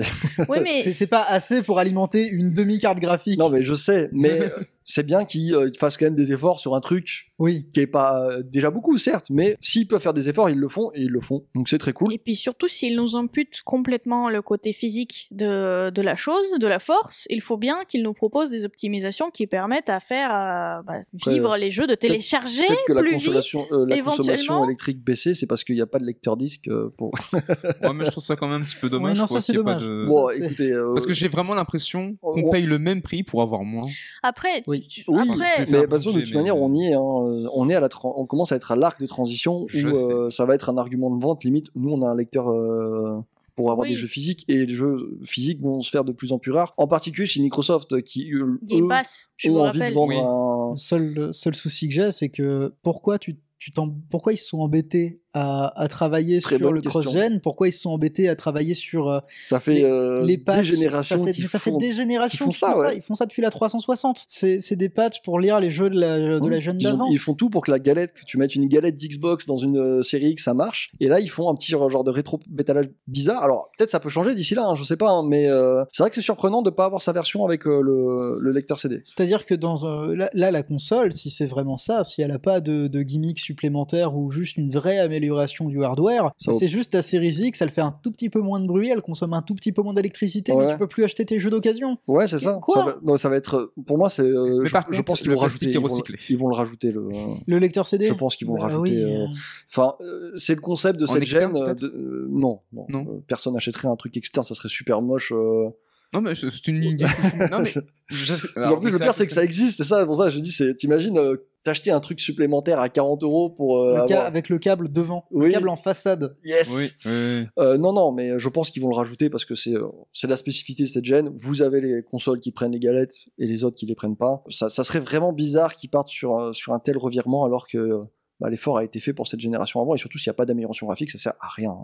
Oui, mais... c'est pas assez pour alimenter une demi-carte graphique. Non, mais je sais, mais c'est bien qu'ils fassent quand même des efforts sur un truc qui est pas déjà beaucoup, certes, mais s'ils peuvent faire des efforts, ils le font, et ils le font. Donc c'est très cool. Et puis surtout, s'ils nous amputent complètement le côté physique de la chose, de la force, il faut bien qu'ils nous proposent des optimisations qui permettent à faire vivre les jeux, de télécharger plus vite, la consommation électrique baissée, c'est parce qu'il n'y a pas de lecteur disque pour... Ouais, mais je trouve ça quand même un petit peu dommage. Ouais, non, ça c'est dommage. Bon, écoutez... Parce que j'ai vraiment l'impression qu'on paye le même prix pour avoir moins. Après, mais de toute manière, on y est. On commence à être à l'arc de transition où ça va être un argument de vente. Limite, nous, on a un lecteur pour avoir des jeux physiques, et les jeux physiques vont se faire de plus en plus rares. En particulier chez Microsoft, qui Game Pass, je ont vous envie de vendre un... Seul souci que j'ai, c'est que pourquoi ils se sont embêtés à travailler sur le cross-gen, pourquoi ils se sont embêtés à travailler sur ça fait les patchs, des générations ça fait des générations qu'ils font ça, ils font ça depuis la 360. C'est des patchs pour lire les jeux de la jeune d'avant. Ils font tout pour que que tu mettes une galette d'Xbox dans une série X, ça marche, et là ils font un petit genre de rétro-bétalage bizarre. Alors peut-être ça peut changer d'ici là, je sais pas, mais c'est vrai que c'est surprenant de pas avoir sa version avec le lecteur CD. C'est-à-dire que là la console, si c'est vraiment ça, si elle a pas de gimmicks supplémentaires ou juste une vraie amélioration du hardware, c'est juste ta Series X, elle fait un tout petit peu moins de bruit, elle consomme un tout petit peu moins d'électricité, mais tu peux plus acheter tes jeux d'occasion. Ouais, c'est ça. Ça va être, pour moi, c'est. Je pense qu'ils vont rajouter. Ils vont le rajouter le lecteur CD. Je pense qu'ils vont le rajouter. Enfin, c'est le concept de cette gêne. Non. Personne n'achèterait un truc externe, ça serait super moche. Non, mais c'est une idée. Non, mais. En plus, le pire, c'est que ça existe, c'est ça. Pour ça, je dis, t'imagines t'acheter un truc supplémentaire à 40 € pour. Avec le câble devant, le câble en façade. Yes! Oui. Non, mais je pense qu'ils vont le rajouter parce que c'est la spécificité de cette gêne. Vous avez les consoles qui prennent les galettes et les autres qui les prennent pas. Ça serait vraiment bizarre qu'ils partent sur un tel revirement alors que. L'effort a été fait pour cette génération avant, et surtout s'il n'y a pas d'amélioration graphique, ça sert à rien.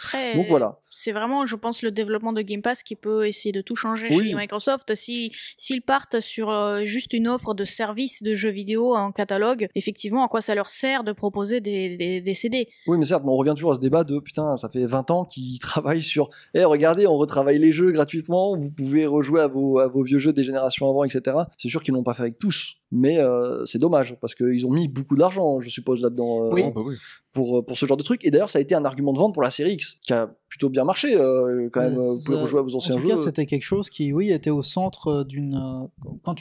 Après, donc voilà. C'est vraiment, je pense, le développement de Game Pass qui peut essayer de tout changer chez Microsoft. S'ils partent sur juste une offre de service de jeux vidéo en catalogue, effectivement, à quoi ça leur sert de proposer des CD? Oui, mais certes, on revient toujours à ce débat de putain, ça fait 20 ans qu'ils travaillent sur regardez, on retravaille les jeux gratuitement, vous pouvez rejouer à vos vieux jeux des générations avant, etc. C'est sûr qu'ils l'ont pas fait avec tous, mais c'est dommage parce qu'ils ont mis beaucoup d'argent, je suppose, là-dedans pour ce genre de truc. Et d'ailleurs, ça a été un argument de vente pour la série X qui a plutôt bien marché quand même. Vous pouvez rejouer à vos anciens jeux. En tout cas, c'était quelque chose qui, était au centre d'une. Quand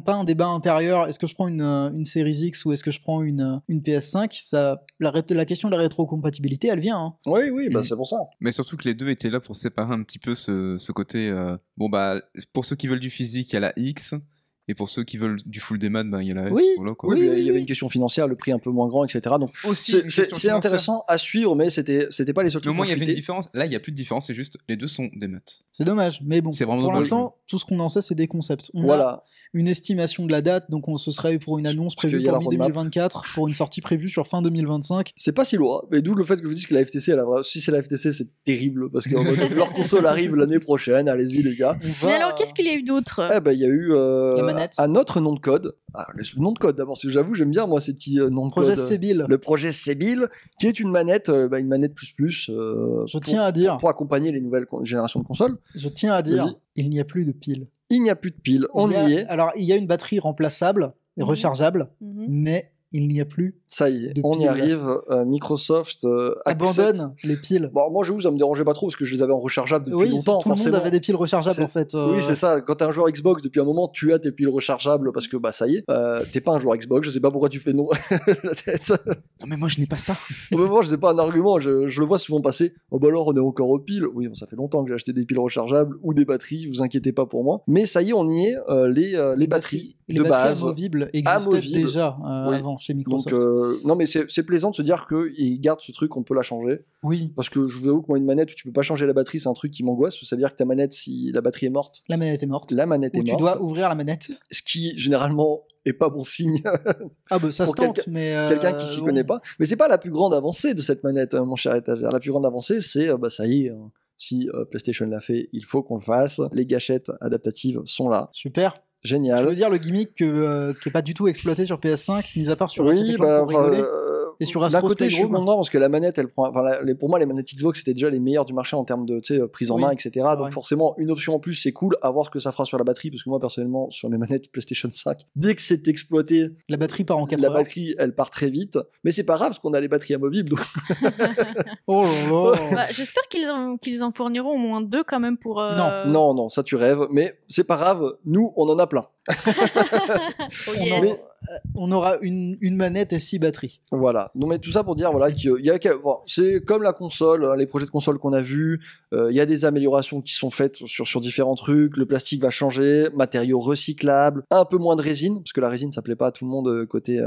t'as un débat intérieur, est-ce que je prends une série X ou est-ce que je prends une PS5, la question de la rétrocompatibilité, elle vient. Hein. Oui, c'est pour ça. Mais surtout que les deux étaient là pour séparer un petit peu ce côté. Pour ceux qui veulent du physique, il y a la X. Et pour ceux qui veulent du full démat, il y a la S. Il y avait une question financière, le prix un peu moins grand, etc. Donc c'est intéressant à suivre, mais c'était pas les seuls trucs. Mais au moins il y avait une différence. Là, il y a plus de différence, c'est juste les deux sont des maths. C'est dommage, mais bon. Pour l'instant, tout ce qu'on en sait, c'est des concepts. On a une estimation de la date, donc ce serait pour une annonce prévue pour mi-2024, pour une sortie prévue sur fin 2025. C'est pas si loin, mais d'où le fait que je vous dise que la FTC, si c'est la FTC, c'est terrible parce que leur console arrive l'année prochaine. Allez-y les gars. Mais alors, qu'est-ce qu'il y a eu d'autre? Il y a eu un autre nom de code. Le nom de code d'abord, parce que j'avoue, j'aime bien moi ces petits noms de code. Le projet Sébil, qui est une manette plus. Je tiens à dire. Pour accompagner les nouvelles générations de consoles. Je tiens à dire, il n'y a plus de piles. Il n'y a plus de piles, on y est. Alors, il y a une batterie remplaçable et rechargeable, mais il n'y a plus. Ça y est, on y arrive. Microsoft abandonne les piles. Bon, moi, j'avoue, ça me dérangeait pas trop parce que je les avais en rechargeable depuis longtemps. Tout le monde avait des piles rechargeables en fait. Oui, c'est ça. Quand t'es un joueur Xbox depuis un moment, tu as tes piles rechargeables parce que ça y est. T'es pas un joueur Xbox. Je sais pas pourquoi tu fais non la tête. Non, mais moi, je n'ai pas ça. Moi, je sais pas un argument. Je le vois souvent passer. Alors, on est encore aux piles. Oui, ça fait longtemps que j'ai acheté des piles rechargeables ou des batteries. Vous inquiétez pas pour moi. Mais ça y est, on y est. Les batteries de base amovibles existaient déjà avant chez Microsoft. Donc, non, mais c'est plaisant de se dire qu'ils gardent ce truc, on peut la changer. Oui. Parce que je vous avoue que moi, une manette où tu peux pas changer la batterie, c'est un truc qui m'angoisse. Ça veut dire que ta manette, si la batterie est morte. La manette est morte. Ou tu dois ouvrir la manette. Ce qui, généralement, est pas bon signe. Ça se tente, mais. Quelqu'un qui s'y connaît pas. Mais c'est pas la plus grande avancée de cette manette, mon cher étagère. La plus grande avancée, c'est, ça y est. Si PlayStation l'a fait, il faut qu'on le fasse. Les gâchettes adaptatives sont là. Super. Génial. Je veux dire le gimmick qui est pas du tout exploité sur PS5, mis à part sur oui, Ratchet & Clank pour rigoler. Et sur d'un Astro's côté, je suis Playroom. content parce que la manette, elle prend. Enfin, pour moi, les manettes Xbox c'était déjà les meilleures du marché en termes de prise en main, etc. Donc forcément, une option en plus, c'est cool. À voir ce que ça fera sur la batterie, parce que moi personnellement, sur mes manettes PlayStation 5, dès que c'est exploité, la batterie part en 4 la heures. batterie, elle part très vite. Mais c'est pas grave parce qu'on a les batteries amovibles. Donc... oh là là. Bah, j'espère qu'ils en fourniront au moins 2 quand même pour. Non, ça tu rêves. Mais c'est pas grave. Nous, on en a plein. Oh yes. On aura une manette et 6 batteries. Voilà. Donc, mais tout ça pour dire voilà qu'il y a bon, c'est comme la console, les projets de console qu'on a vus. Il y a des améliorations qui sont faites sur différents trucs. Le plastique va changer, matériaux recyclables, un peu moins de résine parce que la résine ça plaît pas à tout le monde côté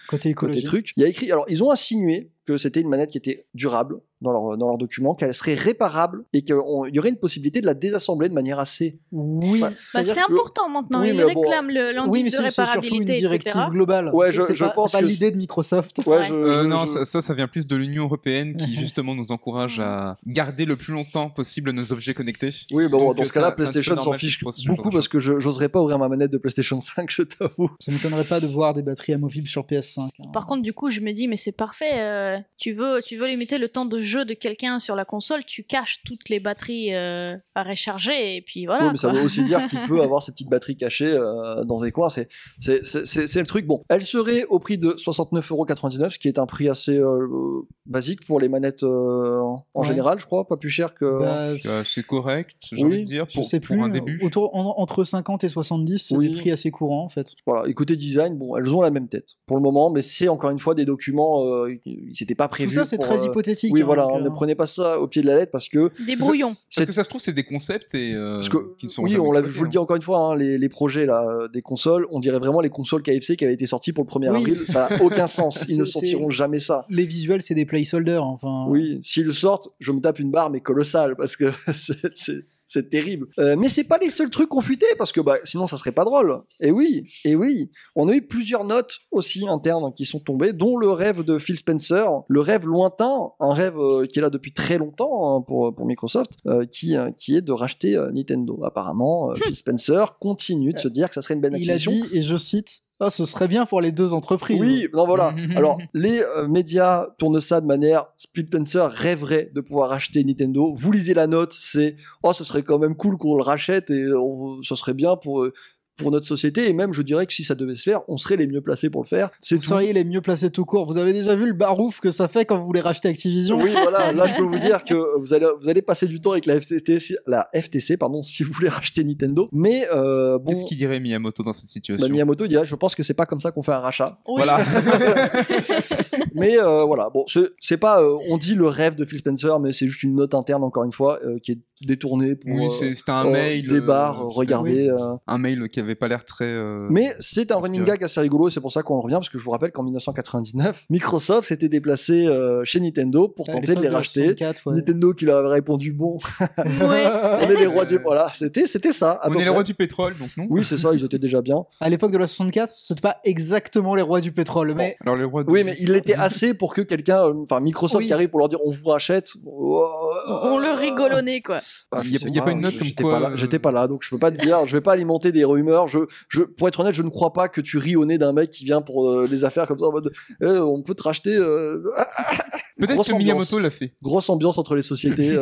côté écologie. Côté truc. Il y a écrit. Alors ils ont insinué que c'était une manette qui était durable dans leur document, qu'elle serait réparable et qu'il y aurait une possibilité de la désassembler de manière assez. Oui. C'est important maintenant. Ils réclament l'indice de réparabilité, une directive etc. globale. Ouais, je pense c'est pas que l'idée de Microsoft. Ouais, non, ça vient plus de l'Union européenne qui justement nous encourage à garder le plus longtemps possible nos objets connectés. Oui, bah bon, dans ce cas-là, c'est un petit peu PlayStation s'en normal fiche ce beaucoup parce que j'oserais pas ouvrir ma manette de PlayStation 5, je t'avoue. Ça m'étonnerait pas de voir des batteries amovibles sur PS5. Par contre, du coup, je me dis, mais c'est parfait. Tu veux limiter le temps de jeu de quelqu'un sur la console, tu caches toutes les batteries à recharger et puis voilà. Oui, mais ça veut aussi dire qu'il peut avoir ces petites batteries cachées dans des coins. C'est le truc. Bon, elle serait au prix de 69,99€, ce qui est un prix assez basique pour les manettes en général, je crois, pas plus cher que. C'est correct, j'ai envie de dire, pour un début. Entre 50 et 70, c'est des prix assez courants en fait. Voilà, et côté design, bon, elles ont la même tête pour le moment, mais c'est encore une fois des documents, ils s'étaient pas prévus. Tout ça, c'est très hypothétique. Oui, voilà, ne prenez pas ça au pied de la lettre parce que. Des brouillons. Parce que ça se trouve, c'est des concepts et qui ne sont oui, jamais je vous le dis encore une fois, hein, les projets là, des consoles, on dirait vraiment les consoles KFC qui avaient été sorties pour le 1er avril, ça n'a aucun sens, ils ne sortiront jamais ça. Les visuels, c'est des placeholders, enfin. Oui, s'ils le sortent, je me tape une barre mais colossale parce que c'est terrible. Mais c'est pas les seuls trucs qu'on fuitait parce que sinon ça serait pas drôle. Et oui, on a eu plusieurs notes aussi internes qui sont tombées, dont le rêve de Phil Spencer, le rêve lointain, un rêve qui est là depuis très longtemps pour Microsoft, qui est de racheter Nintendo. Apparemment, Phil Spencer continue de se dire que ça serait une belle acquisition. Il a dit, et je cite, ce serait bien pour les deux entreprises. Oui, non voilà. Alors, les médias tournent ça de manière Phil Spencer rêverait de pouvoir acheter Nintendo. Vous lisez la note, c'est ce serait quand même cool qu'on le rachète et ce serait bien pour notre société, et même je dirais que si ça devait se faire, on serait les mieux placés pour le faire. Vous seriez les mieux placés tout court. Vous avez déjà vu le barouf que ça fait quand vous voulez racheter Activision? Oui, voilà, là je peux vous dire que vous allez passer du temps avec la FTC, pardon, si vous voulez racheter Nintendo. Mais bon. Qu'est-ce qu'il dirait Miyamoto dans cette situation? Miyamoto dirait, je pense que c'est pas comme ça qu'on fait un rachat. Oui. Voilà. Mais voilà, bon, c'est pas, on dit le rêve de Phil Spencer, mais c'est juste une note interne encore une fois qui est détournée pour. Oui, c'était un mail. Des bars, regardez. Un mail qui avait pas l'air très. Mais c'est un running gag assez rigolo, c'est pour ça qu'on revient, parce que je vous rappelle qu'en 1999, Microsoft s'était déplacé chez Nintendo pour tenter de les racheter. 64, ouais. Nintendo qui leur avait répondu bon. Ouais. On est les rois du. Voilà, c'était ça. On est les rois du pétrole, donc non. Oui, c'est ça, ils étaient déjà bien. À l'époque de la 64, c'était pas exactement les rois du pétrole, mais. Alors les rois. Oui, mais il l'était assez pour que quelqu'un, enfin Microsoft qui arrive pour leur dire on vous rachète. On le rigolonnait quoi. Il y a pas une note comme quoi. J'étais pas là, donc je peux pas te dire. Je vais pas alimenter des rumeurs. Pour être honnête, je ne crois pas que tu ris au nez d'un mec qui vient pour les affaires comme ça en mode on peut te racheter. Peut-être que Miyamoto l'a fait. Grosse ambiance entre les sociétés.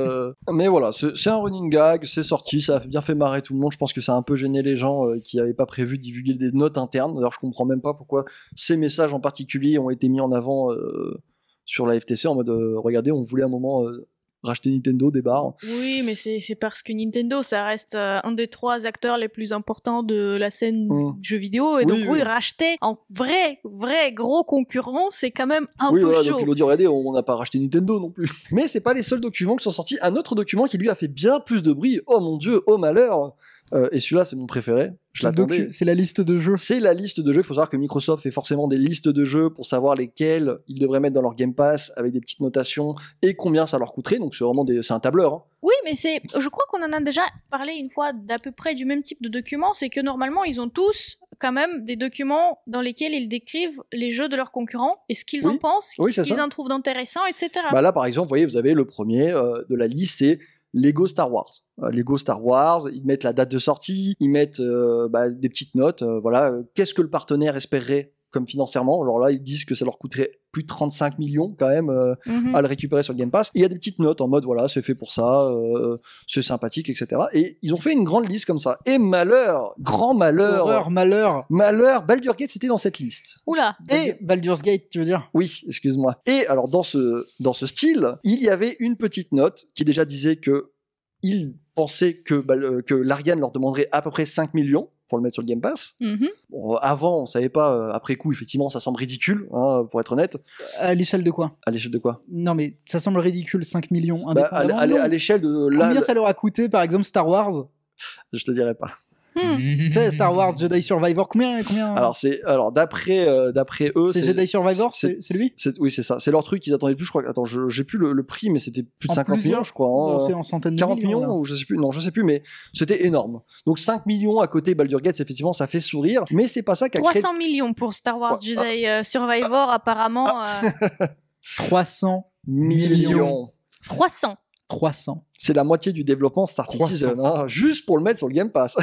Mais voilà, c'est un running gag, c'est sorti, ça a bien fait marrer tout le monde. Je pense que ça a un peu gêné les gens qui n'avaient pas prévu de divulguer des notes internes. D'ailleurs, je comprends même pas pourquoi ces messages en particulier ont été mis en avant sur la FTC en mode regardez, on voulait un moment racheter Nintendo des bars. Oui, mais c'est parce que Nintendo, ça reste un des 3 acteurs les plus importants de la scène jeux vidéo, et donc racheter en vrai gros concurrent, c'est quand même un peu chaud. Donc ils l'ont dit, regardez, on n'a pas racheté Nintendo non plus. Mais c'est pas les seuls documents qui sont sortis. Un autre document qui lui a fait bien plus de bruit. Oh mon dieu, oh malheur. Et celui-là, c'est mon préféré. Je l'attendais. C'est la liste de jeux. C'est la liste de jeux. Il faut savoir que Microsoft fait forcément des listes de jeux pour savoir lesquels ils devraient mettre dans leur Game Pass avec des petites notations et combien ça leur coûterait. Donc c'est vraiment c'est un tableur. Hein. Oui, mais je crois qu'on en a déjà parlé une fois d'à peu près du même type de documents. C'est que normalement, ils ont tous quand même des documents dans lesquels ils décrivent les jeux de leurs concurrents et ce qu'ils en pensent, ce qu'ils en trouvent d'intéressant, etc. Là, par exemple, vous voyez, vous avez le premier de la liste, c'est Lego Star Wars. Lego Star Wars, ils mettent la date de sortie, ils mettent des petites notes. Qu'est-ce que le partenaire espérerait comme financièrement? Alors là, ils disent que ça leur coûterait plus de 35 millions quand même à le récupérer sur le Game Pass. Et il y a des petites notes en mode voilà, c'est fait pour ça, c'est sympathique, etc. Et ils ont fait une grande liste comme ça. Et malheur, grand malheur, malheur, Baldur's Gate c'était dans cette liste. Oula. Et Baldur's Gate, tu veux dire? Oui, excuse-moi. Et alors dans ce style, il y avait une petite note qui déjà disait que ils pensaient que Larian leur demanderait à peu près 5 millions pour le mettre sur le Game Pass. Bon, avant, on savait pas. Après coup, effectivement, ça semble ridicule, pour être honnête. À l'échelle de quoi? À l'échelle de quoi? Non, mais ça semble ridicule, 5 millions. À l'échelle de... Combien ça leur a coûté, par exemple, Star Wars? Je te dirai pas. Tu sais, Star Wars Jedi Survivor, combien Alors d'après eux, c'est Jedi Survivor, c'est lui? Oui, c'est ça. C'est leur truc qu'ils attendaient plus, je crois. Attends, j'ai plus le prix, mais c'était plus de 50 millions, je crois. Non, c'est en centaines de 40 millions, millions ou je sais plus. Non, je sais plus, mais c'était énorme. Donc 5 millions à côté Baldur's Gate, effectivement, ça fait sourire, mais c'est pas ça qui a 300 millions pour Star Wars Jedi Survivor, apparemment. 300 millions. 300. C'est la moitié du développement Star Citizen, juste pour le mettre sur le Game Pass.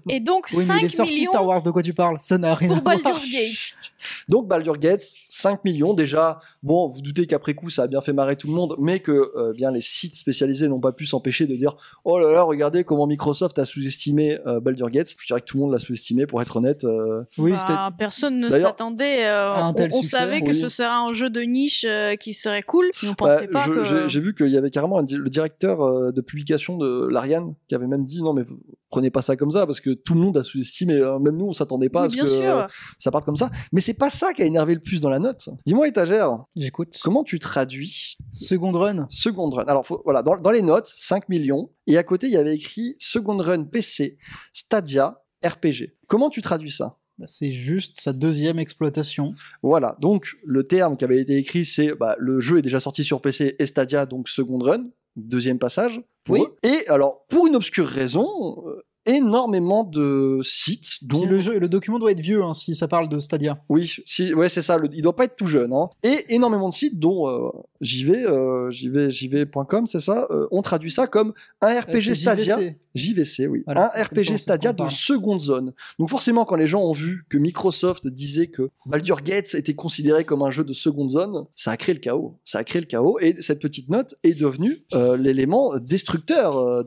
Et donc, oui, 5 mais il est sorti millions Star Wars, de quoi tu parles? Ça n'a rien à voir. pour Baldur's Gate. Donc Baldur's Gate, 5 millions déjà. Bon, vous doutez qu'après coup, ça a bien fait marrer tout le monde, mais que bien les sites spécialisés n'ont pas pu s'empêcher de dire « Oh là là, regardez comment Microsoft a sous-estimé Baldur's Gate ». Je dirais que tout le monde l'a sous-estimé, pour être honnête. Oui, personne ne s'attendait. On savait que ce serait un jeu de niche qui serait cool, mais on pensait pas que... J'ai vu qu'il y avait carrément le directeur de publication de Larian qui avait même dit non mais prenez pas ça comme ça parce que tout le monde a sous-estimé, même nous on s'attendait pas à ce que ça parte comme ça, mais c'est pas ça qui a énervé le plus dans la note. Dis-moi étagère, j'écoute, comment tu traduis Second Run? Alors voilà, dans les notes 5 millions et à côté il y avait écrit Second Run PC Stadia RPG. Comment tu traduis ça? C'est juste sa deuxième exploitation. Voilà, donc le terme qui avait été écrit c'est le jeu est déjà sorti sur PC et Stadia, donc Second Run, deuxième passage pour eux. Et alors pour une obscure raison, énormément de sites dont le document doit être vieux si ça parle de Stadia. Oui, c'est ça, il doit pas être tout jeune et énormément de sites dont jv.com, c'est ça, on traduit ça comme un RPG Stadia JVC, oui. Voilà, un RPG Stadia de seconde zone. Donc forcément quand les gens ont vu que Microsoft disait que Baldur's Gate était considéré comme un jeu de seconde zone, ça a créé le chaos. Et cette petite note est devenue l'élément destructeur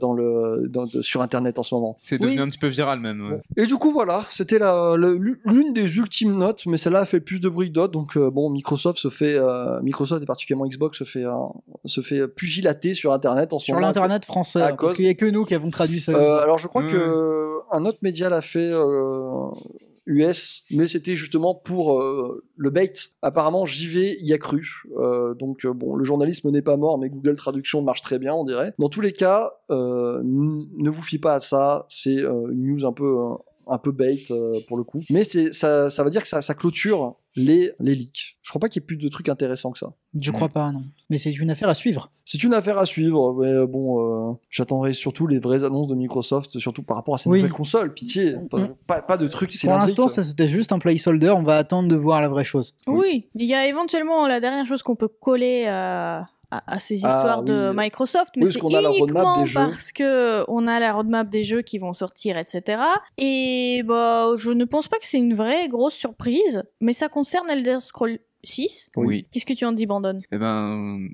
sur internet en ce moment. C'est devenu un petit peu viral même. Ouais. Et du coup voilà, c'était l'une des ultimes notes, mais celle-là a fait plus de bruit que d'autres. Donc Microsoft et particulièrement Xbox se fait pugilater sur internet en ce moment. Sur l'internet français, parce qu'il y a que nous qui avons traduit ça. Alors je crois que un autre média l'a fait US, mais c'était justement pour le bait. Apparemment, JV y a cru. Donc le journalisme n'est pas mort, mais Google Traduction marche très bien, on dirait. Dans tous les cas, ne vous fiez pas à ça. C'est une news un peu bait pour le coup. Mais ça veut dire que ça clôture les leaks. Je crois pas qu'il y ait plus de trucs intéressants que ça. Je crois pas, non. Mais c'est une affaire à suivre. C'est une affaire à suivre, mais bon, j'attendrai surtout les vraies annonces de Microsoft, surtout par rapport à ces nouvelles consoles. Pitié, pas de trucs cylindriques. Pour l'instant, ça c'était juste un placeholder, on va attendre de voir la vraie chose. Oui, il y a éventuellement la dernière chose qu'on peut coller à ces histoires de Microsoft, mais c'est uniquement parce que on a la roadmap des jeux qui vont sortir, etc. Et je ne pense pas que c'est une vraie grosse surprise, mais ça concerne Elder Scrolls 6. Oui. Qu'est-ce que tu en dis, Brandon?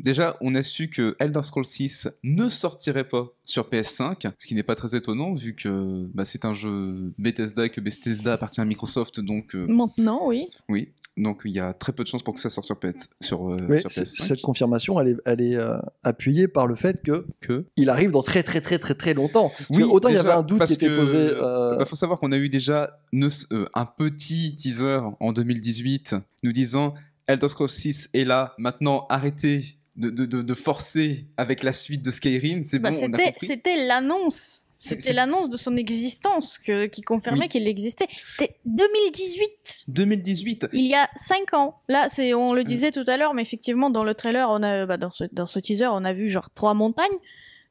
Déjà, on a su que Elder Scrolls 6 ne sortirait pas sur PS5, ce qui n'est pas très étonnant vu que c'est un jeu Bethesda et que Bethesda appartient à Microsoft, donc... Maintenant, oui. Oui. Donc il y a très peu de chances pour que ça sorte sur PS5. Cette confirmation, elle est appuyée par le fait que il arrive dans très très très très très longtemps. Oui, autant déjà, il y avait un doute qui était posé. Faut savoir qu'on a eu déjà un petit teaser en 2018 nous disant Elder Scrolls 6 est là, maintenant arrêtez de forcer avec la suite de Skyrim, c'est bon, on a compris. C'était l'annonce. C'était l'annonce de son existence qui confirmait qu'il existait. C'était 2018. 2018. Il y a 5 ans. Là, on le disait tout à l'heure, mais effectivement, dans le trailer, on a, dans ce teaser, on a vu genre 3 montagnes.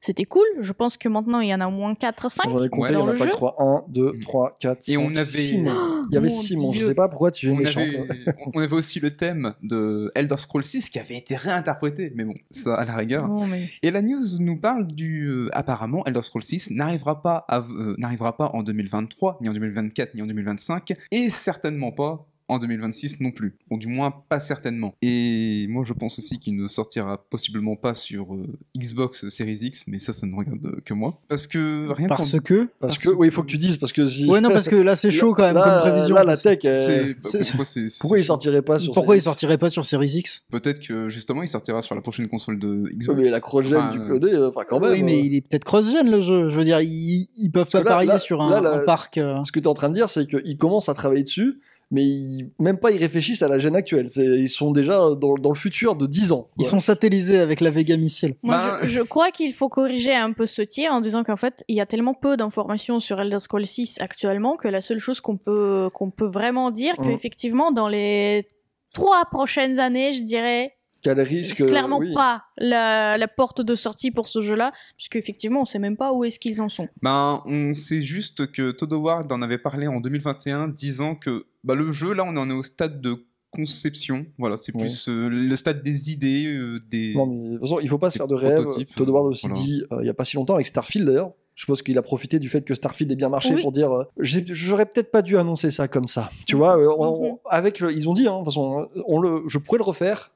C'était cool. Je pense que maintenant, il y en a au moins 4, 5 J'en ai compté, dans il y en a le pas jeu. que 3. 1, 2, 3, 4, Et 5, on avait- 6 mondes. Il y avait Mon 6 mondes. Je Dieu. sais pas pourquoi tu es On méchant. avait, on avait aussi le thème de Elder Scrolls 6 qui avait été réinterprété, mais bon, ça à la rigueur. Non, mais... Et la news nous parle du... apparemment, Elder Scrolls 6 n'arrivera pas en 2023, ni en 2024, ni en 2025, et certainement pas en 2026 non plus. Ou du moins, pas certainement. Et moi, je pense aussi qu'il ne sortira possiblement pas sur Xbox Series X, mais ça ne regarde que moi. Parce que... rien Parce qu'en- que... Parce que, oui, il faut que tu dises, parce que si. Ouais, non, parce que là, c'est chaud quand même Là, comme prévision. Là, la tech, pourquoi il c'est- sortirait pas sur Pourquoi il Series X? sortirait pas sur Series X? Peut-être que justement il sortira sur la prochaine console de Xbox. Mais la cross-gen Enfin, du codé, enfin quand même. Oui, mais il est peut-être cross-gen le jeu. Je veux dire, ils peuvent pas que là- parier là- sur là, un parc. Ce que tu es en train de dire, c'est qu'ils commencent à travailler dessus, mais même pas ils réfléchissent à la gêne actuelle. Ils sont déjà dans le futur de 10 ans. Ils sont satellisés avec la Vega Missile. Moi, Bah, je crois qu'il faut corriger un peu ce tir en disant qu'en fait, il y a tellement peu d'informations sur Elder Scrolls 6 actuellement que la seule chose qu'on peut vraiment dire, qu'effectivement, dans les 3 prochaines années, je dirais, Quel risque. c'est clairement oui. pas la porte de sortie pour ce jeu-là, puisqu'effectivement, on sait même pas où est-ce qu'ils en sont. Ben, on sait juste que Todd Howard en avait parlé en 2021, disant que le jeu, là, on en est au stade de conception. Voilà, c'est plus le stade des idées, des... Non, mais de toute façon, il faut pas se des faire de rêves. prototypes, Todd Howard aussi voilà. dit, il y a pas si longtemps, avec Starfield d'ailleurs. Je pense qu'il a profité du fait que Starfield ait bien marché Oui. pour dire j'aurais peut-être pas dû annoncer ça comme ça. Tu vois, ils ont dit, de toute façon, je pourrais le refaire.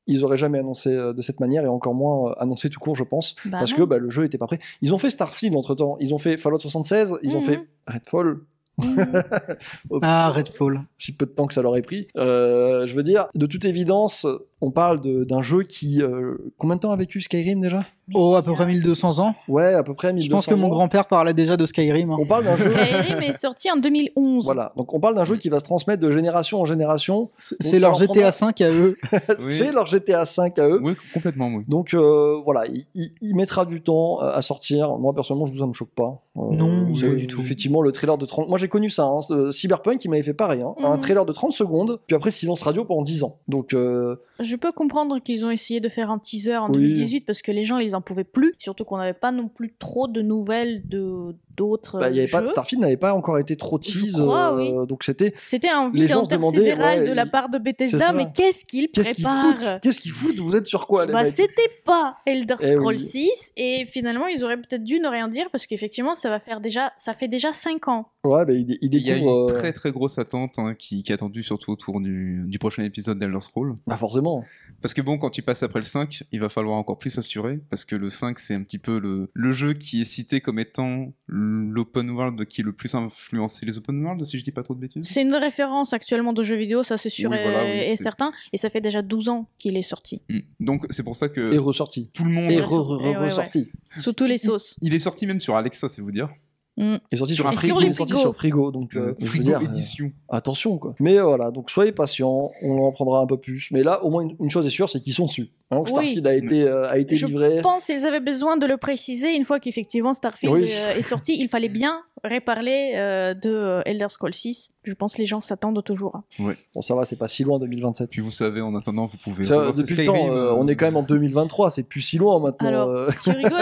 Ils auraient jamais annoncé de cette manière et encore moins annoncé tout court, je pense, Bah parce non. que le jeu était pas prêt. Ils ont fait Starfield entre temps, ils ont fait Fallout 76, ils ont fait Redfall. Ah, Redfall. Si peu de temps que ça leur ait pris. Je veux dire, de toute évidence, on parle d'un jeu qui... combien de temps a vécu Skyrim déjà? Oh, à peu près 1200 ans. Ouais, à peu près 1200 Je pense que mon ans. grand-père parlait déjà de Skyrim. On parle d'un jeu... Skyrim est sorti en 2011. Voilà, donc on parle d'un jeu qui va se transmettre de génération en génération. C'est leur GTA 5 à eux. C'est leur GTA 5 à eux. Oui, complètement, oui. Donc voilà, il mettra du temps à sortir. Moi personnellement, ça me choque pas. Non, c'est pas du tout. Effectivement, le trailer de 30... Moi j'ai connu ça, Cyberpunk, il m'avait fait pareil. Un trailer de 30 secondes, puis après silence radio pendant 10 ans. Donc... Je peux comprendre qu'ils ont essayé de faire un teaser en Oui. 2018 parce que les gens, ils en pouvaient plus. Surtout qu'on n'avait pas non plus trop de nouvelles d'autres il y avait jeux. Starfield n'avait pas encore été trop tease. crois, oui. Donc c'était... C'était un Les vide gens se demandaient, intersidéral ouais, de la part de c'est Bethesda, ça. mais qu'est-ce qu'ils Qu'est-ce qu'ils préparent foutent? Qu'est-ce qu'ils foutent? Vous êtes sur quoi, les Bah, mecs? c'était pas Elder Eh Scrolls oui. 6 et finalement ils auraient peut-être dû ne rien dire parce qu'effectivement ça fait déjà 5 ans. Ouais, il Il y a découvre... une très très grosse attente qui est attendue surtout autour du prochain épisode d'Elder Scrolls. Bah forcément. Parce que bon, quand tu passes après le 5, il va falloir encore plus s'assurer, parce que le 5, c'est un petit peu le jeu qui est cité comme étant l'open world qui est le plus influencé les open world, si je dis pas trop de bêtises. C'est une référence actuellement de jeux vidéo, ça c'est sûr Oui, voilà, oui, et c'est- certain, et ça fait déjà 12 ans qu'il est sorti. Donc c'est pour ça que Et ressorti. tout le monde... Et Et ouais, ouais. ressorti. Sous tous les sauces. Il est sorti même sur Alexa, c'est vous dire. Et sorti Sur sur un frigo. frigo. Il est sorti sur frigo. Donc, je veux Frigo dire, édition. attention quoi. Mais voilà, donc soyez patients, on en prendra un peu plus. Mais là, au moins une chose est sûre, c'est qu'ils sont dessus. Hein, donc Oui. Starfield a été Je livré. pense qu'ils avaient besoin de le préciser une fois qu'effectivement Starfield Oui. est sorti. Il fallait bien reparler de Elder Scrolls 6. Je pense que les gens s'attendent toujours. Bon, ça va, c'est pas si loin 2027. Puis vous savez, en attendant, vous pouvez... Ça, relancer depuis le Skyrim, temps, on est quand même en 2023, c'est plus si loin maintenant. Alors,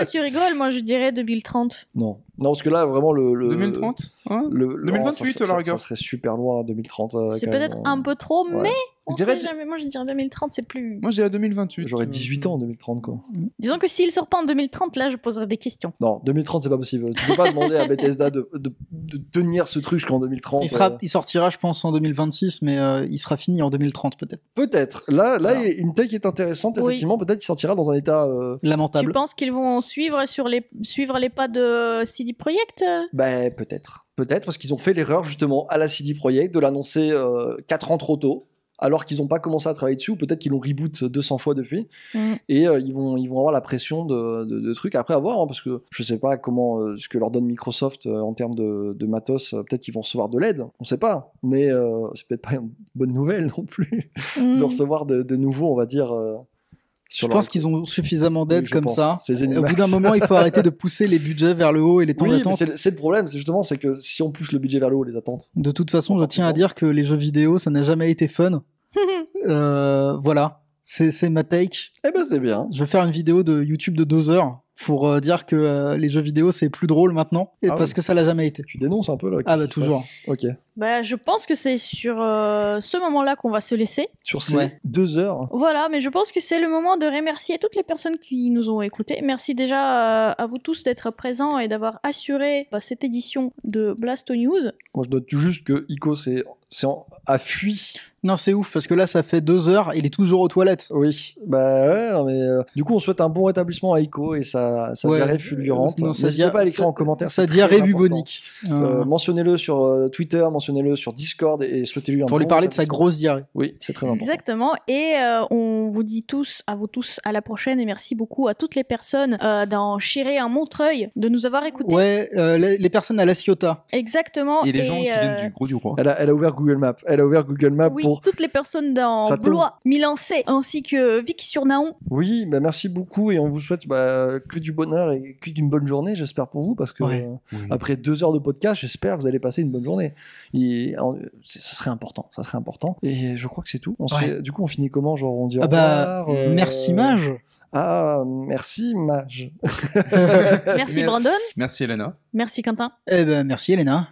tu rigoles, moi je dirais 2030. Non, parce que là, vraiment, le 2030 hein le 2028 à la rigueur. Ça serait super loin 2030. C'est quand peut-être même. un peu trop, Ouais. mais Je on dirais- sait jamais. Moi je dirais 2030, c'est plus. Moi je dirais 2028. J'aurais 18 ans en 2030 quoi. Disons que s'il sort pas en 2030, là je poserais des questions. Non, 2030 c'est pas possible. Tu peux pas demander à Bethesda de tenir ce truc jusqu'en 2030. Il sortira, je pense, en 2026, mais il sera fini en 2030 peut-être. Peut-être. Là, Voilà. une tech est intéressante. Oui. Effectivement, peut-être qu'il sortira dans un état. Tu Lamentable. penses qu'ils vont suivre les pas de CD Projekt Ben peut-être. Peut-être parce qu'ils ont fait l'erreur justement à la CD Projekt de l'annoncer 4 ans trop tôt. Alors qu'ils n'ont pas commencé à travailler dessus, ou peut-être qu'ils l'ont reboot 200 fois depuis, et ils vont avoir la pression de trucs. Après, à voir, hein, parce que je sais pas comment ce que leur donne Microsoft en termes de matos, peut-être qu'ils vont recevoir de l'aide, on sait pas, mais c'est peut-être pas une bonne nouvelle non plus, de recevoir de nouveau, on va dire. Je pense qu'ils ont suffisamment d'aide Oui, je comme pense. ça. C'est Au Zenimax. bout d'un moment, il faut arrêter de pousser les budgets vers le haut et les temps Oui, mais d'attente. c'est le problème, c'est que si on pousse le budget vers le haut, les attentes. De toute façon, je tiens à dire que les jeux vidéo, ça n'a jamais été fun. Voilà, c'est ma take. Eh ben c'est bien. Je vais faire une vidéo de YouTube de 2 heures pour dire que les jeux vidéo c'est plus drôle maintenant, et parce que ça l'a jamais été. Tu dénonces un peu là. Ah bah toujours. Ok. Bah, je pense que c'est sur ce moment-là qu'on va se laisser. Sur ces 2 heures. Voilà, mais je pense que c'est le moment de remercier toutes les personnes qui nous ont écoutés. Merci déjà à vous tous d'être présents et d'avoir assuré cette édition de Blasto News. Moi, je note juste que Ico a fui. Non, c'est ouf, parce que là, ça fait 2 heures, il est toujours aux toilettes. Oui, bah ouais, non, mais du coup, on souhaite un bon rétablissement à Ico et sa diarrhée fulgurante. N'hésitez pas à l'écrire en commentaire. Sa diarrhée bubonique. Mentionnez-le sur Twitter, mentionnez-le sur Discord et souhaitez-lui un pour lui parler de sa grosse diarrhée. Oui, c'est très important. Exactement, et on vous dit à vous tous, à la prochaine, et merci beaucoup à toutes les personnes dans Chiré, un Montreuil, de nous avoir écoutés. Ouais, les personnes à La Ciotat. Exactement. Et les gens qui viennent du Gros du Roi. Elle a ouvert Google Maps. Oui, pour toutes les personnes dans Blois, Milan-C, ainsi que Vic-sur-Nahon. Oui, bah merci beaucoup et on vous souhaite que du bonheur et que d'une bonne journée, j'espère pour vous, parce que après 2 heures de podcast, j'espère que vous allez passer une bonne journée. Ça serait important. Et je crois que c'est tout. Du coup, on finit comment? Genre, on dit au revoir, merci Mage. Ah, merci Mage. Merci Brandon. Merci Elena. Merci Quentin. Merci Elena.